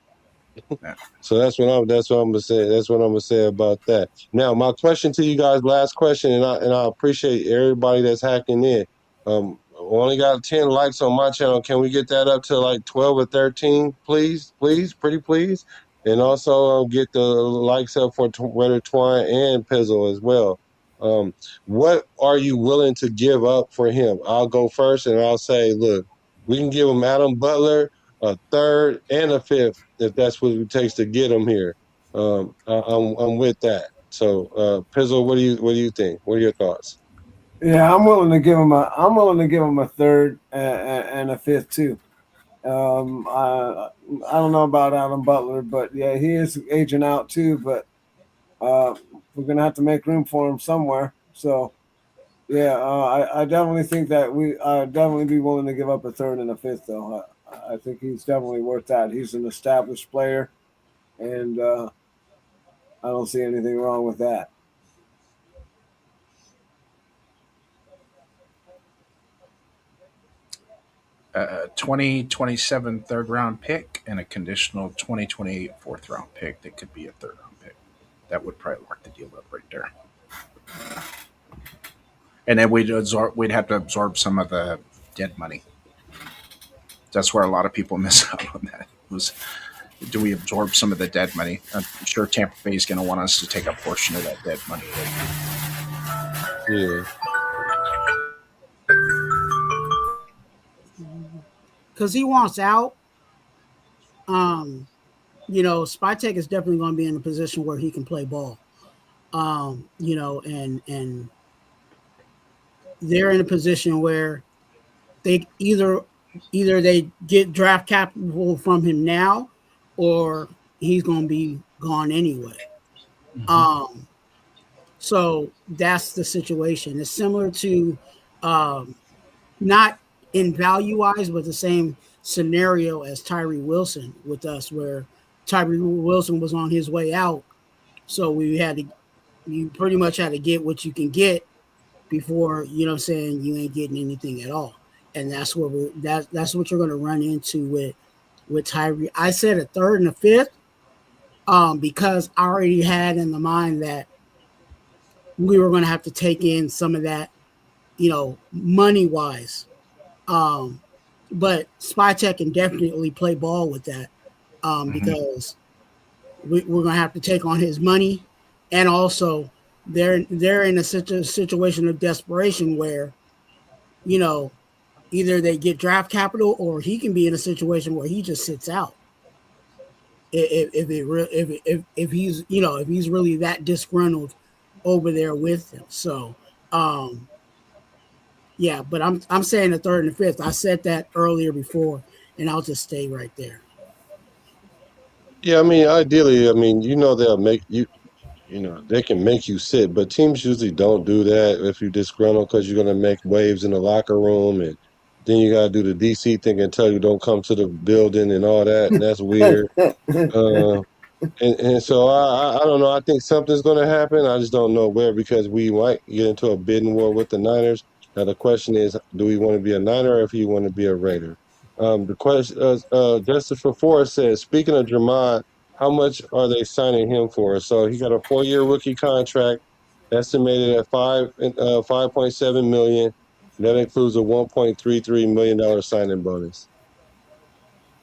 So that's what I'm gonna say. That's what I'm gonna say about that. Now, my question to you guys, last question, and I appreciate everybody that's hacking in. I only got 10 likes on my channel. Can we get that up to like 12 or 13, please? Please, pretty please. And also get the likes up for Raider Twuan and Pizzle as well. What are you willing to give up for him? I'll go first, and I'll say, look, we can give him Adam Butler, a 3rd and a 5th, if that's what it takes to get him here. I'm with that. So, Pizzle, what do you think? What are your thoughts? Yeah, I'm willing to give him a 3rd and a 5th too. I don't know about Adam Butler, but yeah, he is aging out too. But we're gonna have to make room for him somewhere. So yeah, I definitely think that I'd definitely be willing to give up a 3rd and a 5th though. I think he's definitely worth that. He's an established player, and I don't see anything wrong with that. a 2027 third round pick and a conditional 2028 fourth round pick that could be a third round pick. That would probably lock the deal up right there. And then we'd have to absorb some of the dead money. That's where a lot of people miss out on that. Was, do we absorb some of the dead money? I'm sure Tampa Bay is going to want us to take a portion of that dead money. Yeah. Because he wants out. Spytek is definitely going to be in a position where he can play ball. And they're in a position where they either they get draft capital from him now, or he's going to be gone anyway. Mm-hmm. So that's the situation. It's similar to not in value wise, but the same scenario as Tyree Wilson with us, where Tyree Wilson was on his way out. So you pretty much had to get what you can get before, you ain't getting anything at all. And that's what that's what you're going to run into with Tyree. I said a third and a fifth because I already had in the mind that we were going to have to take in some of that, money wise. But Spytek can definitely play ball with that because we're going to have to take on his money. And also they're in a situation of desperation where, either they get draft capital or he can be in a situation where he just sits out. If he's if he's really that disgruntled over there with him. So yeah, but I'm saying the third and the fifth. I said that earlier before, and I'll just stay right there. Yeah, I mean, ideally, they'll make you. They can make you sit, but teams usually don't do that if you're disgruntled because you're going to make waves in the locker room, and then you got to do the DC thing and tell you don't come to the building and all that, and that's weird. And so I don't know. I think something's going to happen. I just don't know where because we might get into a bidding war with the Niners. Now the question is, do we want to be a Niner or if you want to be a Raider? The question, Justice for Forrest says, speaking of Dramont, how much are they signing him for? So he got a 4-year rookie contract, estimated at $5.7 million. That includes a $1.33 million signing bonus.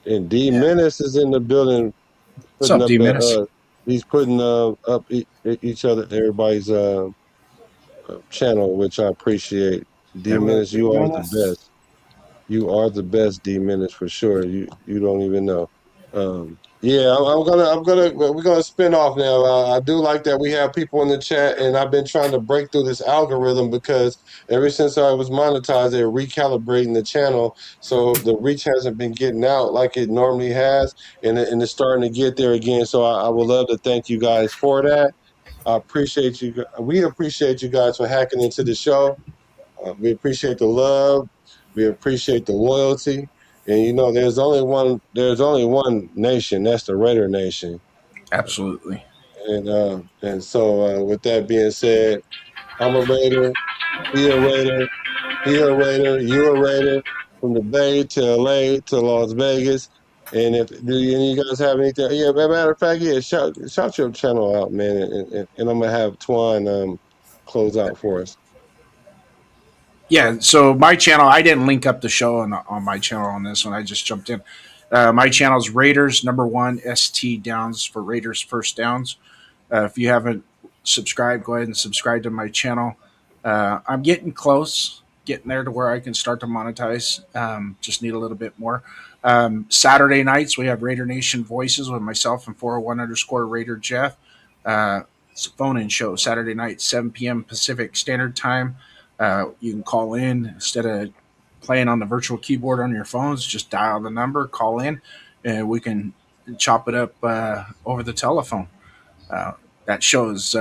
And D Menace is in the building. What's up, D Menace? He's putting up each other, everybody's channel, which I appreciate. D Menace, you are the best. You are the best, D Menace, for sure. You don't even know. We're gonna spin off now. I do like that we have people in the chat, and I've been trying to break through this algorithm because ever since I was monetized, they're recalibrating the channel, so the reach hasn't been getting out like it normally has, and it's starting to get there again. So I would love to thank you guys for that. I appreciate you. We appreciate you guys for hacking into the show. We appreciate the love. We appreciate the loyalty. And there's only one nation, that's the Raider Nation. Absolutely. And so with that being said, I'm a Raider, he a Raider, you a Raider, from the Bay to LA to Las Vegas. And do any of you guys have anything? Yeah, matter of fact, yeah, shout your channel out, man, and I'm gonna have Twuan close out for us. Yeah, so my channel, I didn't link up the show on my channel on this one. I just jumped in. My channel is Raiders #1 ST Downs for Raiders First Downs. If you haven't subscribed, go ahead and subscribe to my channel. I'm getting close, getting there to where I can start to monetize. Just need a little bit more. Saturday nights, we have Raider Nation Voices with myself and 401_Raider Jeff. It's a phone-in show Saturday night, 7 p.m. Pacific Standard Time. You can call in instead of playing on the virtual keyboard on your phones. Just dial the number, call in, and we can chop it up over the telephone. That shows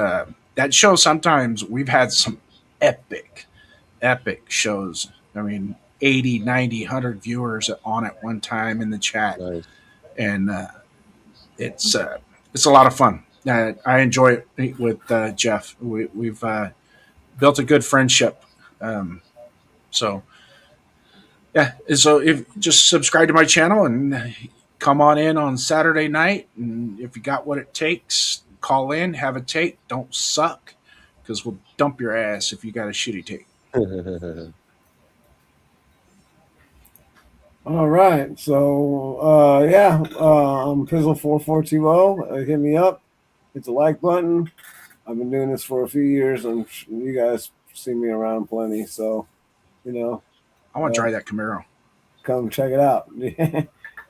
sometimes we've had some epic shows. I mean, 80, 90, 100 viewers on at one time in the chat. Nice. And it's a lot of fun. I enjoy it with Jeff. We've built a good friendship. So Yeah. And so if just subscribe to my channel and come on in on Saturday night, and if you got what it takes, call in, have a take. Don't suck, because we'll dump your ass if you got a shitty take. All right. So yeah, I'm Pizzle4420. Hit me up. Hit the like button. I've been doing this for a few years, and you guys see me around plenty. So, you know, I want to try that Camaro. come check it out.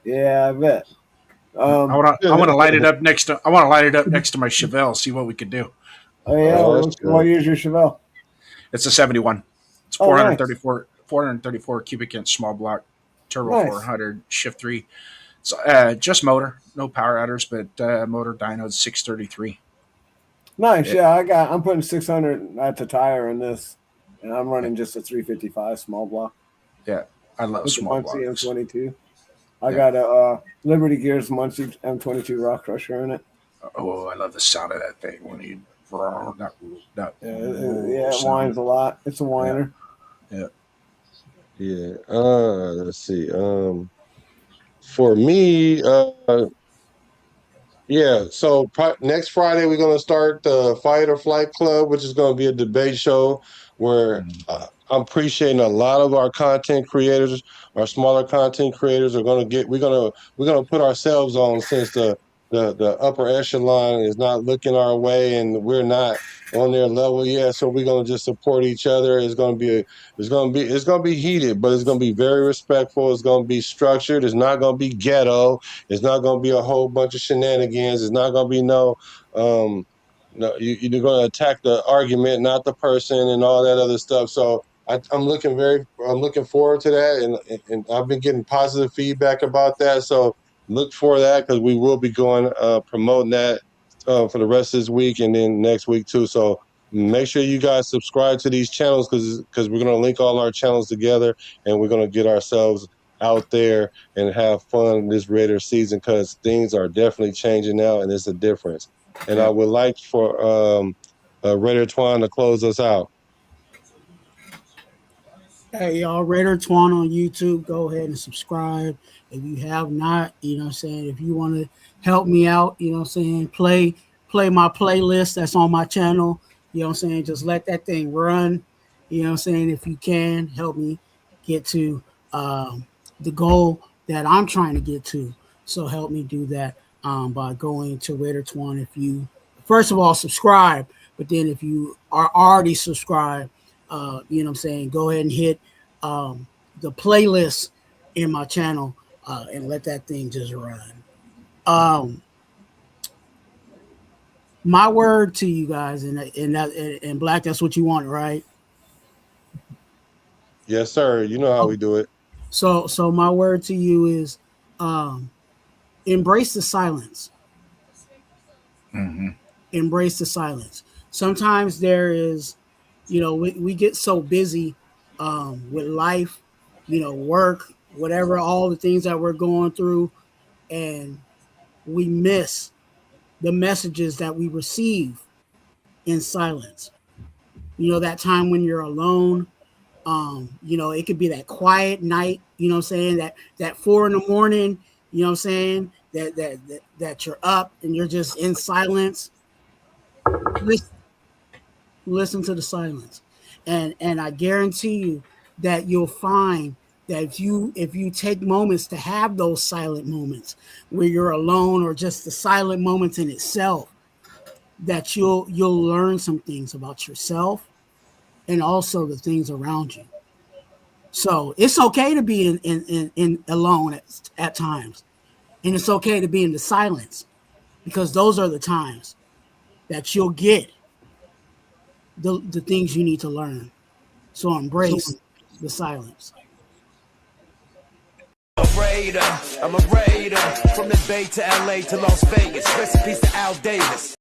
Yeah, I bet. I want to light it up next to. I want to light it up next to my Chevelle. See what we could do. Oh yeah. What year's your Chevelle? It's a 71. It's 434 cubic inch small block, turbo Nice. 400, shift 3. So just motor, no power adders, but motor dyno 633. Nice. Yeah, I'm putting 600 at the tire in this, and I'm running just a 355 small block. Yeah, I love with small the blocks. Muncie M22. I got a Liberty Gears Muncie M22 Rock Crusher in it. Oh, I love the sound of that thing when you. It whines a lot. It's a whiner. Yeah. Yeah. Let's see. For me, yeah. So next Friday we're gonna start the Fight or Flight Club, which is gonna be a debate show where I'm appreciating a lot of our content creators, our smaller content creators are gonna get. We're gonna put ourselves on, since the upper echelon is not looking our way and we're not on their level yet. So we're gonna just support each other. It's gonna be heated, but it's gonna be very respectful. It's gonna be structured. It's not gonna be ghetto. It's not gonna be a whole bunch of shenanigans. It's not gonna be no you're gonna attack the argument, not the person, and all that other stuff. So I'm looking forward to that, and I've been getting positive feedback about that. So look for that, because we will be going promoting that for the rest of this week and then next week too. So make sure you guys subscribe to these channels, because we're going to link all our channels together, and we're going to get ourselves out there and have fun this Raider season, because things are definitely changing now, and it's a difference. And I would like for Raider Twuan to close us out. Hey, y'all, Raider Twuan on YouTube. Go ahead and subscribe. If you have not, you know what I'm saying, if you want to help me out, you know what I'm saying, play my playlist that's on my channel. You know what I'm saying? Just let that thing run. You know what I'm saying? If you can, help me get to the goal that I'm trying to get to. So help me do that by going to Raider Twuan. If you, first of all, subscribe, but then if you are already subscribed, you know what I'm saying, go ahead and hit the playlist in my channel and let that thing just run. My word to you guys, and Black, that's what you want, right? Yes, sir. You know how we do it. So my word to you is embrace the silence. Mm-hmm. Embrace the silence. Sometimes there is, you know, we get so busy with life, you know, work, whatever, all the things that we're going through, and we miss the messages that we receive in silence. You know, that time when you're alone, you know, it could be that quiet night, you know what I'm saying, that 4 a.m, you know what I'm saying, that you're up and you're just in silence. Listen to the silence. And I guarantee you that you'll find that if you take moments to have those silent moments where you're alone, or just the silent moments in itself, that you'll learn some things about yourself and also the things around you. So it's okay to be in alone at times, and it's okay to be in the silence, because those are the times that you'll get the things you need to learn. So embrace the silence. I'm a raider from the Bay to LA to Las Vegas. Recipes to Al Davis.